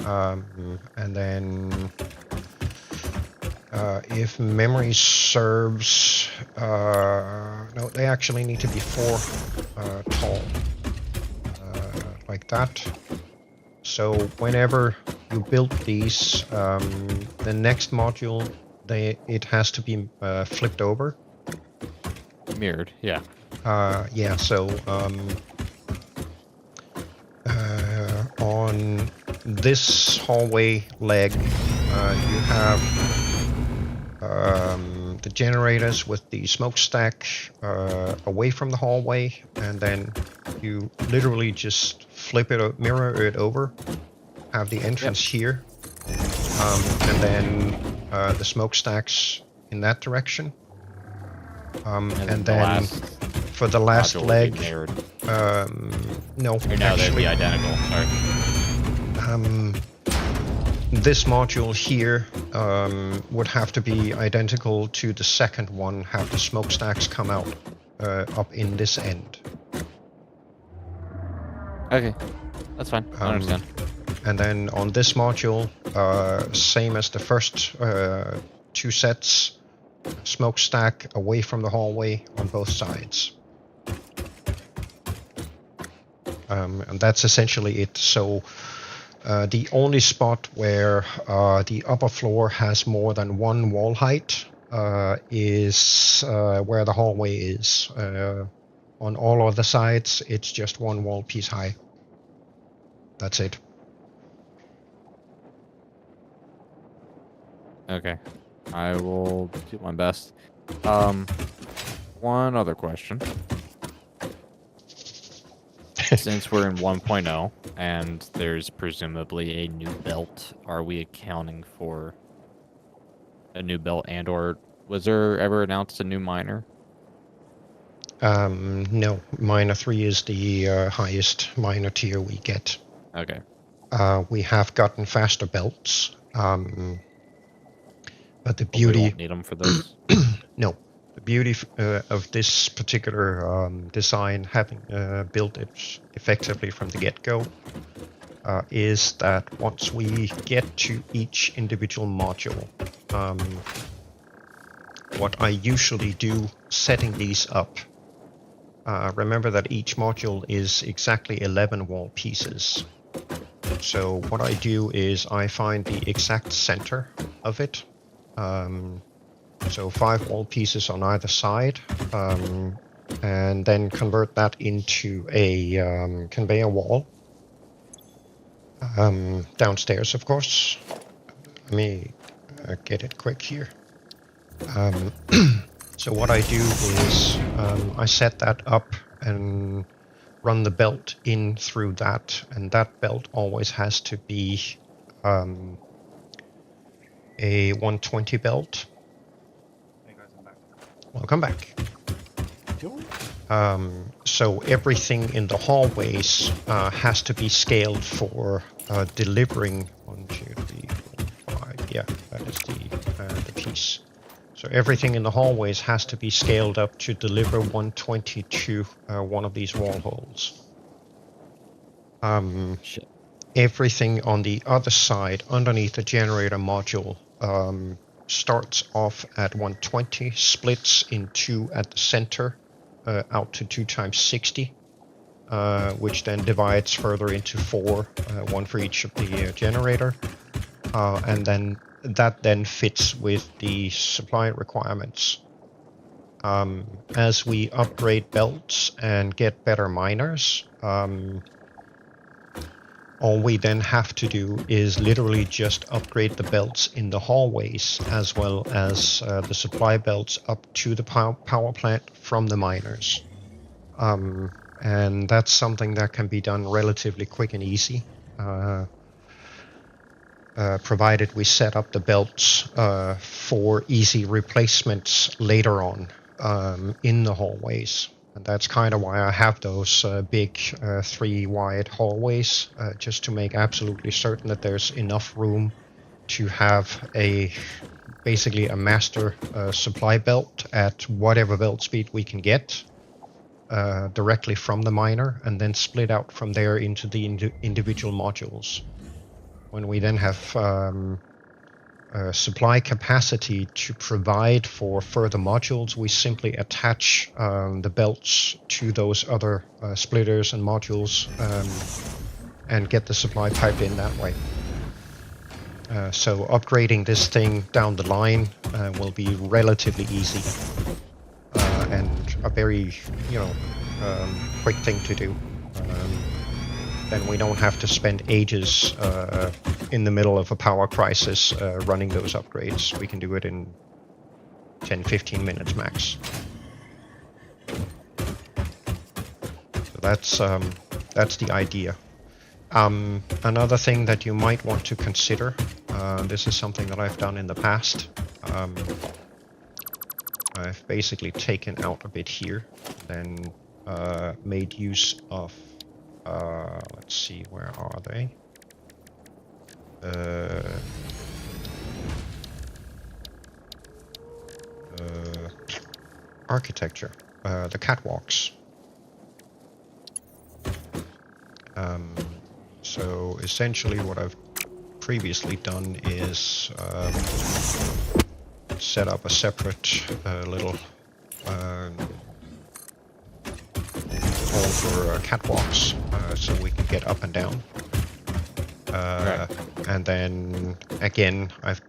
And then if memory serves, no, they actually need to be 4 tall. Like that. So whenever you build these, the next module, it has to be flipped over. Mirrored, yeah. Yeah, so on this hallway leg, you have the generators with the smokestack away from the hallway, and then you literally just flip it, mirror it over, have the entrance here, and then the smokestacks in that direction. And then for the last leg, no, Or no, they'd actually, be identical. Sorry. this module here would have to be identical to the second one, have the smokestacks come out up in this end. Okay, that's fine. I understand. And then on this module, same as the first 2 sets, smokestack away from the hallway on both sides. And that's essentially it. So the only spot where the upper floor has more than one wall height is where the hallway is. On all other sides, it's just one wall piece high. That's it. Okay. I will do my best. One other question. Since we're in 1.0 and there's presumably a new belt, are we accounting for a new belt, and or was there ever announced a new miner? No, Miner 3 is the highest miner tier we get. Okay. We have gotten faster belts, but the But we beauty... won't need them for this. No. The beauty of this particular design, having built it effectively from the get-go, is that once we get to each individual module, what I usually do setting these up, remember that each module is exactly 11 wall pieces. So what I do is I find the exact center of it. So 5 wall pieces on either side, and then convert that into a conveyor wall. Downstairs, of course. Let me get it quick here. So what I do is I set that up and run the belt in through that, and that belt always has to be a 120 belt. Welcome back. So everything in the hallways has to be scaled for delivering 1, 2, 3, 4, 5. Yeah, that is the piece. So everything in the hallways has to be scaled up to deliver 120 to one of these wall holes. Shit. Everything on the other side, underneath the generator module, starts off at 120, splits in 2 at the center, out to 2 times 60, which then divides further into 4, 1 for each of the generator, and then that then fits with the supply requirements. As we upgrade belts and get better miners, all we then have to do is literally just upgrade the belts in the hallways as well as the supply belts up to the power plant from the miners. And that's something that can be done relatively quick and easy, provided we set up the belts for easy replacements later on in the hallways. And that's kind of why I have those big 3 wide hallways, just to make absolutely certain that there's enough room to have basically a master supply belt at whatever belt speed we can get directly from the miner, and then split out from there into the individual modules. When we then have supply capacity to provide for further modules, we simply attach the belts to those other splitters and modules and get the supply piped in that way. So upgrading this thing down the line will be relatively easy and a very, quick thing to do. Then we don't have to spend ages in the middle of a power crisis running those upgrades. We can do it in 10-15 minutes max. So that's the idea. Another thing that you might want to consider, this is something that I've done in the past. I've basically taken out a bit here, then made use of let's see, where are they? Architecture, the catwalks. So essentially what I've previously done is set up a separate little hole for catwalks so we can get up and down. Right. And then again, I've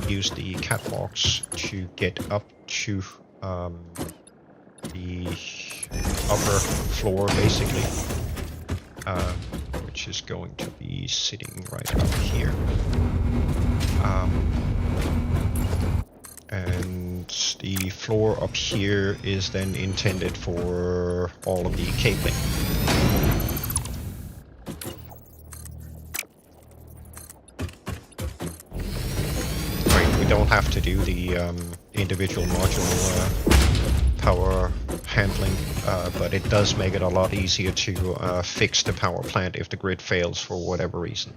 used the catwalks to get up to the upper floor, basically, which is going to be sitting right up here. And the floor up here is then intended for all of the cabling. Right, we don't have to do the individual module power handling, but it does make it a lot easier to fix the power plant if the grid fails for whatever reason.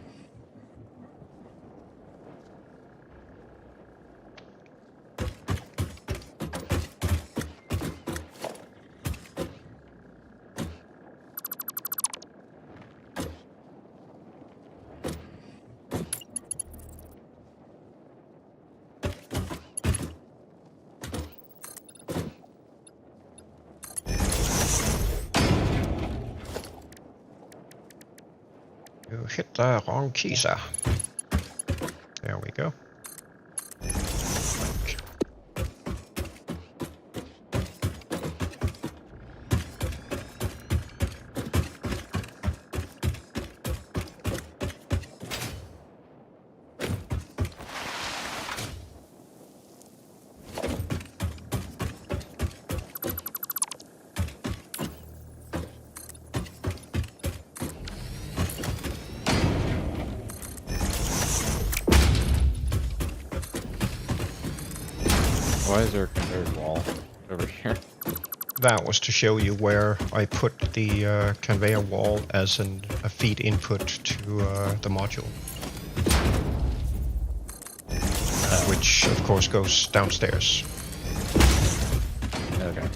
You hit the wrong key, sir. There we go. Why is there a conveyor wall over here? That was to show you where I put the conveyor wall as a feed input to the module. Which, of course, goes downstairs. Okay.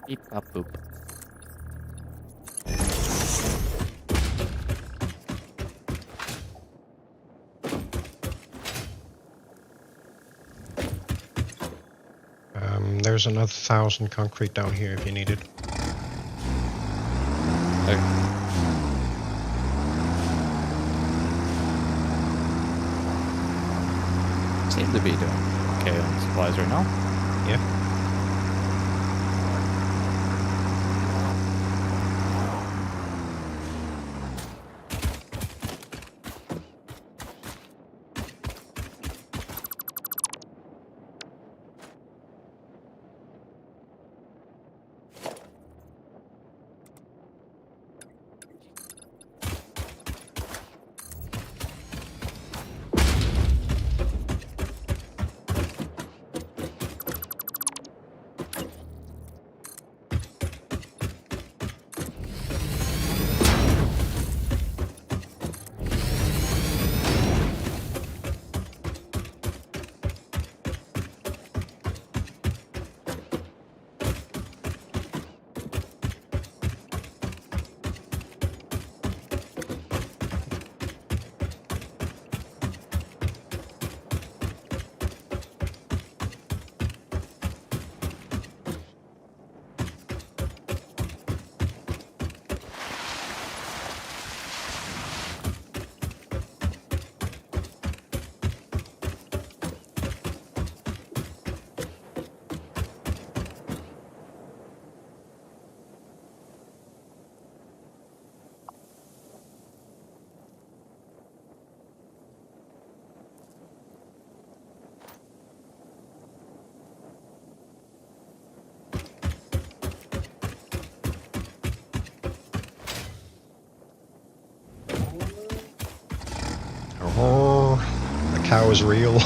Beep, bop, boop. There's another 1,000 concrete down here if you need it. Okay. Seem to be doing okay on supplies right now. Yeah. Oh, the cow is real.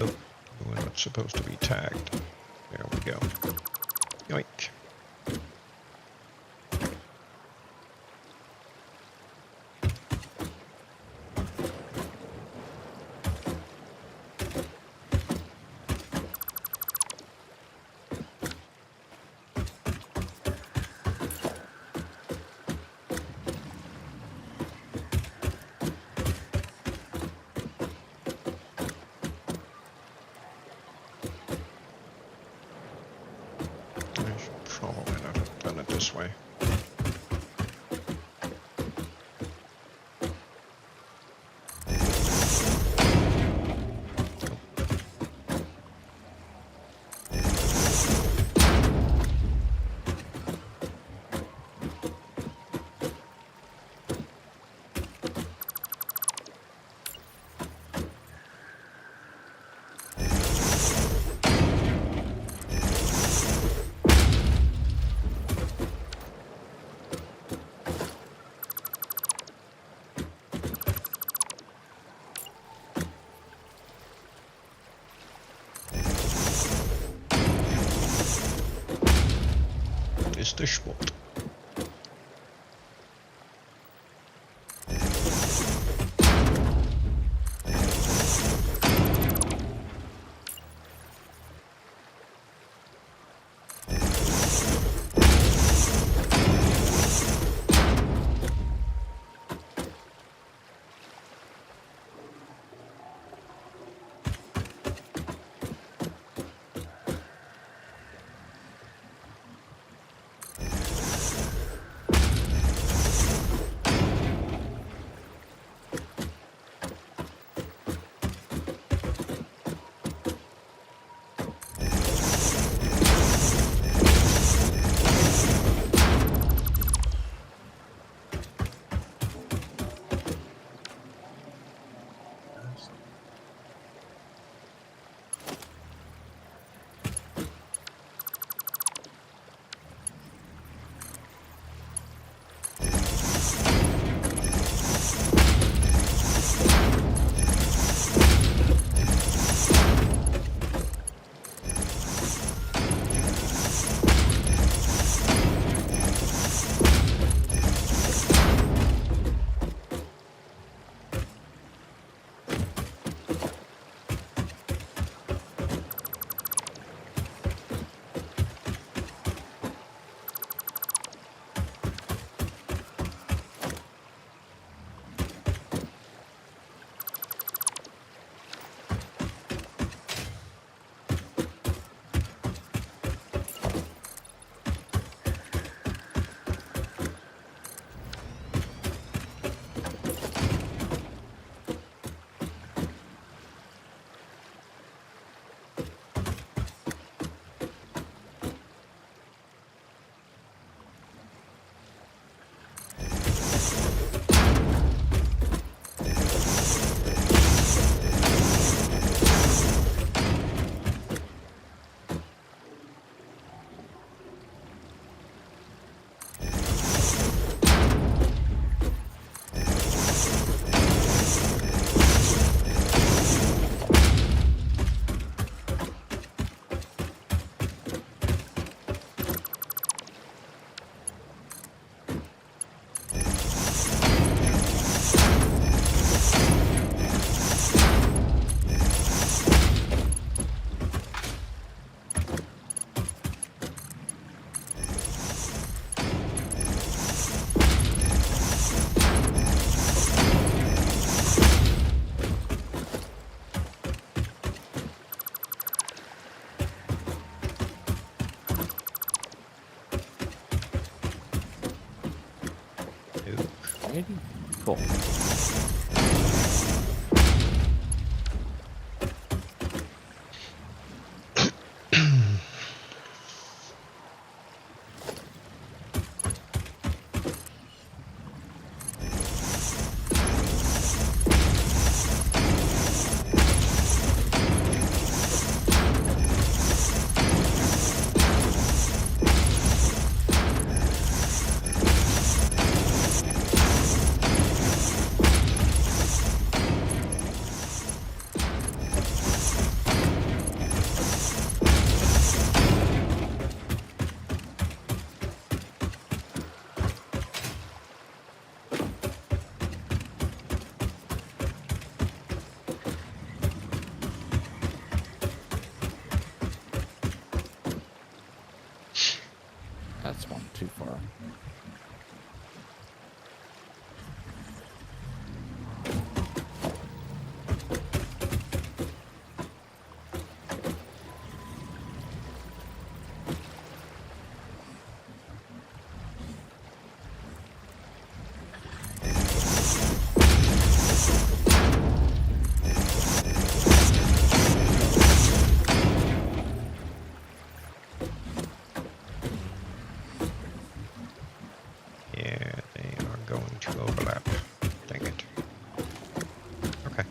Oh, we're not supposed to be tagged. There we go. Yoink. I should probably not have done it this way. Is the spot. Cool. That's one too far. Yeah, they are going to overlap. Dang it. Okay.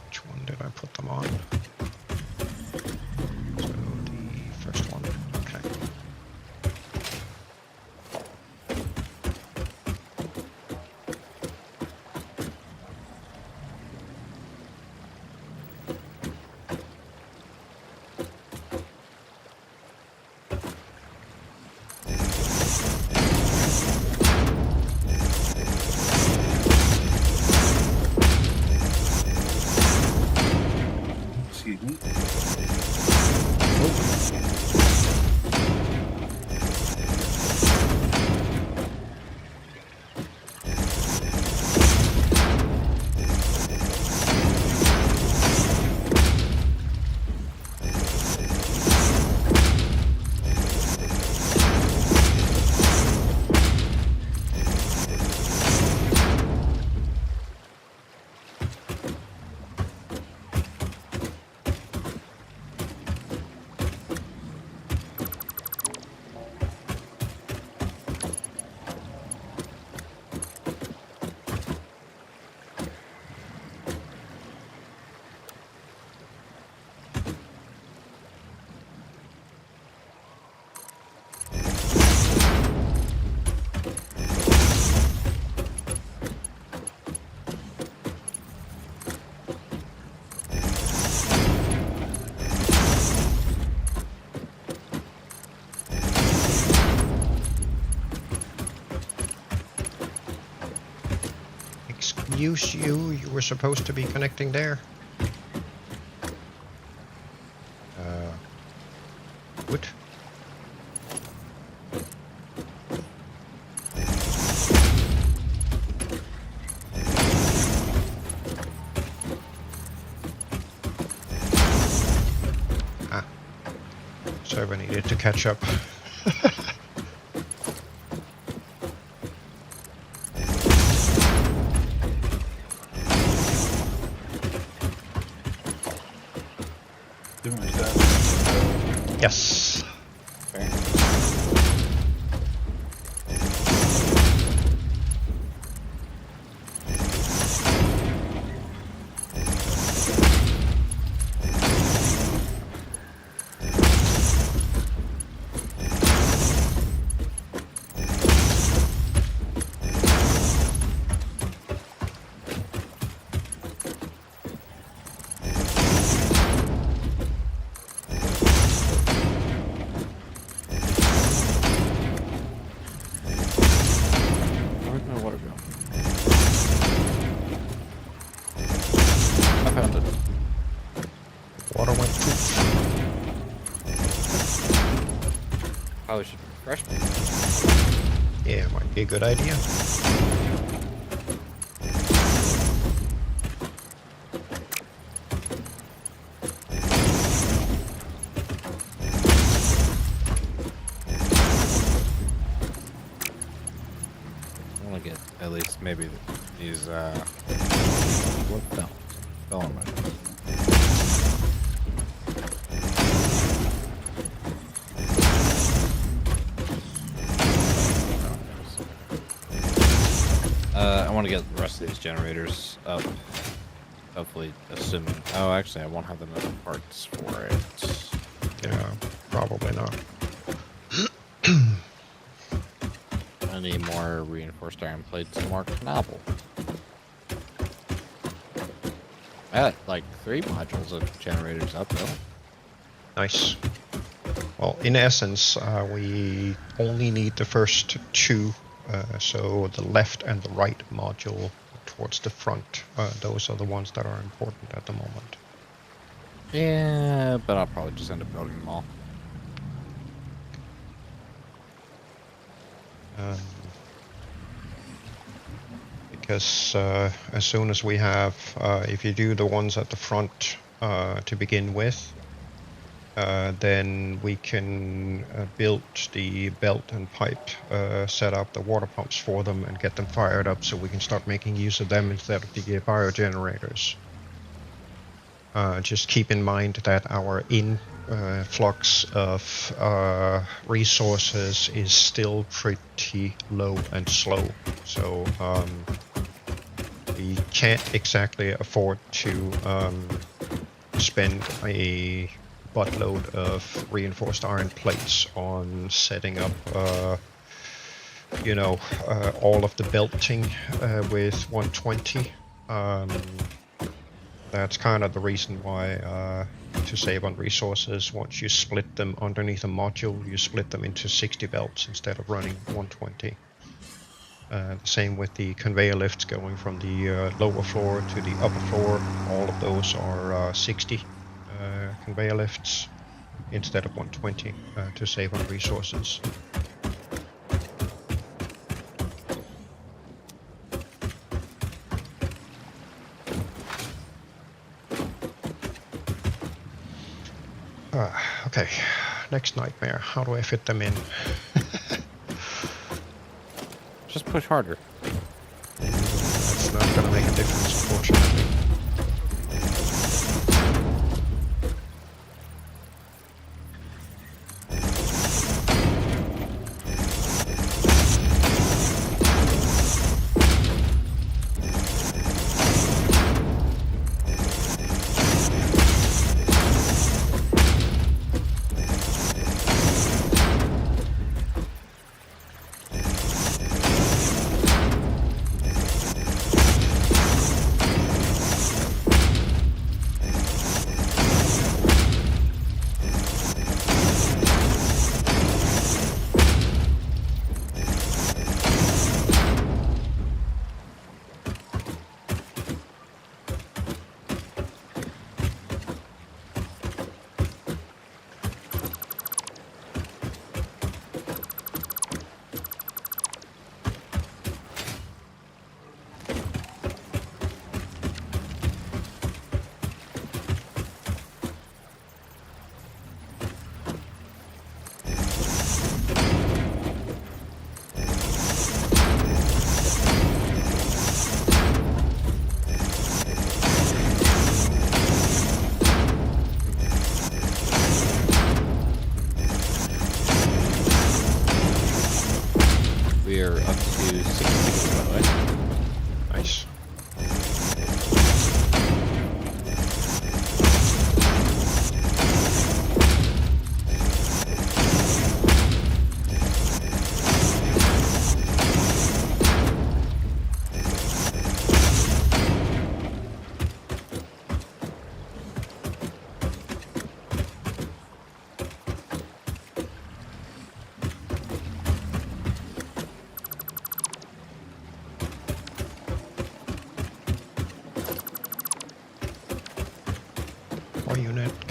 Which one did I put them on? So the first one. Okay. Excuse me. Excuse you, you were supposed to be connecting there. What? Ah. Server needed to catch up. Too much damage. Yes. Okay. Where'd my water go? I found it. Water went poof. Probably should refresh me. Yeah, might be a good idea. I want to get at least maybe these, what fell? Fell on my... I want to get the rest of these generators up. Hopefully, assuming... Oh, actually, I won't have enough parts for it. Yeah, probably not. I need more reinforced iron plates and more knobble. I had like 3 modules of generators up though. Nice. Well, in essence, we only need the first 2. So the left and the right module towards the front. Those are the ones that are important at the moment. Yeah, but I'll probably just end up building them all. Because as soon as we have, if you do the ones at the front to begin with, then we can build the belt and pipe, set up the water pumps for them and get them fired up so we can start making use of them instead of the biogenerators. Just keep in mind that our influx of resources is still pretty low and slow, so we can't exactly afford to spend a buttload of reinforced iron plates on setting up all of the belting with 120. That's kind of the reason why, to save on resources, once you split them underneath a module, you split them into 60 belts instead of running 120. The same with the conveyor lifts going from the lower floor to the upper floor. All of those are 60 conveyor lifts instead of 120 to save on resources. Okay, next nightmare. How do I fit them in? Just push harder. That's not gonna make a difference, unfortunately.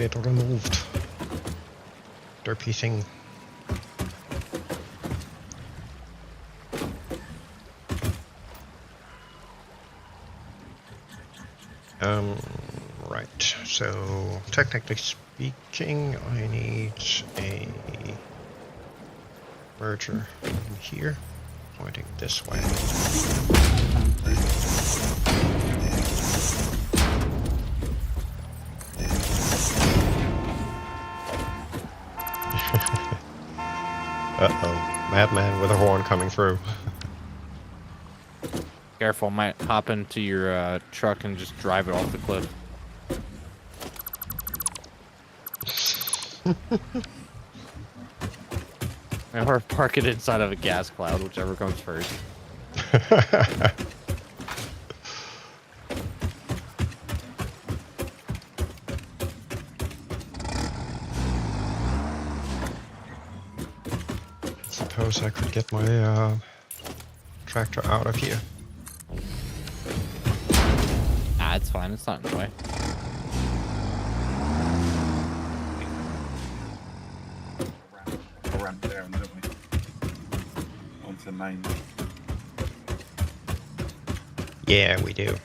get removed. Derpy thing. Right, so technically speaking, I need a merger in here, pointing this way. Uh-oh, madman with a horn coming through. Careful, might hop into your truck and just drive it off the cliff. Or park it inside of a gas cloud, whichever comes first. Suppose I could get my tractor out of here. Ah, it's fine. It's not in the way. A ramp there, don't we? Onto the main. Yeah, we do.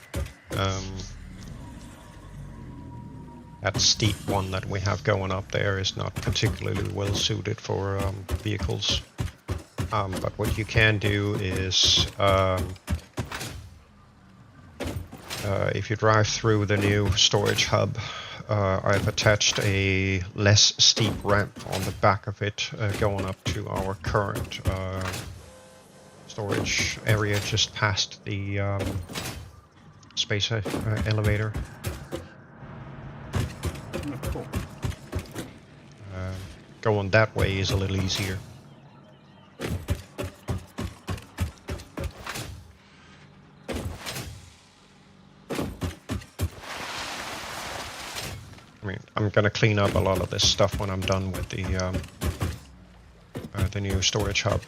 That steep one that we have going up there is not particularly well suited for vehicles. But what you can do is, if you drive through the new storage hub, I've attached a less steep ramp on the back of it, going up to our current storage area just past the space elevator. Oh, cool. Going that way is a little easier. I mean, I'm gonna clean up a lot of this stuff when I'm done with the new storage hub.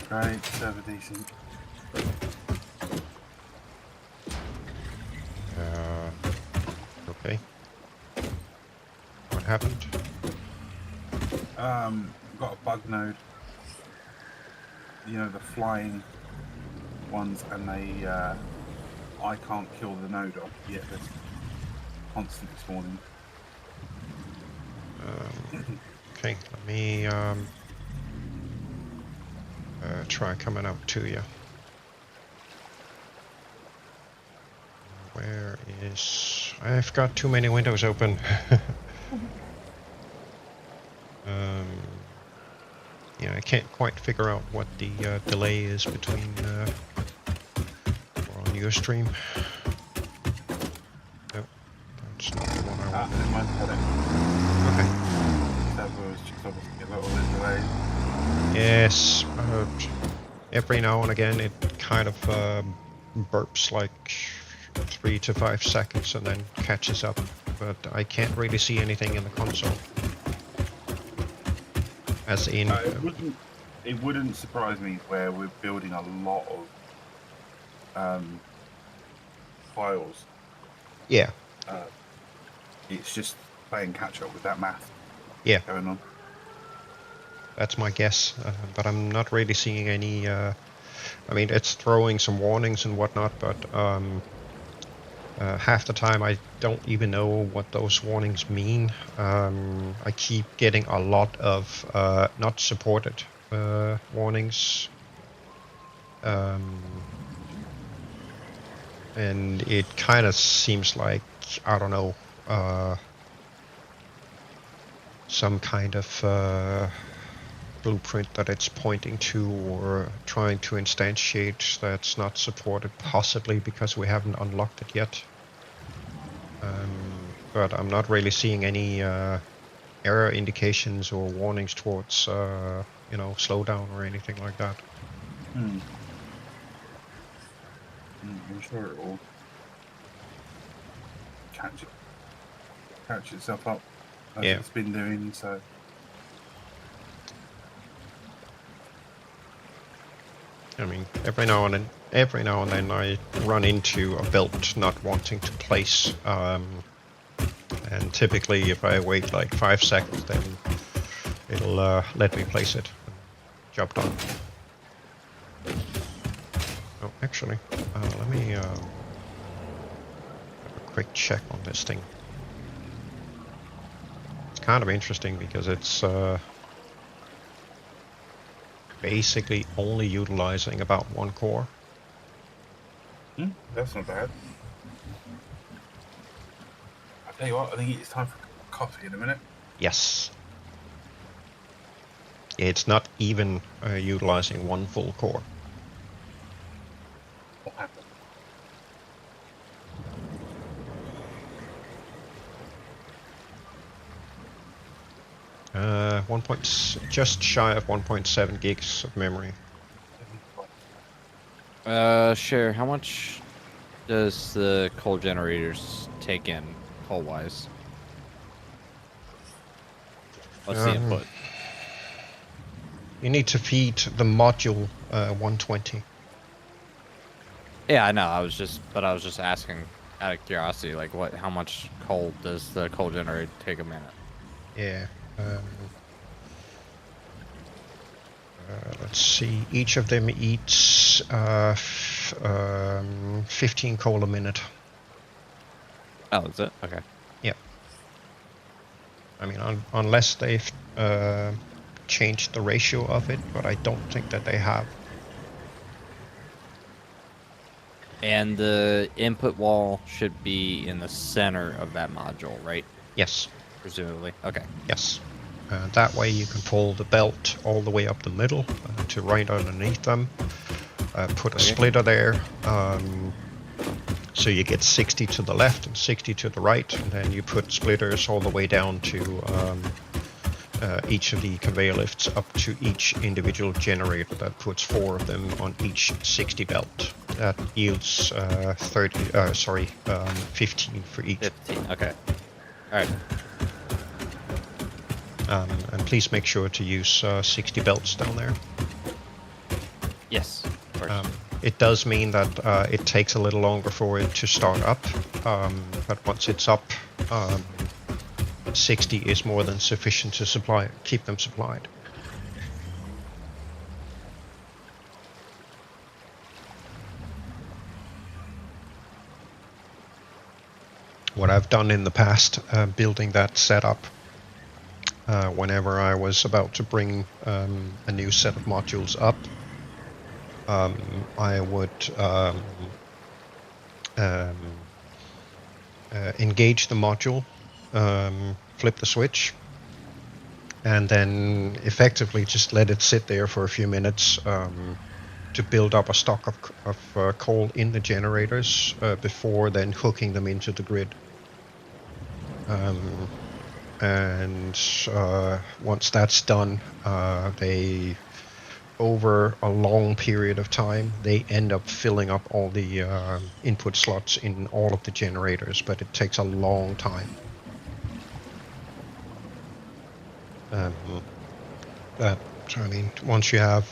Right, server decent. Okay. What happened? Got a bug node. You know, the flying ones, and they, I can't kill the node off yet. They're constant spawning. Okay, let me try coming up to you. Where is... I've got too many windows open. Yeah, I can't quite figure out what the delay is between on your stream. Nope, that's not the one I want. It might cut it. Okay. Server was just obviously a little bit delayed. Yes, every now and again it kind of burps like 3 to 5 seconds and then catches up, but I can't really see anything in the console. As in... it wouldn't surprise me where we're building a lot of files. Yeah, It's just playing catch up with that math yeah, going on. that's my guess, but I'm not really seeing any... I mean, it's throwing some warnings and whatnot, but half the time I don't even know what those warnings mean. I keep getting a lot of not supported warnings. And it kind of seems like, I don't know, some kind of blueprint that it's pointing to or trying to instantiate that's not supported, possibly because we haven't unlocked it yet. But I'm not really seeing any error indications or warnings towards, slowdown or anything like that. I'm sure it will catch itself up as Yeah. it's been doing. So I mean, every now and then I run into a belt not wanting to place, and typically if I wait like 5 seconds, then it'll let me place it. Job done. Oh, actually, let me have a quick check on this thing. It's kind of interesting because it's basically only utilizing about 1 core. that's not bad. I'll tell you what, I think it's time for coffee in a minute. Yes. It's not even utilizing 1 full core. What happened? Just shy of 1.7 gigs of memory. Sure. How much does the coal generators take in coal-wise? What's the input? You need to feed the module 120. Yeah, I know. I was just asking out of curiosity, like, how much coal does the coal generator take a minute? Yeah. Let's see. Each of them eats 15 coal a minute. Oh, is it? Okay. Yeah. I mean, unless they've changed the ratio of it, but I don't think that they have. And the input wall should be in the center of that module, right? Yes. Presumably. Okay. Yes. That way you can pull the belt all the way up the middle to right underneath them. Put a splitter there, so you get 60 to the left and 60 to the right, and then you put splitters all the way down to each of the conveyor lifts up to each individual generator. That puts 4 of them on each 60 belt. That yields 15 for each. 15. Okay. All right. And please make sure to use 60 belts down there. Yes. Of course. It does mean that it takes a little longer for it to start up, but once it's up, 60 is more than sufficient to keep them supplied. What I've done in the past, building that setup, whenever I was about to bring a new set of modules up, I would engage the module, flip the switch, and then effectively just let it sit there for a few minutes to build up a stock of coal in the generators before then hooking them into the grid. And once that's done, over a long period of time, they end up filling up all the input slots in all of the generators, but it takes a long time. Once you have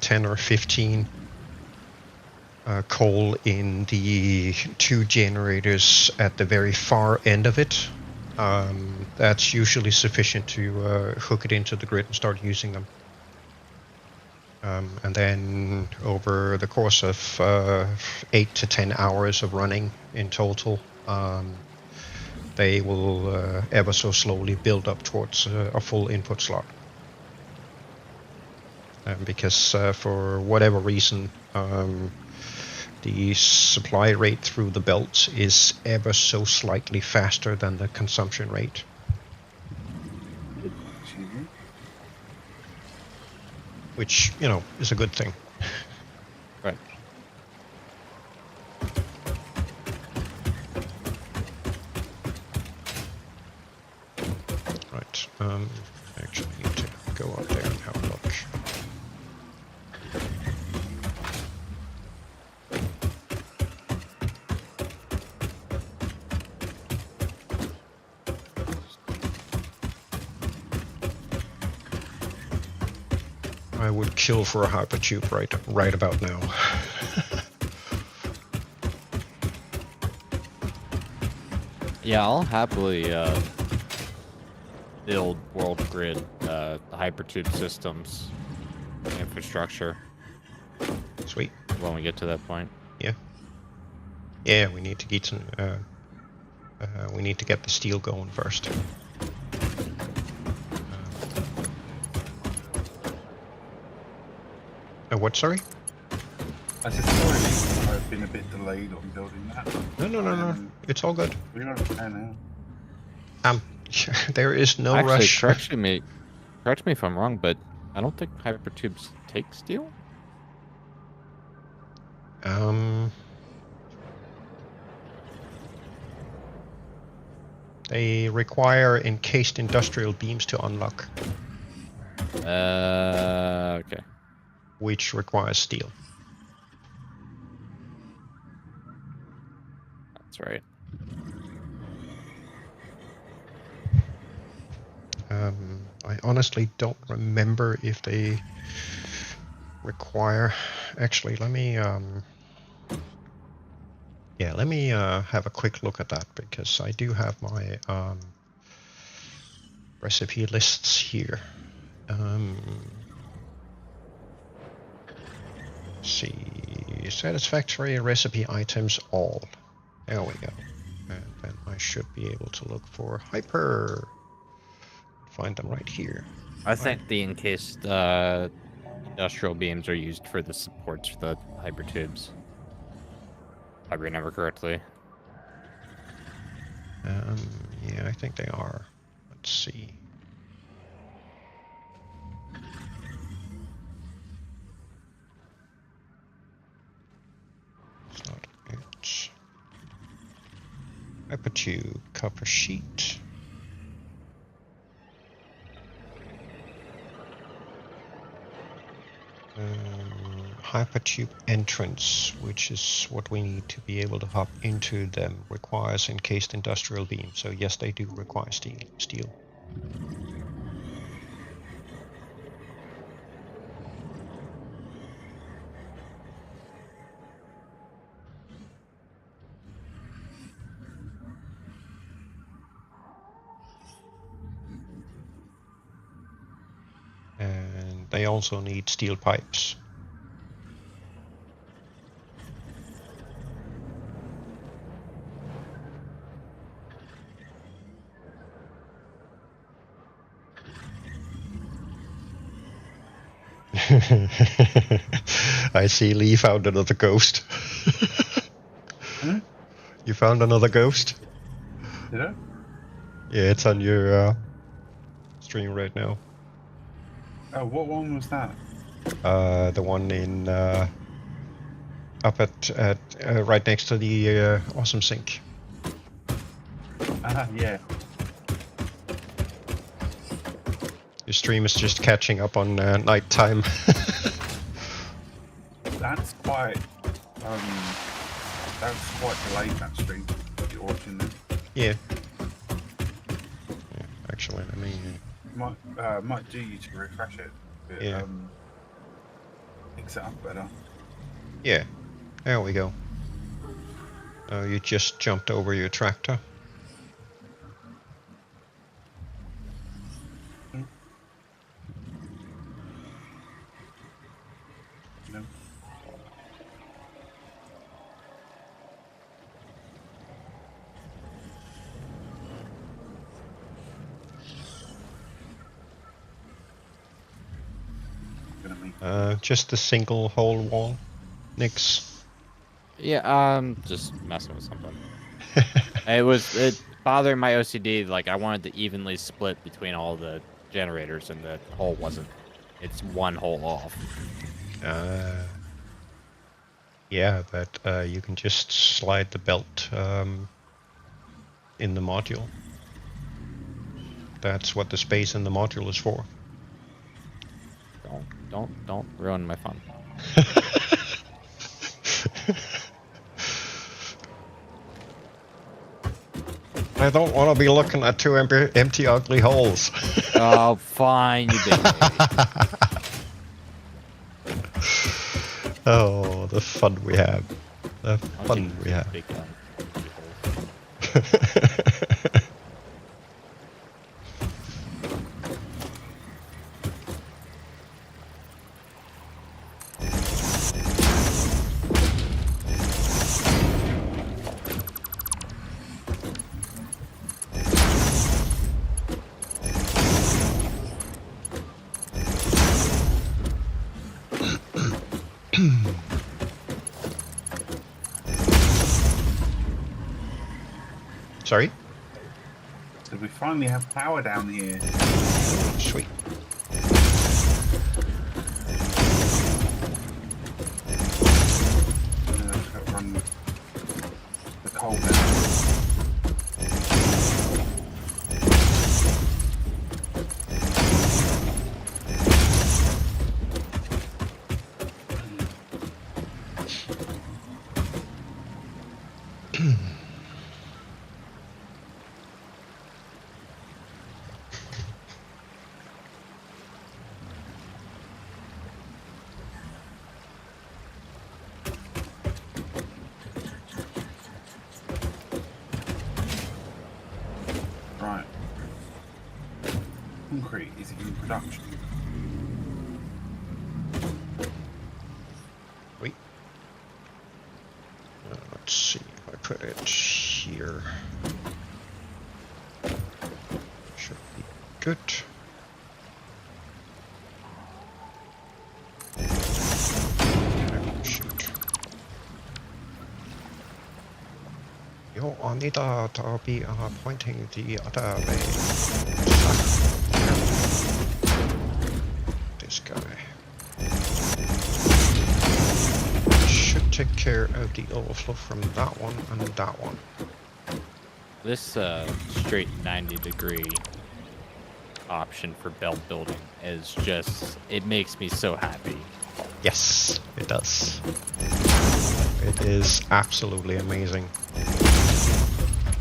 10 or 15 coal in the 2 generators at the very far end of it, that's usually sufficient to hook it into the grid and start using them. And then over the course of 8 to 10 hours of running in total, they will ever so slowly build up towards a full input slot. Because for whatever reason, the supply rate through the belts is ever so slightly faster than the consumption rate. which, you know, is a good thing. Right. Right. Actually need to go up there and have a look. I would kill for a hypertube right about now. Yeah, I'll happily build world grid hypertube systems infrastructure Sweet. when we get to that point. Yeah, we need to get some. We need to get the steel going first. What? Sorry? I said sorry, I've been a bit delayed on building that. No. It's all good. We're on 10 now. There is no Actually, rush. correct me if I'm wrong, but I don't think hypertubes take steel. They require encased industrial beams to unlock, Okay. which requires steel. That's right. I honestly don't remember if they require. Actually, let me. Yeah, let me have a quick look at that, because I do have my recipe lists here. See, satisfactory recipe items all. There we go. And then I should be able to look for hyper. Find them right here. I think the encased industrial beams are used for the supports for the hypertubes. If I remember correctly. Yeah, I think they are. Let's see. It's not it. Hypertube copper sheet. Hypertube entrance, which is what we need to be able to hop into them, requires encased industrial beam. So yes, they do require steel. And they also need steel pipes. I see Lee found another ghost. Hmm? You found another ghost? Did I? Yeah, it's on your stream right now. Oh, what one was that? The one in up at right next to the awesome sink. Yeah. Your stream is just catching up on night time. That's quite delayed, that stream that you're watching there. Yeah. Actually, let me. Might do you to refresh it. But, Yeah. mix it up better. Yeah. There we go. Oh, you just jumped over your tractor. No. Gonna make Just a single hole wall. Nix. Yeah, just messing with something. It bothered my OCD. Like I wanted to evenly split between all the generators, and the hole wasn't It's one hole off. Yeah, but you can just slide the belt in the module. That's what the space in the module is for. Don't ruin my fun. I don't want to be looking at two empty ugly holes. Oh, fine, you big baby. Oh, the fun we have. The I'll fun take we have. big gun. Sorry? So we finally have power down here. Sweet. And then I've got to run the coal down. Right. Concrete, is it in production? Wait. Let's see if I put it here. Should be good. Oh, shoot. You're on the dot, I'll be pointing the other way. This guy. Should take care of the overflow from that one and that one. This straight 90-degree option for belt building is just, it makes me so happy. Yes, it does. It is absolutely amazing.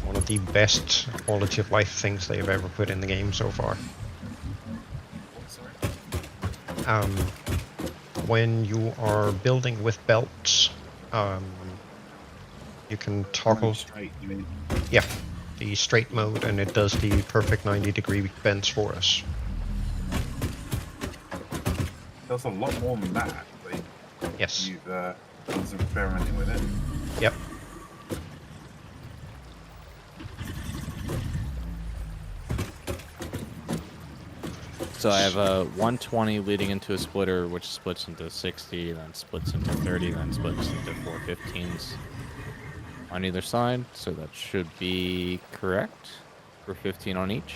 One of the best quality of life things they've ever put in the game so far. When you are building with belts, you can toggle, Straight, you mean? yeah, the straight mode, and it does the perfect 90-degree bends for us. There's a lot more than that. Like, Yes. you've done some experimenting with it. Yep. So I have a 120 leading into a splitter, which splits into 60, then splits into 30, then splits into 415s on either side. So that should be correct for 15 on each.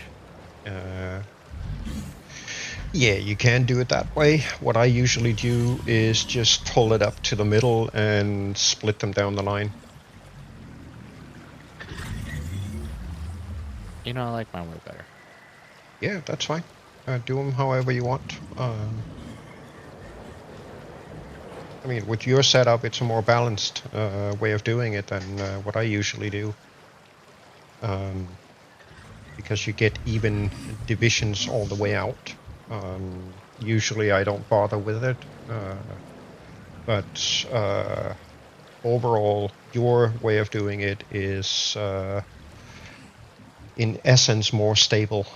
Yeah, you can do it that way. What I usually do is just pull it up to the middle and split them down the line. You know, I like mine way better. Yeah, that's fine. Do them however you want. I mean, with your setup, it's a more balanced way of doing it than what I usually do. Because you get even divisions all the way out. Usually I don't bother with it. But overall, your way of doing it is in essence more stable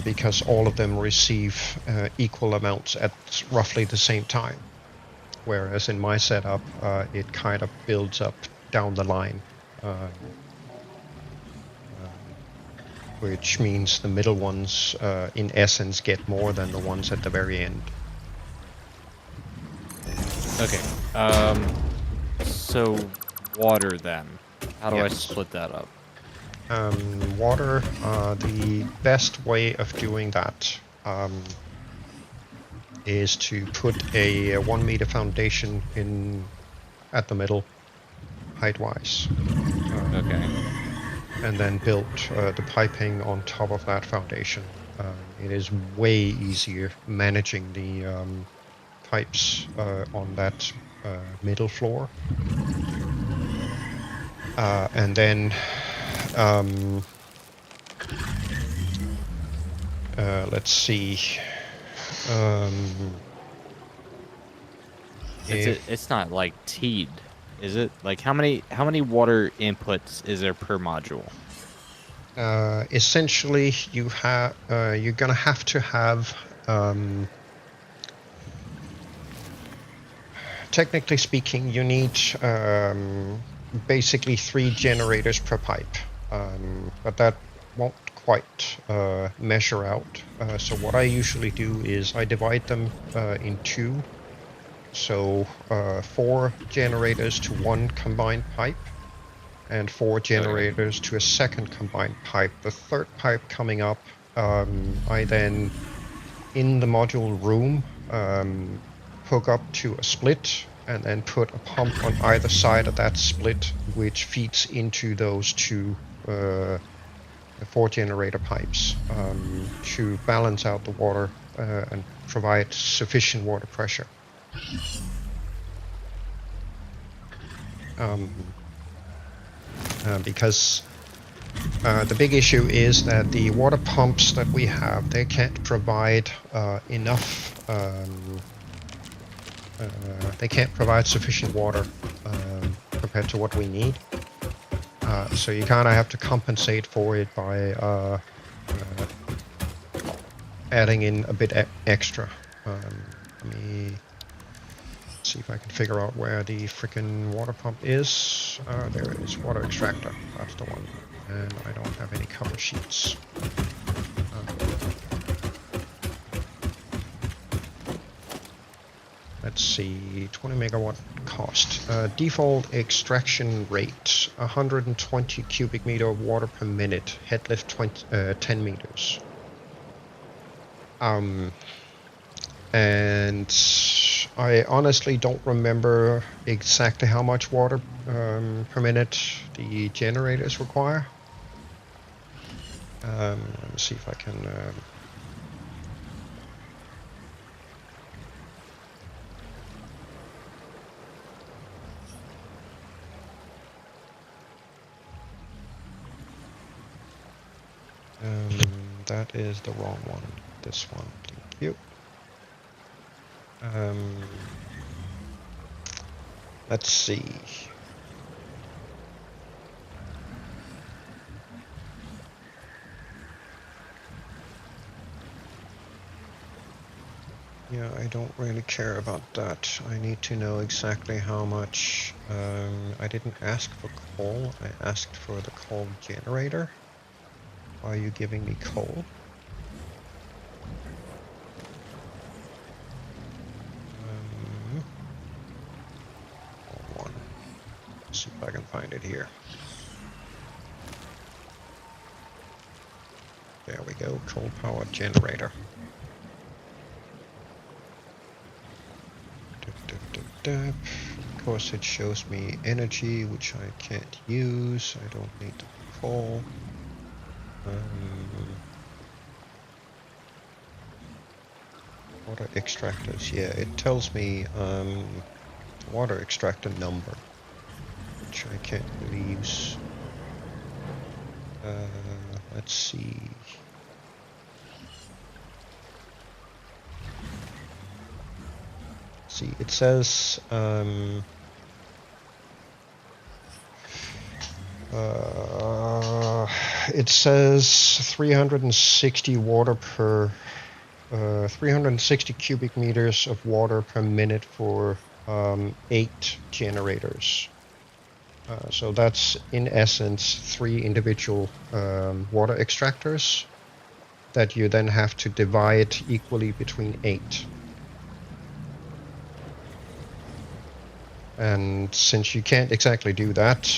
because all of them receive equal amounts at roughly the same time. Whereas in my setup, it kind of builds up down the line. Which means the middle ones, in essence, get more than the ones at the very end. Okay. So water then. How do I Yes. split that up? Water, the best way of doing that is to put a 1 meter foundation in at the middle, height-wise. Okay. And then build the piping on top of that foundation. It is way easier managing the pipes on that middle floor. And then let's see. It's not like teed, is it? Like how many water inputs is there per module? Essentially, you're gonna have to have. Technically speaking, you need basically 3 generators per pipe, but that won't quite measure out. So what I usually do is I divide them in 2. So 4 generators to 1 combined pipe, and 4 generators to a second combined pipe. The third pipe coming up, I then, in the module room, hook up to a split, and then put a pump on either side of that split, which feeds into those 2 4 generator pipes to balance out the water and provide sufficient water pressure. Because the big issue is that the water pumps that we have, they can't provide enough. They can't provide sufficient water compared to what we need. So you kind of have to compensate for it by adding in a bit extra. Let me see if I can figure out where the freaking water pump is. There it is, water extractor. That's the one. And I don't have any cover sheets. Let's see, 20 megawatt cost. Default extraction rate, 120 cubic meter of water per minute. Head lift 10 meters. And I honestly don't remember exactly how much water per minute the generators require. Let me see if I can... that is the wrong one. This one, thank you. Let's see. Yeah, I don't really care about that. I need to know exactly how much. I didn't ask for coal. I asked for the coal generator. Why are you giving me coal? Hold on. Let's see if I can find it here. There we go, coal powered generator. Of course it shows me energy, which I can't use. I don't need the coal. Water extractors, yeah, it tells me water extractor number, which I can't really use. Let's see. See, it says it says 360 water per 360 cubic meters of water per minute for 8 generators. So that's in essence 3 individual water extractors that you then have to divide equally between 8. And since you can't exactly do that,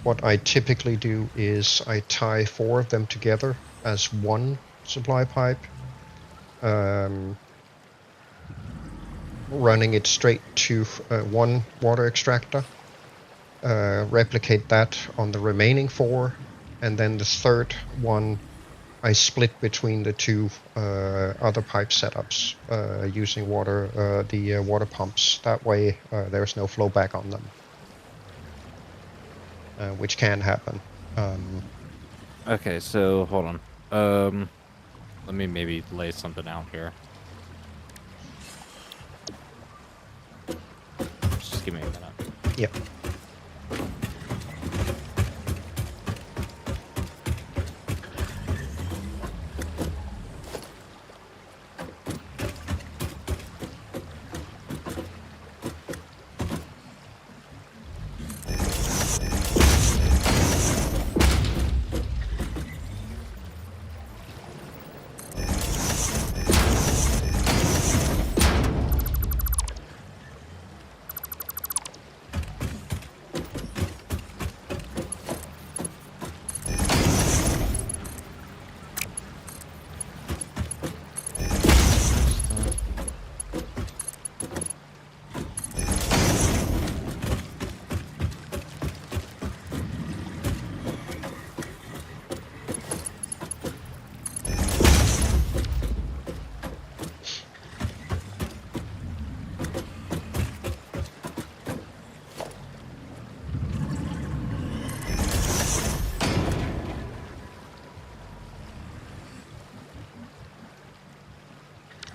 what I typically do is I tie 4 of them together as one supply pipe, running it straight to one water extractor, replicate that on the remaining 4, and then the third one I split between the 2 other pipe setups using the water pumps. That way there's no flow back on them, which can happen. Okay, so hold on. Let me maybe lay something out here. Just give me a minute. Yep.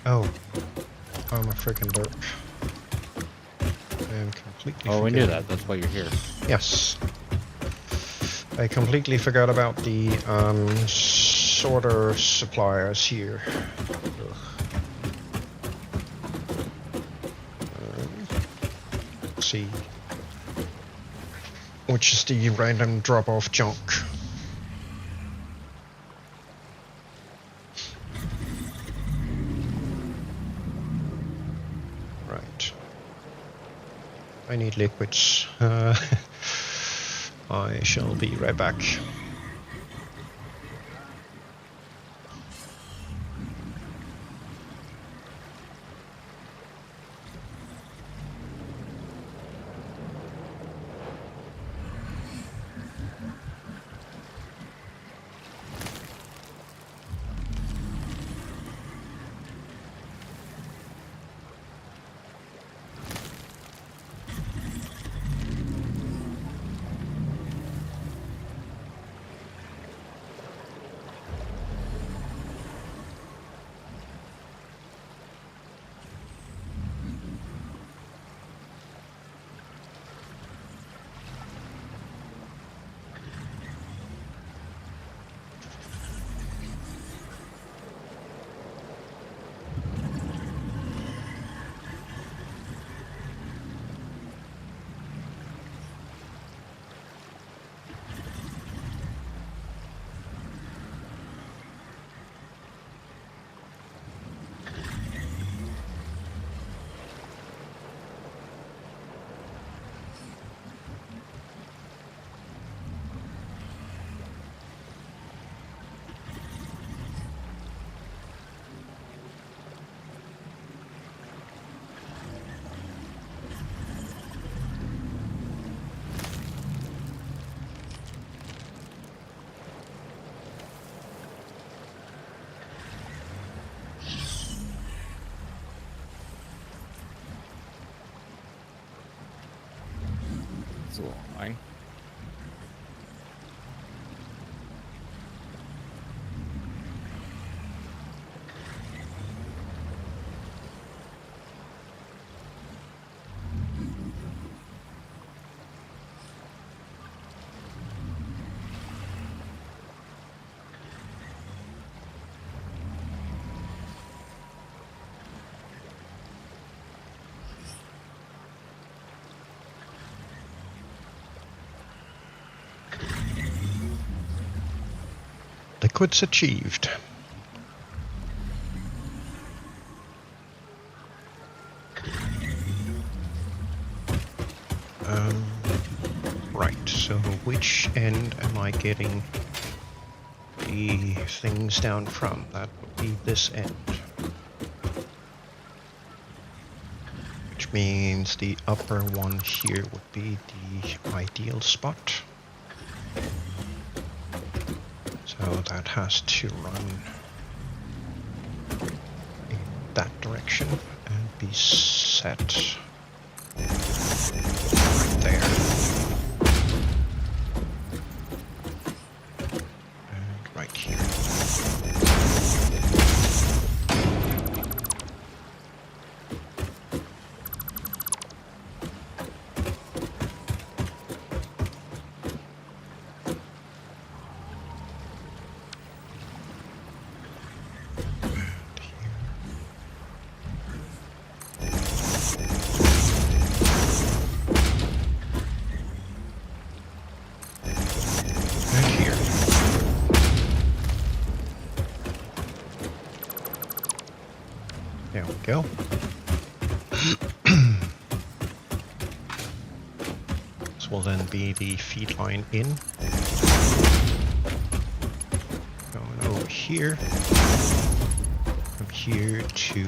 Oh, I'm a freaking derp. I am completely. Oh, we knew forgetting. that. That's why you're here. Yes. I completely forgot about the sorter suppliers here. Ugh. Let's see. Which is the random drop-off junk. Right. I need liquids. I shall be right back. It's a little annoying. Liquids achieved. Right, so which end am I getting the things down from? That would be this end. which means the upper one here would be the ideal spot. So that has to run in that direction and be set right there. And right here. There we go. This will then be the feed line in. Going over here. From here to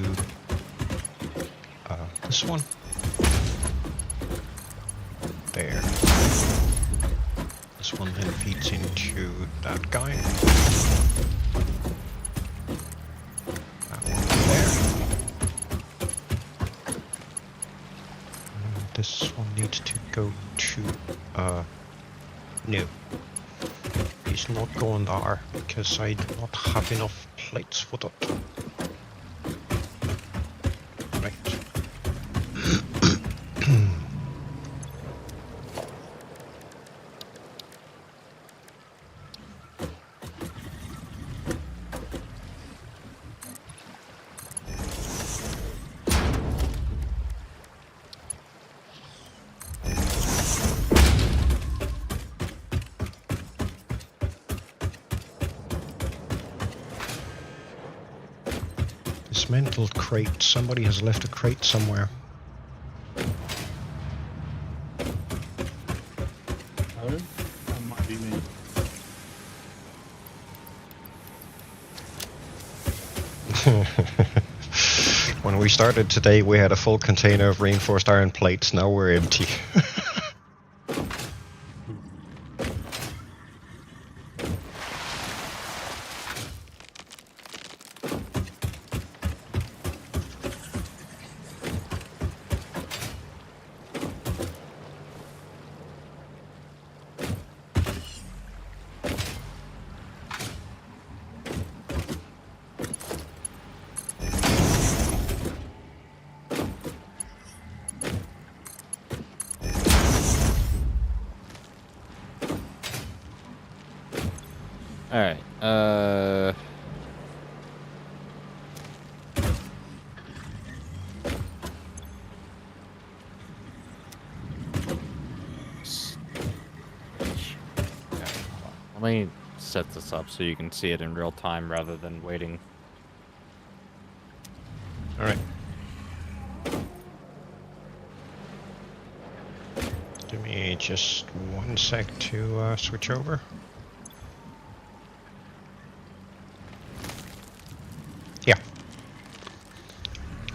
this one. There. This one then feeds into that guy. That one there. This one needs to go to, no. He's not going there, because I do not have enough plates for that. Right. Dismantled crate. Somebody has left a crate somewhere. Oh, that might be me. When we started today, we had a full container of reinforced iron plates. Now we're empty. Alright, let me set this up so you can see it in real time rather than waiting. Alright. Give me just 1 sec to switch over. Yeah.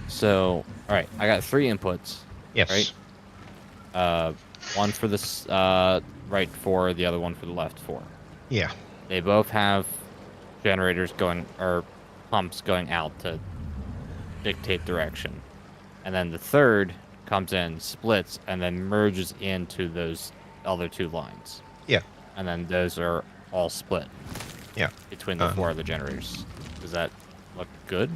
So, alright, I got 3 inputs. Yes. Right? One for this right 4, the other one for the left 4. Yeah. They both have generators going, or pumps going out to dictate direction. And then the third comes in, splits, and then merges into those other 2 lines. Yeah. And then those are all split. Yeah. Between the 4 other generators. Does that look good?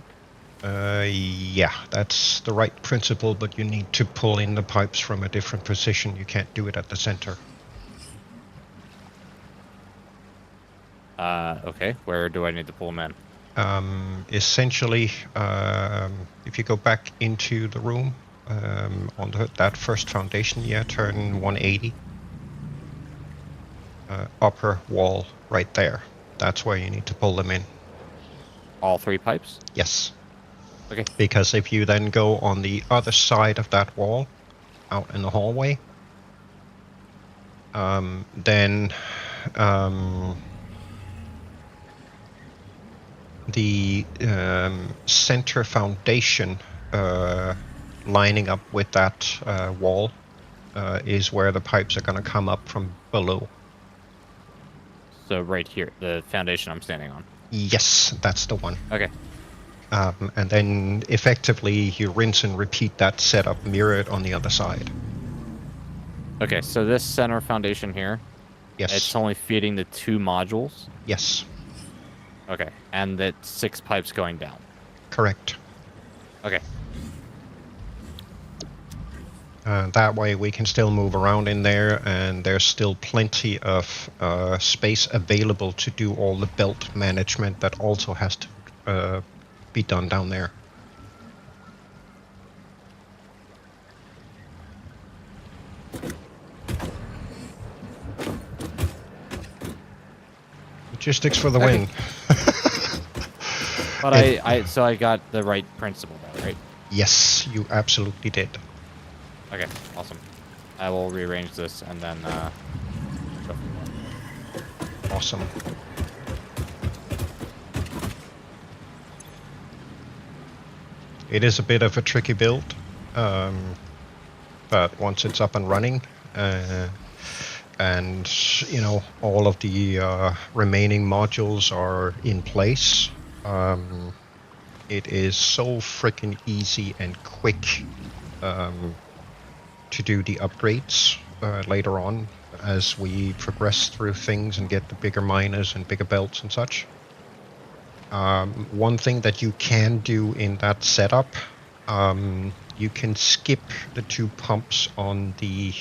Yeah, that's the right principle, but you need to pull in the pipes from a different position. You can't do it at the center. Okay. Where do I need to pull them in? Essentially, if you go back into the room, on that first foundation, yeah, turn 180. Upper wall right there. That's where you need to pull them in. All 3 pipes? Yes. Okay. Because if you then go on the other side of that wall, out in the hallway, then the center foundation lining up with that wall is where the pipes are going to come up from below. So right here, the foundation I'm standing on. Yes, that's the one. Okay. And then effectively you rinse and repeat that setup, mirror it on the other side. Okay, so this center foundation here, Yes. it's only feeding the 2 modules. Yes, Okay, and that's 6 pipes going down. correct. Okay. That way we can still move around in there, and there's still plenty of space available to do all the belt management that also has to be done down there. Logistics for the win. But I got the right principle though, right? Yes, you absolutely did. Okay, awesome. I will rearrange this and then go from there. Awesome. It is a bit of a tricky build, but once it's up and running, and you know all of the remaining modules are in place, it is so freaking easy and quick to do the upgrades later on as we progress through things and get the bigger miners and bigger belts and such. One thing that you can do in that setup, you can skip the 2 pumps on the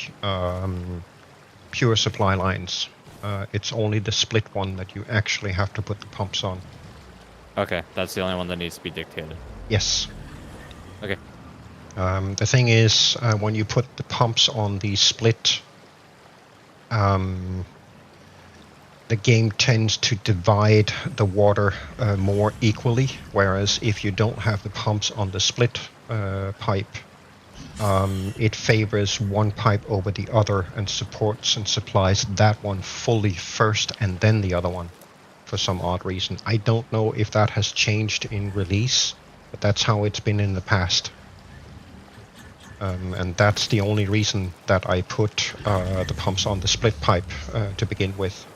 pure supply lines. It's only the split one that you actually have to put the pumps on. Okay, that's the only one that needs to be dictated. Yes. Okay. The thing is, when you put the pumps on the split, the game tends to divide the water more equally, whereas if you don't have the pumps on the split pipe, it favors one pipe over the other and supports and supplies that one fully first and then the other one for some odd reason. I don't know if that has changed in release, but that's how it's been in the past. And that's the only reason that I put the pumps on the split pipe to begin with.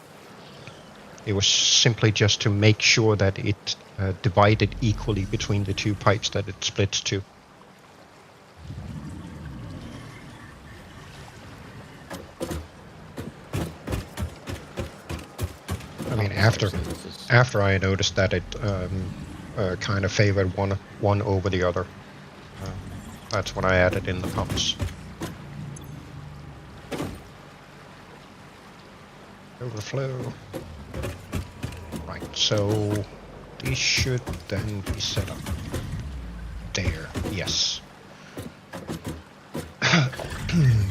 It was simply just to make sure that it divided equally between the 2 pipes that it splits to. I mean, after I noticed that it kind of favored one over the other, that's when I added in the pumps. Overflow. Right, so these should then be set up there. Yes.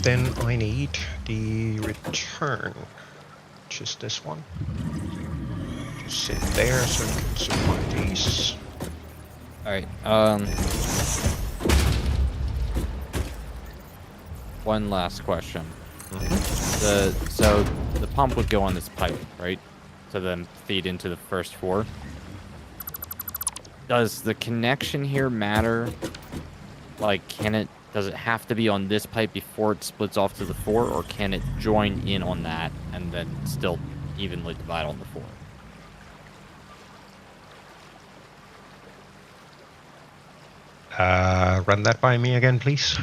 Then I need the return, which is this one. Just sit there so I can supply these. Alright, one last question. So the pump would go on this pipe, right? To then feed into the first 4. Does the connection here matter? Like, does it have to be on this pipe before it splits off to the 4, or can it join in on that and then still evenly divide on the 4? Run that by me again, please.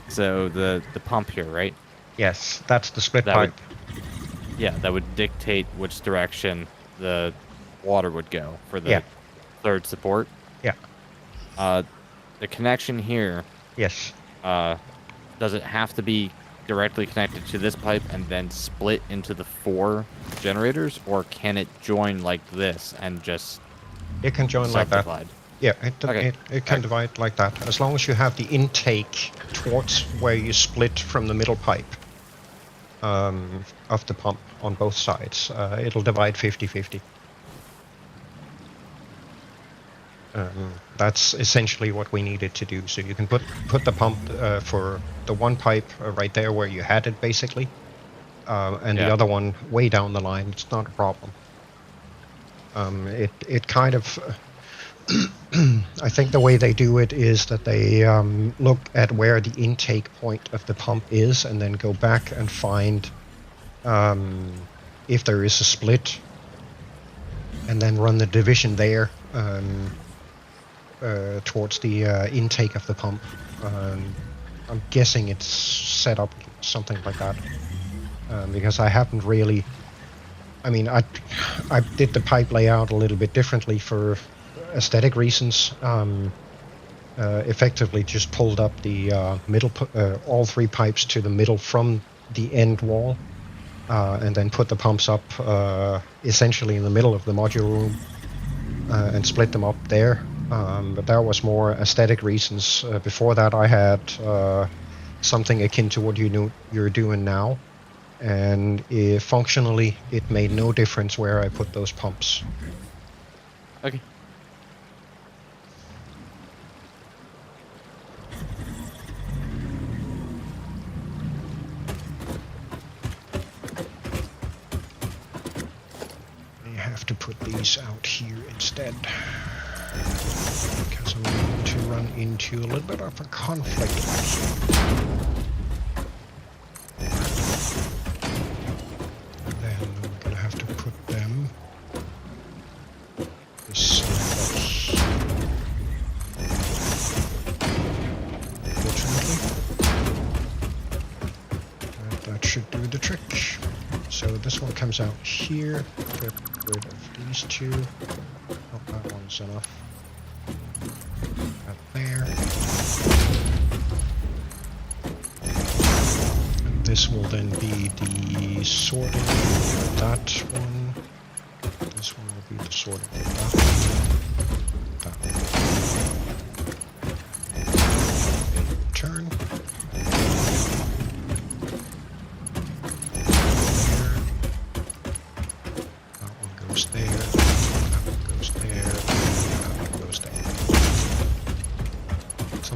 So the pump here, right? Yes, that's the split That pipe. Yeah, that would dictate which direction the water would go for the Yeah. 3rd support. Yeah. The connection here, Yes. does it have to be directly connected to this pipe and then split into the 4 generators, or can it join like this and just It can join like that. subdivide? Yeah, Okay. it can divide like that. As long as you have the intake towards where you split from the middle pipe of the pump on both sides, it'll divide 50-50. That's essentially what we needed to do. So you can put the pump for the one pipe right there where you had it, basically, and the Yeah. other one way down the line. It's not a problem. It kind of I think the way they do it is that they look at where the intake point of the pump is and then go back and find if there is a split and then run the division there towards the intake of the pump. I'm guessing it's set up something like that because I haven't really... I mean, I did the pipe layout a little bit differently for aesthetic reasons. Effectively just pulled up the middle, all 3 pipes to the middle from the end wall, and then put the pumps up essentially in the middle of the module room and split them up there. But that was more aesthetic reasons. Before that, I had something akin to what you're doing now. And functionally, it made no difference where I put those pumps. Okay. I have to put these out here instead. Because I'm going to run into a little bit of a conflict. This one comes out here. Get rid of these 2. Oh, that one's enough. That there. And this will then be the sorting for that one. This one will be the sorting for that one. That one. Turn.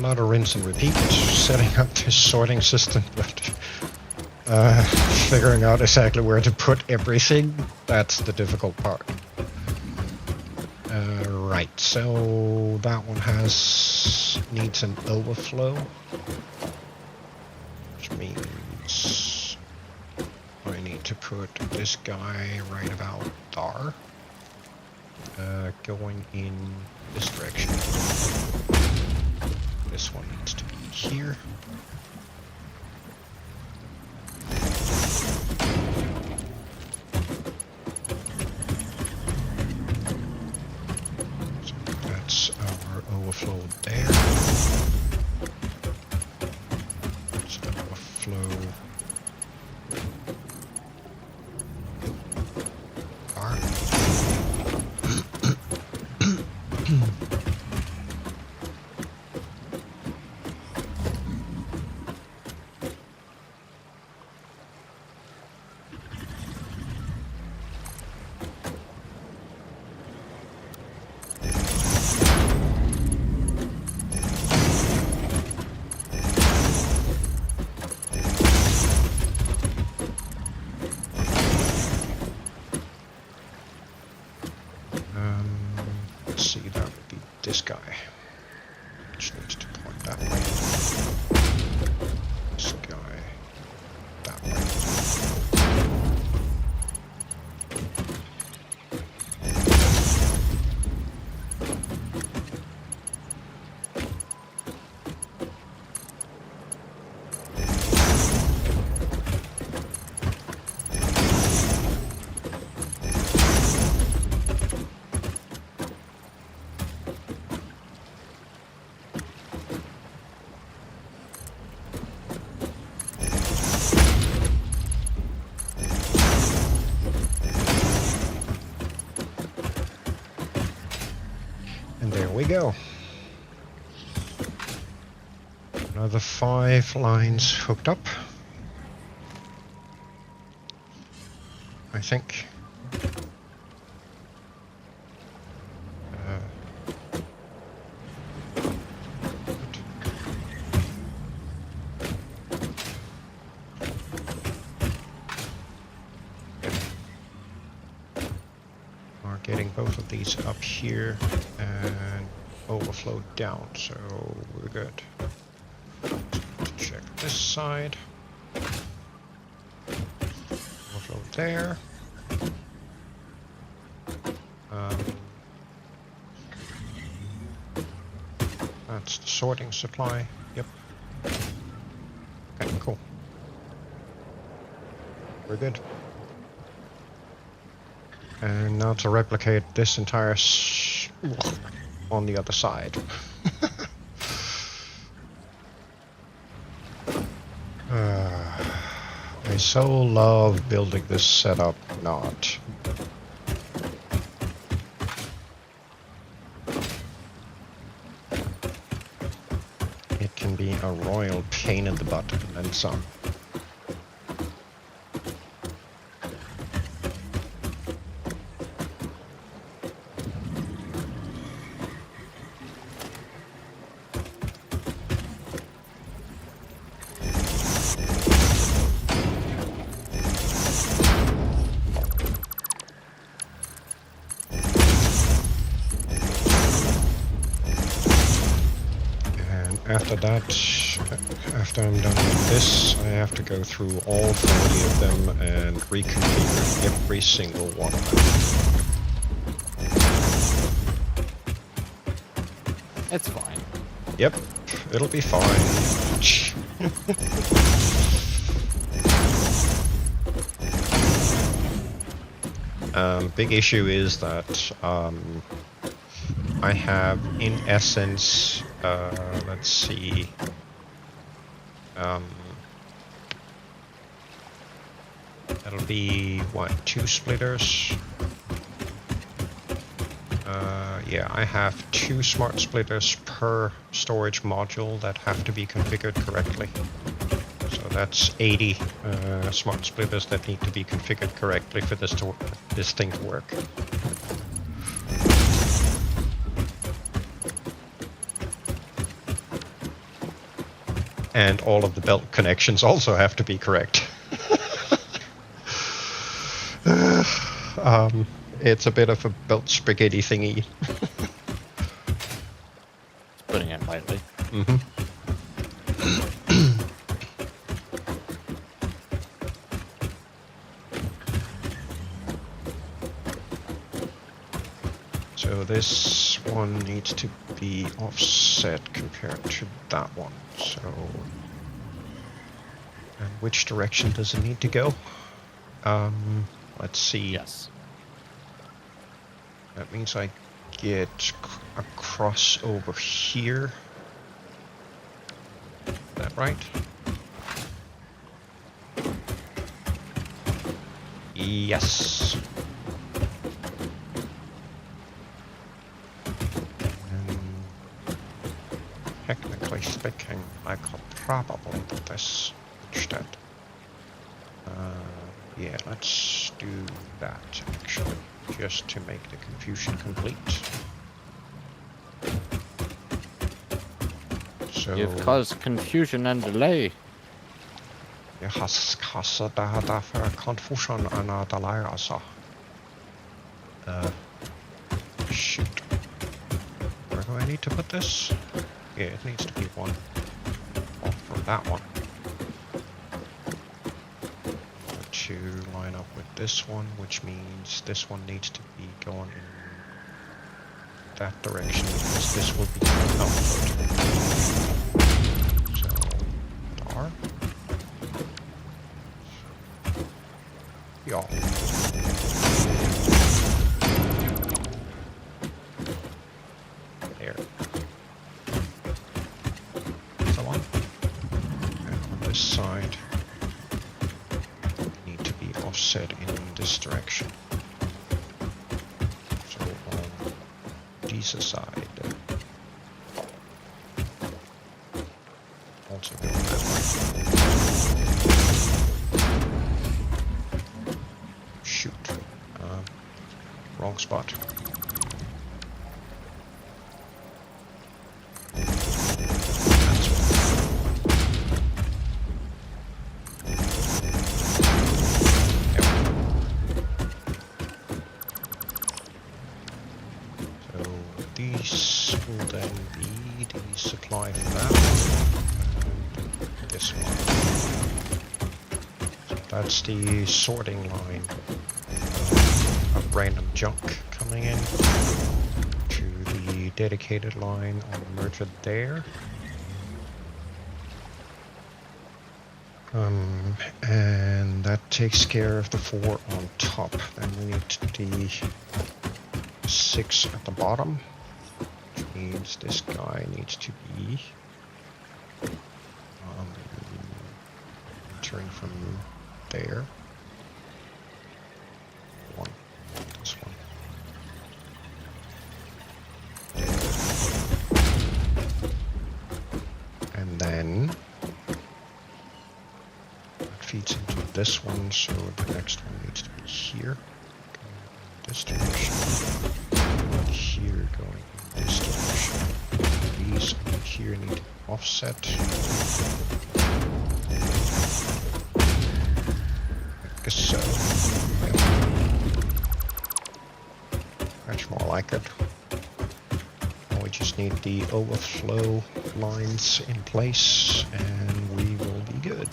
Not a rinse and repeat setting up this sorting system, but figuring out exactly where to put everything, that's the difficult part. Right, so that one needs an overflow, which means I need to put this guy right about there, going in this direction. This one needs to be here. So that's our overflow there. It's an overflow. This guy, which needs to point that way. This guy, that way. We go. Another 5 lines hooked up, I think. Mark getting both of these up here and overflow down, so we're good. Check this side. Overflow there. That's the sorting supply. Yep. Okay, cool. We're good. And now to replicate this entire on the other side. I so love building this setup, not. It can be a royal pain in the butt and then some. After that, after I'm done with this, I have to go through all 40 of them and reconfigure every single one of them. It's fine. Yep, it'll be fine. Big issue is that I have, in essence, let's see, that'll be, what, 2 splitters? Yeah, I have 2 smart splitters per storage module that have to be configured correctly. So that's 80 smart splitters that need to be configured correctly for this thing to work. And all of the belt connections also have to be correct. It's a bit of a belt spaghetti thingy. Putting it lightly. Mm-hmm. So this one needs to be offset compared to that one. So, and which direction does it need to go? Let's see. Yes. That means I get a cross over here. Is that right? Yes. Technically speaking, I could probably do this instead. Yeah, let's do that actually, just to make the confusion complete. So You've caused confusion and delay. jag har därför confusion and delay alltså. Shoot. Where do I need to put this? Yeah, it needs to be one off from that one. To line up with this one, which means this one needs to be going in that direction because this will be output. So, dar. Ja. There. So on. And on this side, offset in this direction. So on this side, also go that way. Shoot, wrong spot. that's the sorting line of random junk coming in to the dedicated line on the merger there. And that takes care of the 4 on top. Then we need the 6 at the bottom, which means this guy needs to be entering from there. This one. And then feeds into this one, so the next one needs to be here, going in this direction, and here going in this direction. These over here need to offset. I guess so. Yeah. Much more like it. Now we just need the overflow lines in place, and we will be good.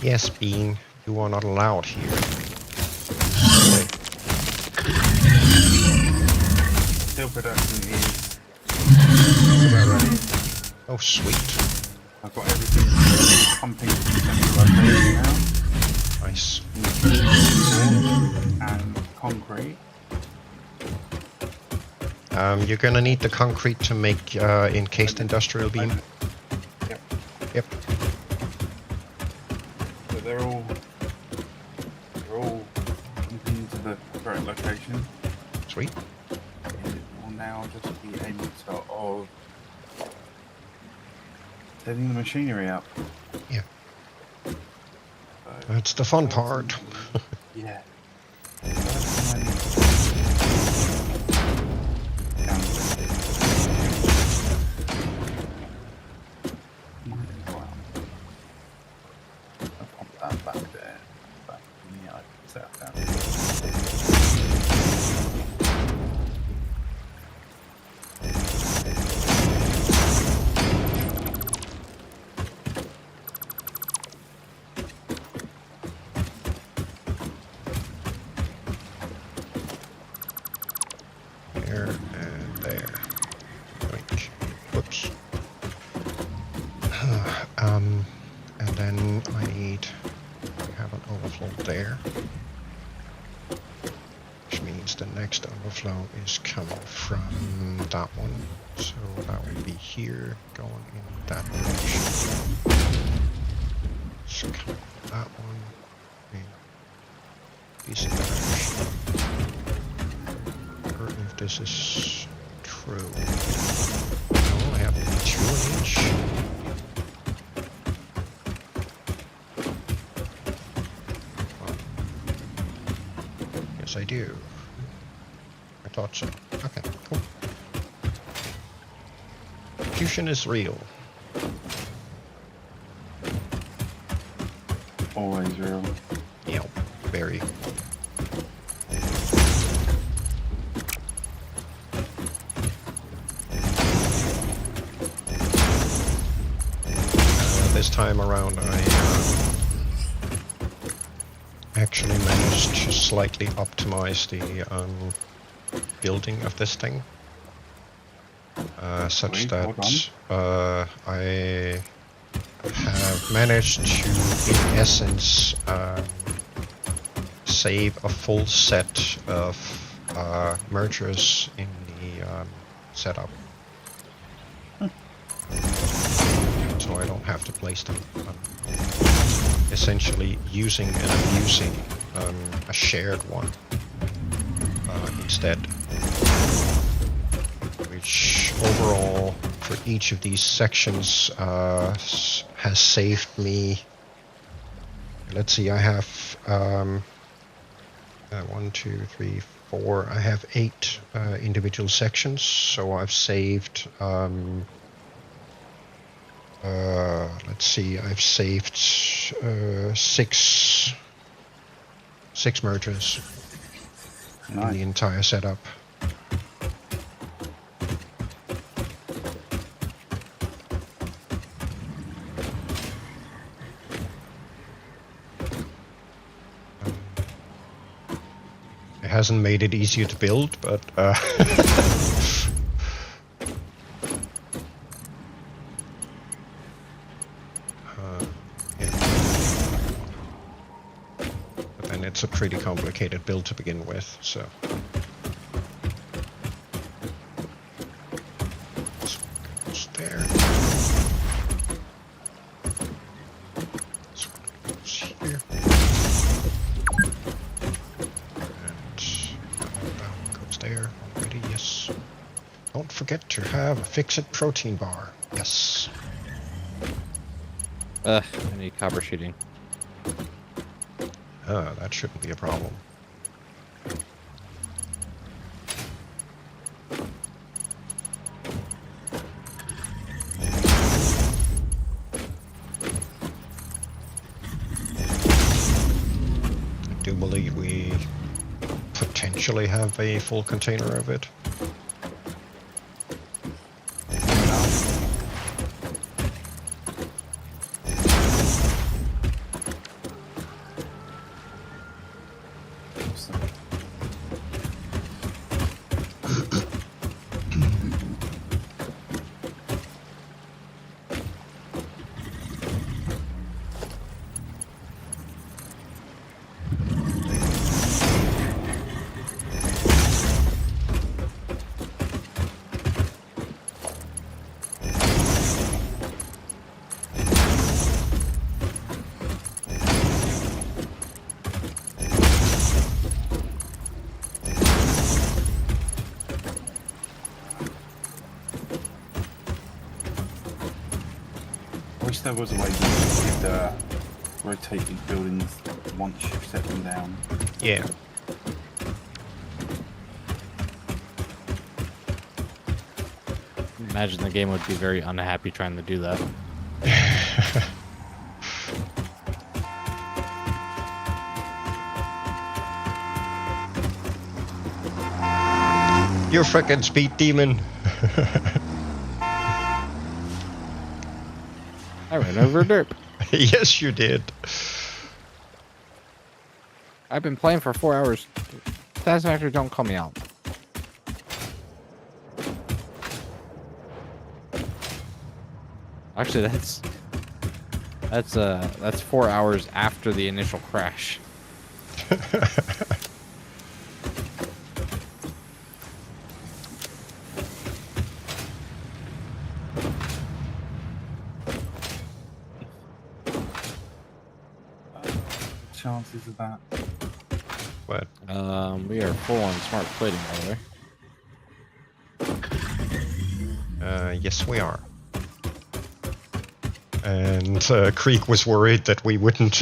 Yes, Bean, you are not allowed here. Okay. Steel production is about ready. Oh, sweet. I've got everything pumping from the central location now. Nice. And concrete. You're gonna need the concrete to make encased industrial beam. Yep. Yep. So they're all pumping into the correct location. Sweet. It will now just be a matter of setting the machinery up. Yeah. So, That's the fun part. yeah. Back there. Back in the eye. Set down. There and there. Like, whoops. And then I need to have an overflow there. Which means the next overflow is coming from that one. So that will be here, going in that direction. It's coming from that one in this direction. Or if this is true. No, I have 2 in each. I do. I thought so. Okay, cool. Fusion is real. Always real. Yeah, very. This time around I actually managed to slightly optimize the building of this thing, such Wait, that I have managed to, in essence, save a full set of mergers in the setup. So I don't have to place them. Essentially using and abusing a shared one instead, which overall for each of these sections has saved me. Let's see, I have 1, 2, 3, 4. I have 8 individual sections, so I've saved. Let's see, I've saved 6 6 mergers in the Nice. entire setup. It hasn't made it easier to build, but yeah. But then it's a pretty complicated build to begin with, so. This one goes there. This one goes here. Goes there already, yes. Don't forget to have a fixed protein bar. Yes. I need copper sheeting. That shouldn't be a problem. I do believe we potentially have a full container of it. I wish there was a way you could rotate these buildings once you set them down. Yeah. Imagine the game would be very unhappy trying to do that. You frickin' speed demon! I ran over a derp. Yes, you did. I've been playing for 4 hours. Satisfactory, don't call me out. Actually, that's 4 hours after the initial crash. Chances of that. But We are full on smart plating, by the way. yes, we are. And Krieg was worried that we wouldn't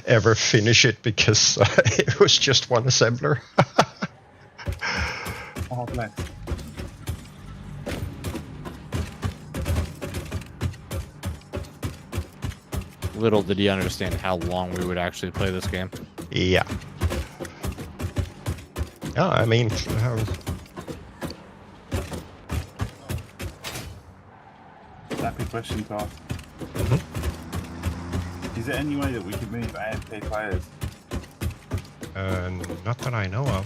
ever finish it because it was just one assembler. Oh, bless. Little did he understand how long we would actually play this game. Yeah. Yeah, I mean, Happy question to ask. Is there any way that we could move AFK players? not that I know of.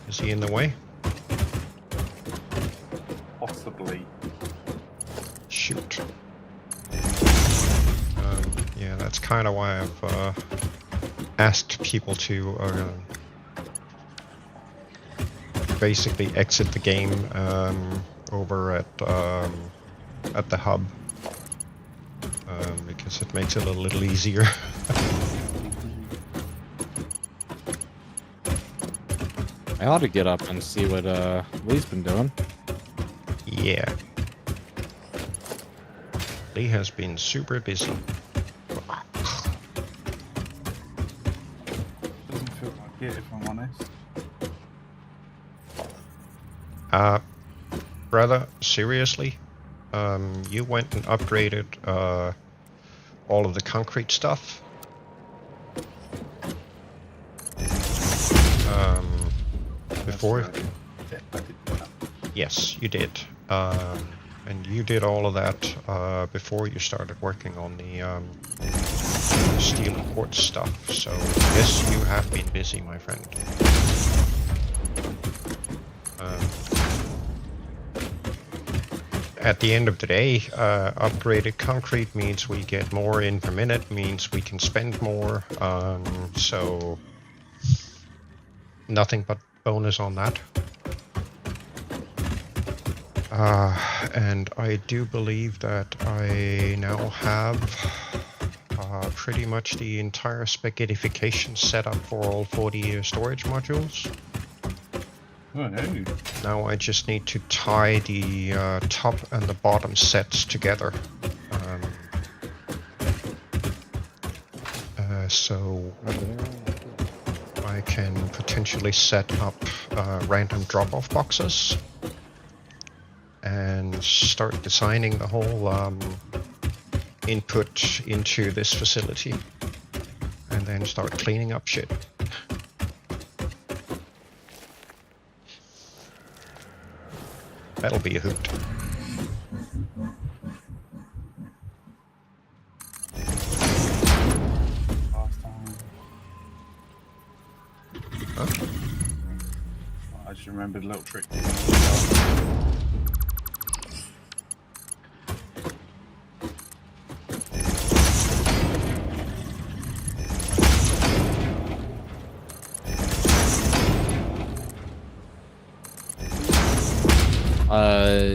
Is he in the way? Possibly. Shoot. Yeah, that's kind of why I've asked people to basically exit the game over at the hub, because it makes it a little easier. I ought to get up and see what Lee's been doing. Yeah. Lee has been super busy. Doesn't feel like it, if I'm honest. Brother, seriously? You went and upgraded all of the concrete stuff? before. true, I did that. Yes, you did. And you did all of that before you started working on the steel and quartz stuff. So yes, you have been busy, my friend. At the end of the day, upgraded concrete means we get more in per minute, means we can spend more. So nothing but bonus on that. And I do believe that I now have pretty much the entire spaghettification set up for all 40 storage modules. Oh, hey. Now I just need to tie the top and the bottom sets together. So I can potentially set up random drop-off boxes and start designing the whole input into this facility, and then start cleaning up shit. That'll be a hoot. Last time. Huh? I just remembered a little trick.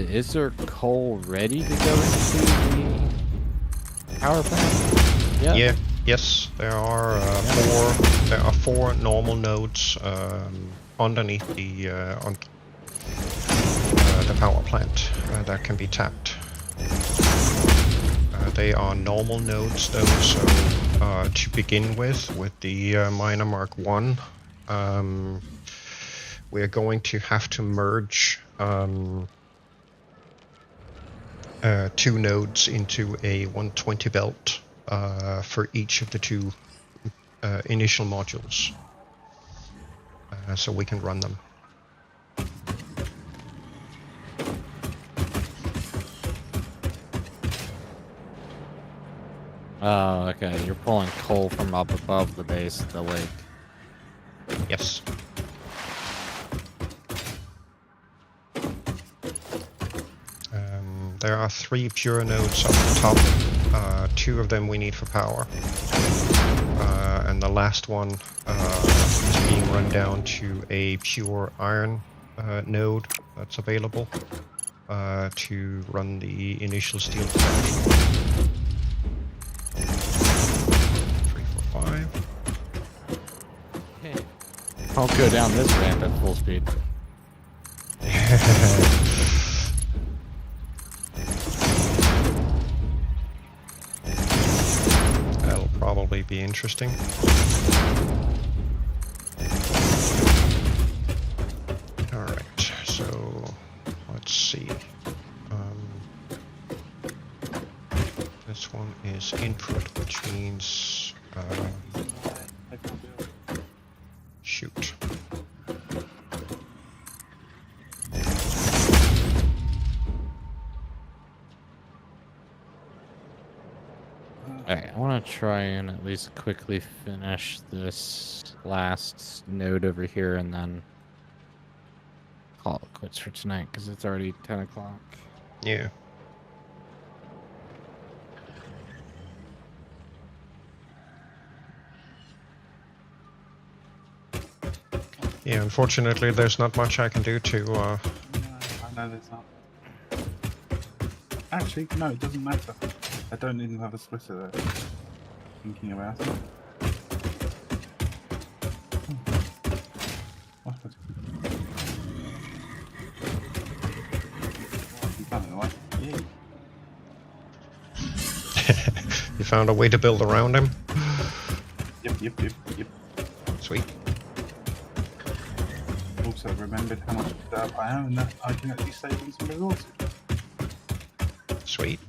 Is there coal ready to go into the power plant? Yeah. Yes, there are four normal nodes underneath the power plant that can be tapped. They are normal nodes though, so to begin with the miner Mark 1, we're going to have to merge two nodes into a 120 belt for each of the two initial modules, so we can run them. Oh, okay. You're pulling coal from up above the base of the lake. Yes. There are 3 pure nodes up the top. 2 of them we need for power. And the last one is being run down to a pure iron node that's available to run the initial steel production. 3, 4, 5. Okay. I'll go down this ramp at full speed. That'll probably be interesting. Alright, so let's see. This one is input, which means shoot. Alright, I want to try and at least quickly finish this last node over here and then call it quits for tonight because it's already 10 o'clock. Yeah. Yeah, unfortunately there's not much I can do to No, I know there's not. Actually, no, it doesn't matter. I don't even have a splitter there. Thinking about it. What? You done it, right? Yeah. You found a way to build around him? Yep. Sweet. Also remembered how much I own, and that I can actually save on some resources. Sweet.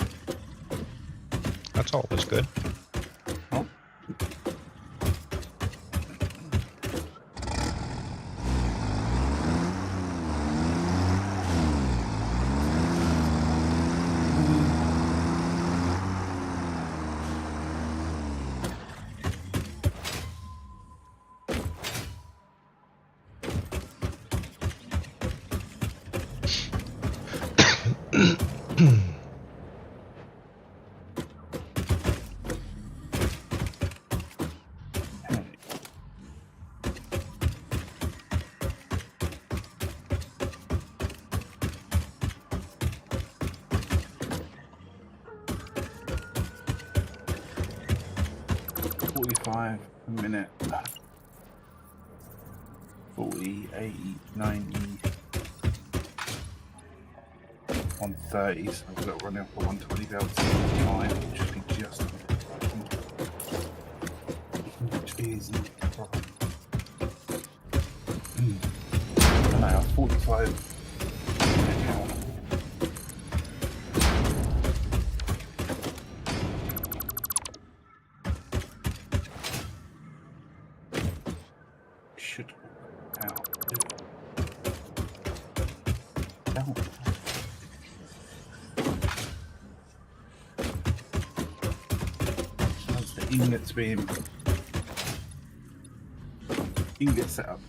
That's always good. Oh. minute. 40, 80, 90, 130, so I've got to run out for 120 belts. Which should be just which isn't a problem. I know, 45. Should out. Don't. That's the ingots being ingot set up.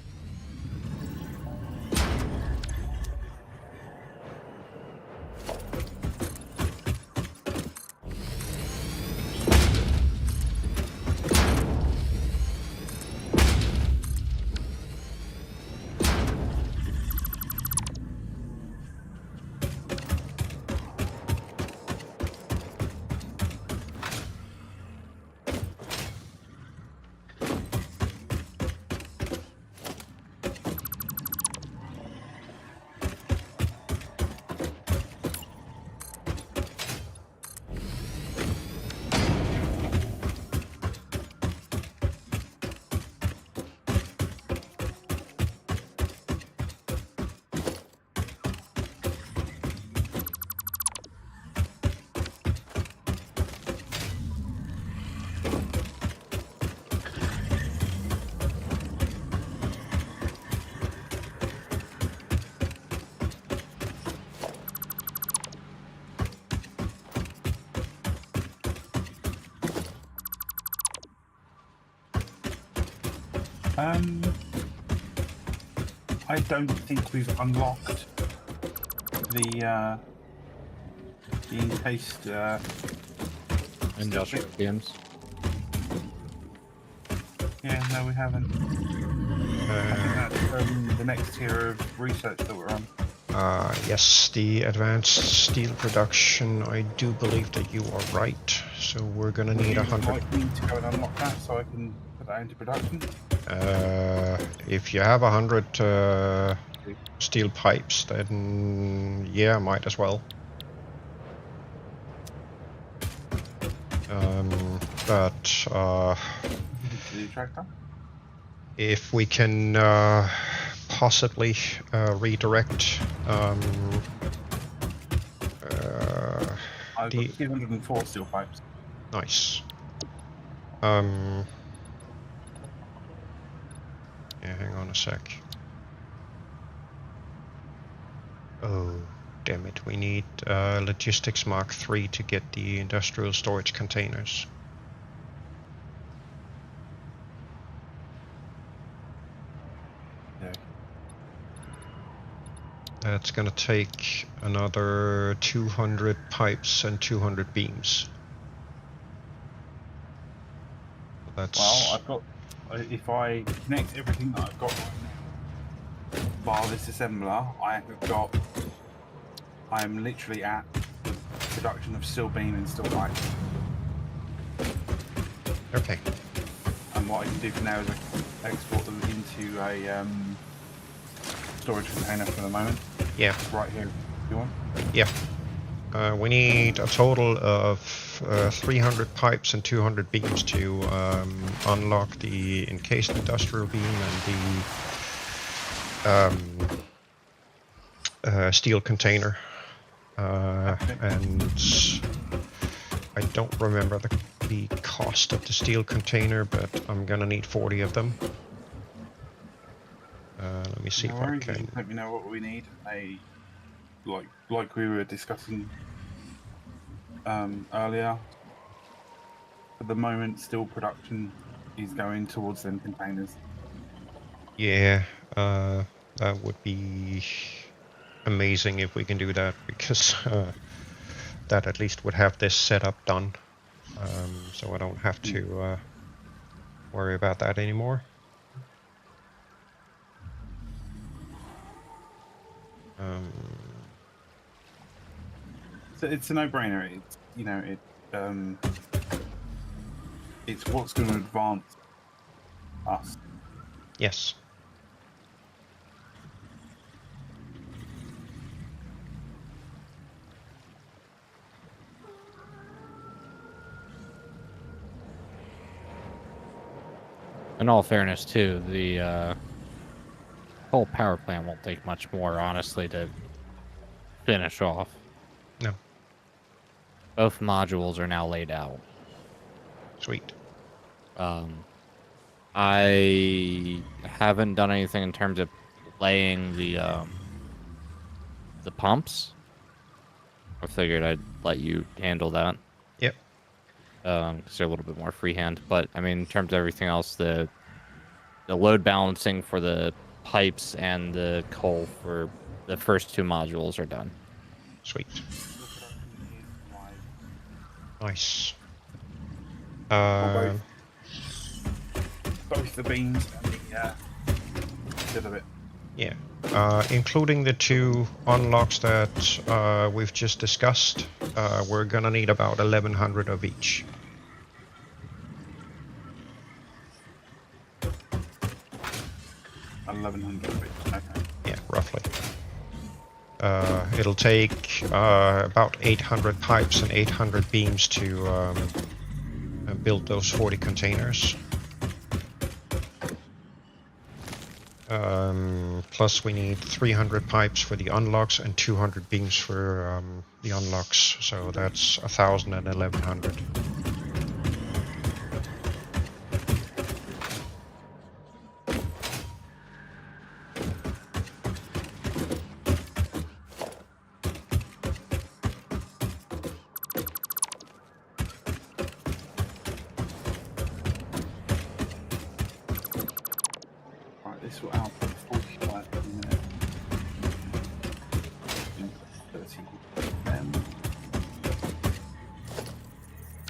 I don't think we've unlocked the encased Industrial games. Yeah, no, we haven't. I think that's the next tier of research that we're on. Yes, the advanced steel production. I do believe that you are right. So we're gonna need 100. Would you like me to go and unlock that so I can put that into production? If you have 100 steel pipes, then yeah, might as well. But The tractor? if we can possibly redirect I've got 204 steel pipes. nice. Yeah, hang on a sec. Oh, damn it. We need Logistics Mark III to get the industrial storage containers. Yeah. That's gonna take another 200 pipes and 200 beams. That's... Well, I've got. If I connect everything that I've got right now, bar this assembler, I'm literally at the production of steel beam and steel pipe. Okay. And what I can do for now is I export them into a storage container for the moment. Yeah. Right here, if you want. Yeah. We need a total of 300 pipes and 200 beams to unlock the encased industrial beam and the steel container. And I don't remember the cost of the steel container, but I'm gonna need 40 of them. Let me see No if I worries, can. just let me know what we need. Like we were discussing earlier. At the moment, steel production is going towards them containers. Yeah, that would be amazing if we can do that, because that at least would have this setup done, so I don't have to worry about that anymore. So it's a no-brainer. It's it's what's going to advance Us. Yes. In all fairness, too, the whole power plant won't take much more, honestly, to finish off. No. Both modules are now laid out. Sweet. I haven't done anything in terms of laying the pumps. I figured I'd let you handle that. Yep. Because they're a little bit more freehand. But I mean, in terms of everything else, the load balancing for the pipes and the coal for the first two modules are done. Sweet. Right. Nice. Or both the beams and the other bit. Yeah. Including the two unlocks that we've just discussed, we're gonna need about 1100 of each. Okay. Yeah, roughly. It'll take about 800 pipes and 800 beams to build those 40 containers. Plus we need 300 pipes for the unlocks and 200 beams for the unlocks, so that's 1000 and 1100. Right, this will output 45 per minute. 30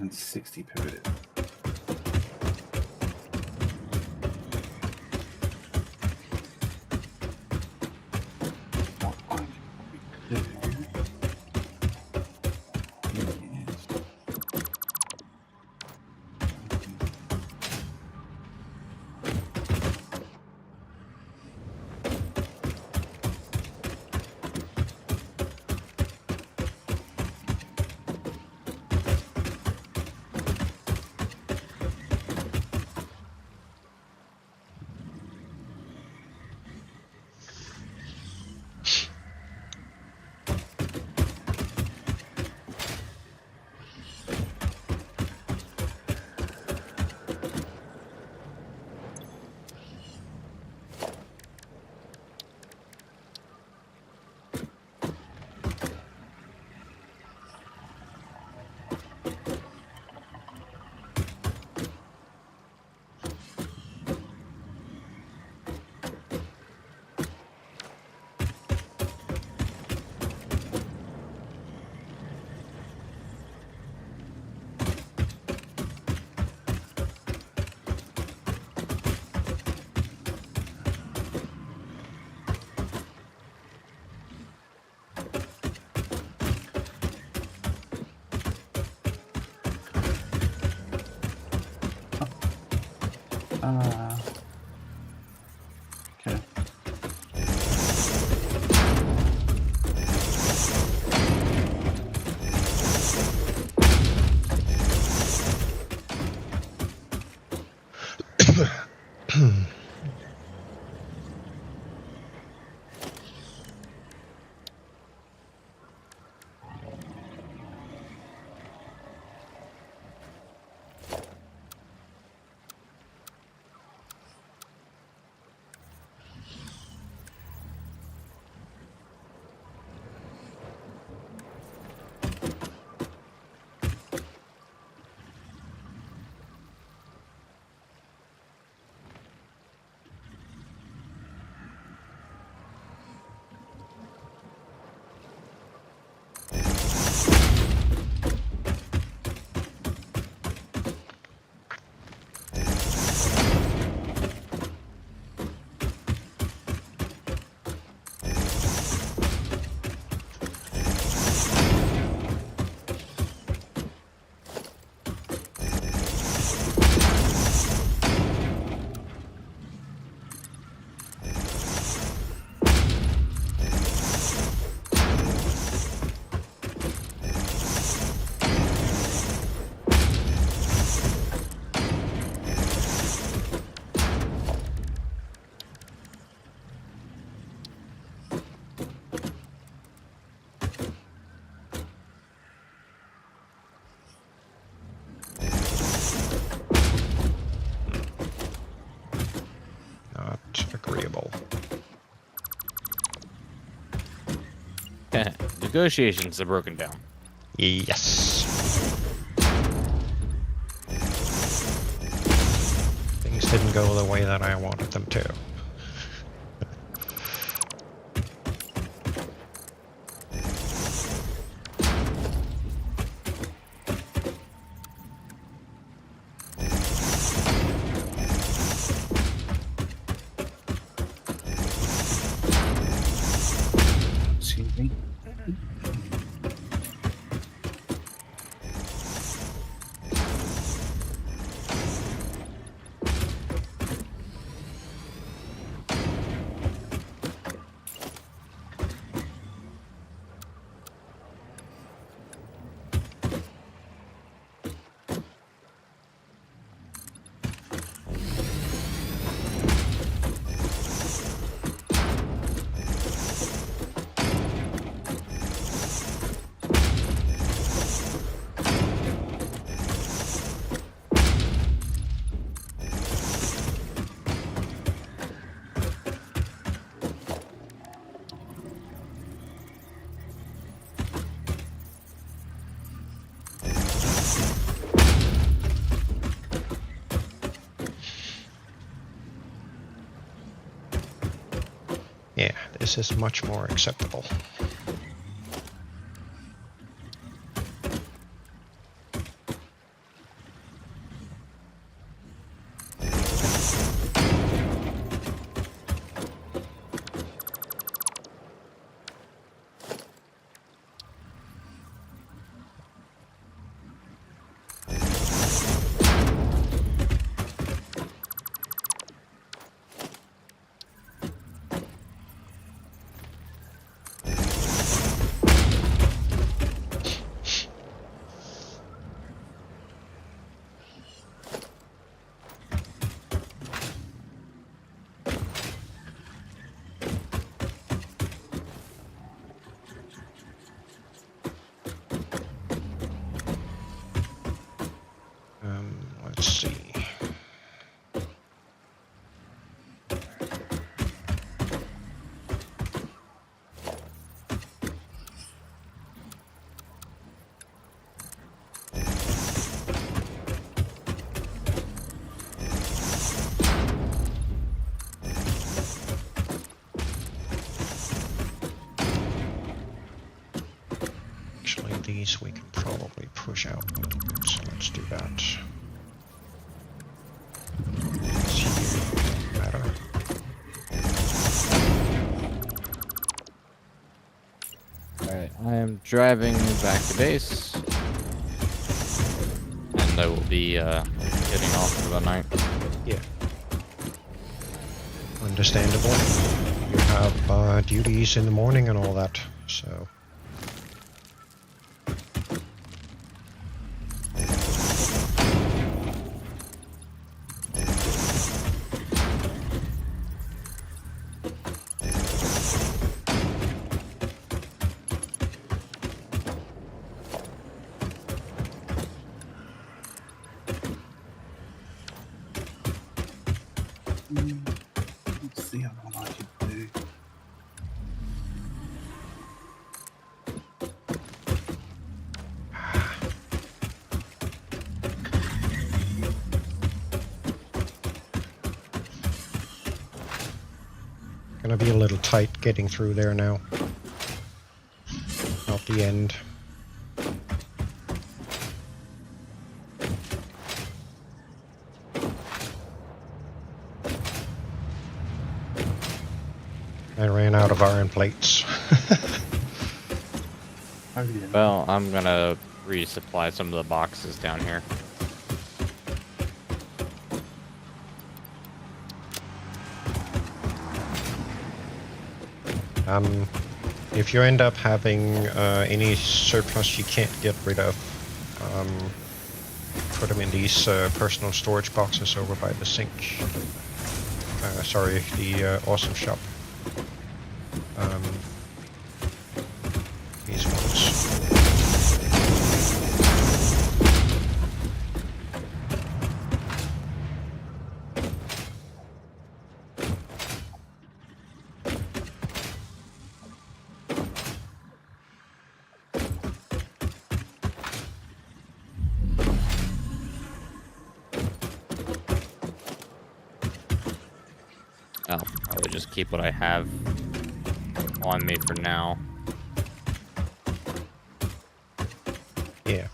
and 60 per minute. What I can probably do is okay. Negotiations are broken down. Yes. Things didn't go the way that I wanted them to. Excuse me. Yeah, this is much more acceptable. Let's see. Actually, these we can probably push out a little bit, so let's do that. Matter. Alright, I am driving back to base. And I will be getting off for the night. Yeah. Understandable. You have duties in the morning and all that, so. Let's see how long I can do. Gonna be a little tight getting through there now. Not the end. I ran out of iron plates. Oh yeah. Well, I'm gonna resupply some of the boxes down here. If you end up having any surplus you can't get rid of, put them in these personal storage boxes over by the sink. Sorry, the awesome shop. These ones. I'll probably just keep what I have on me for now. Yeah.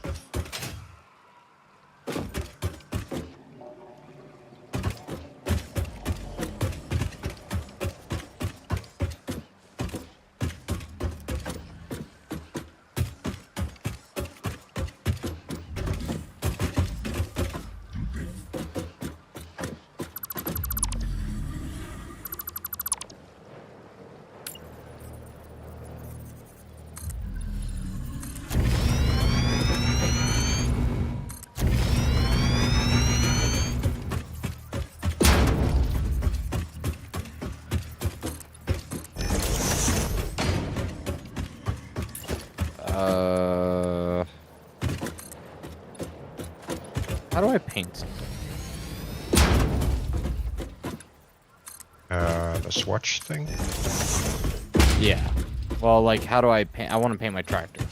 How do I paint? The swatch thing. Yeah. Well, like, how do I paint? I want to paint my tractor.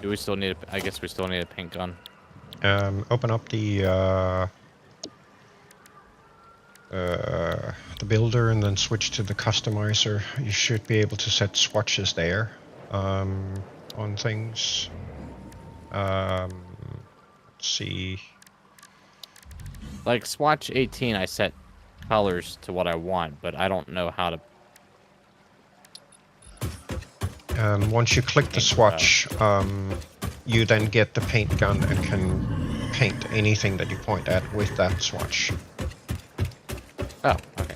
Do we still need I guess we still need a paint gun. Open up the builder and then switch to the customizer. You should be able to set swatches there on things. Let's see. Like, swatch 18, I set colors to what I want, but I don't know how to... Once you click the swatch, you then get the paint gun and can paint anything that you point at with that swatch. Oh, okay.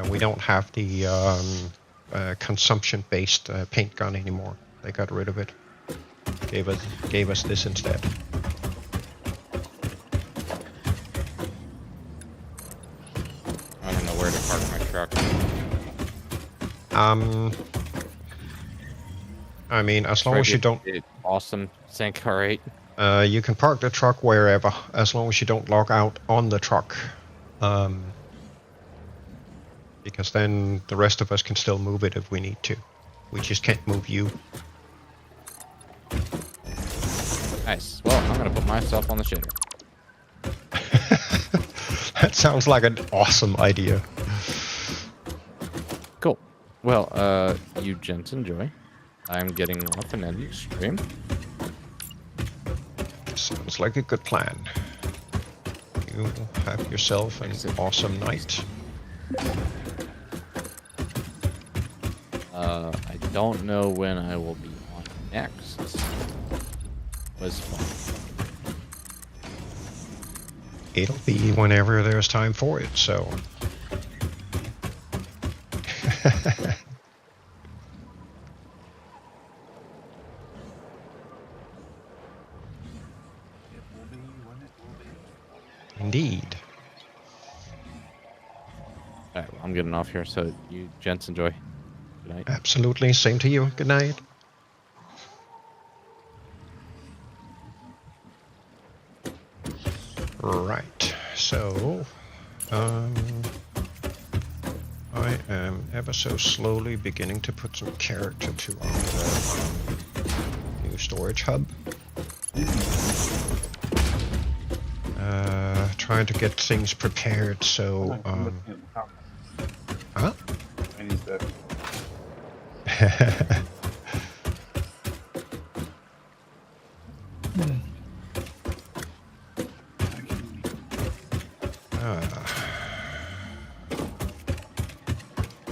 We don't have the consumption-based paint gun anymore. They got rid of it. Gave us this instead. I don't know where to park my truck. I mean, as long as you don't... Awesome sync, alright. You can park the truck wherever, as long as you don't log out on the truck. Because then the rest of us can still move it if we need to. We just can't move you. Nice. Well, I'm gonna put myself on the shitter. That sounds like an awesome idea. Cool. Well, you gents enjoy. I'm getting off and ending stream. Sounds like a good plan. You have yourself an awesome night. I don't know when I will be on next. Was fun. It'll be whenever there's time for it, so... Indeed. Alright, well, I'm getting off here, so you gents enjoy. Good night. Absolutely. Same to you. Good night. Right. So, I am ever so slowly beginning to put some character to our new storage hub. Trying to get things prepared so, huh? I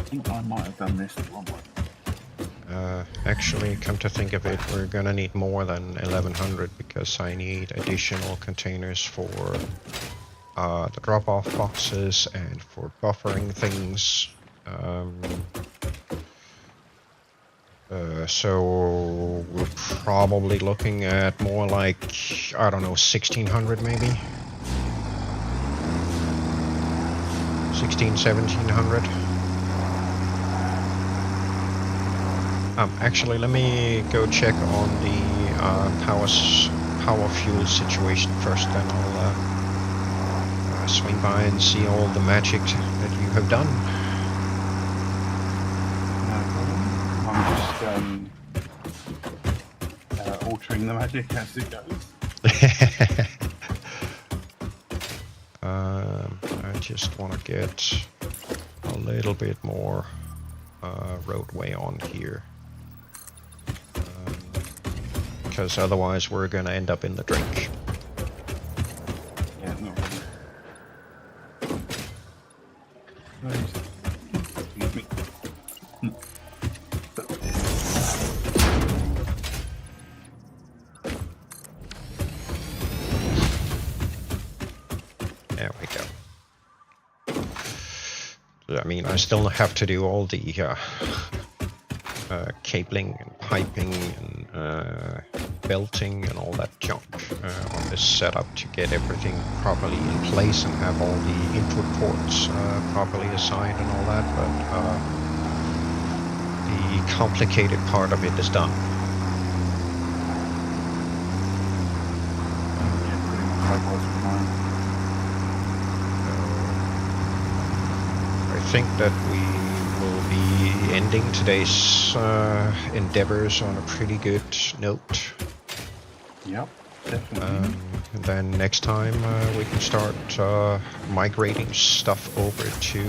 think I might have done this the wrong way. Actually, come to think of it, we're gonna need more than 1100 because I need additional containers for the drop-off boxes and for buffering things. So we're probably looking at more like, I don't know, 1600 maybe? 1700? Actually, let me go check on the power fuel situation first, then I'll swing by and see all the magic that you have done. I'm just altering the magic as it goes. just want to get a little bit more roadway on here. Because otherwise we're gonna end up in the drink. Yeah, no problem. Excuse me. There we go. I mean, I still have to do all the cabling and piping and belting and all that junk on this setup to get everything properly in place and have all the input ports properly assigned and all that, but the complicated part of it is done. Yeah, pretty much likewise with mine. I think that we will be ending today's endeavors on a pretty good note. Yep, definitely. And then next time we can start migrating stuff over to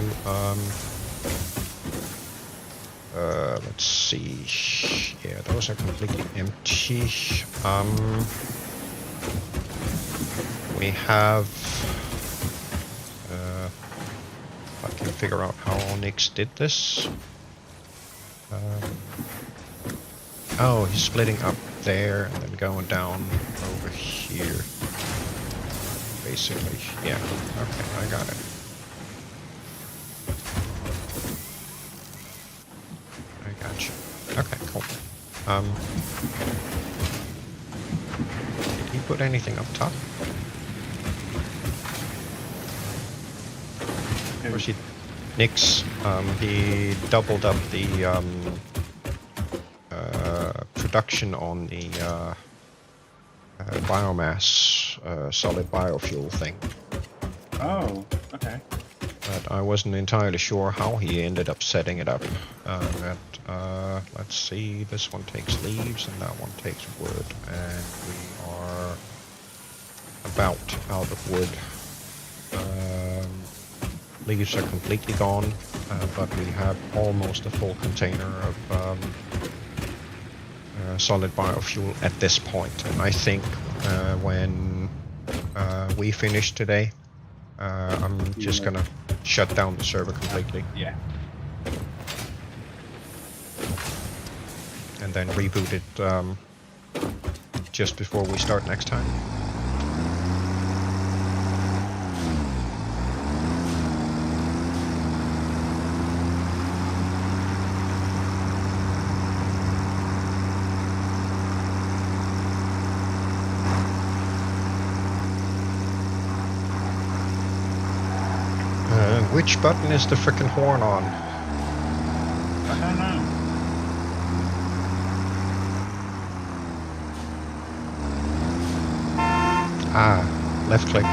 let's see. Yeah, those are completely empty. We have I can figure out how Nix did this. Oh, he's splitting up there and then going down over here. Basically, yeah. Okay, I got it. I got you. Okay, cool. Did he put anything up top? Or is he... Nix, he doubled up the production on the biomass solid biofuel thing. Oh, okay. But I wasn't entirely sure how he ended up setting it up. Let's see, this one takes leaves and that one takes wood, and we are about out of wood. Leaves are completely gone, but we have almost a full container of solid biofuel at this point. And I think when we finish today, I'm just gonna shut down the server completely Yeah. and then reboot it just before we start next time. Which button is the frickin' horn on? I don't know. Ah, left click.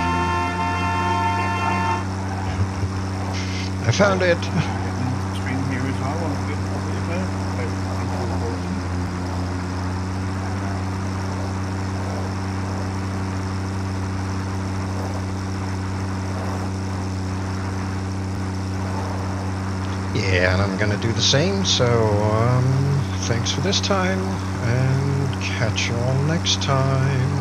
I found it! Stream here as well. I'll get Yeah, and I'm gonna do the same, so thanks for this time, and catch you all next time.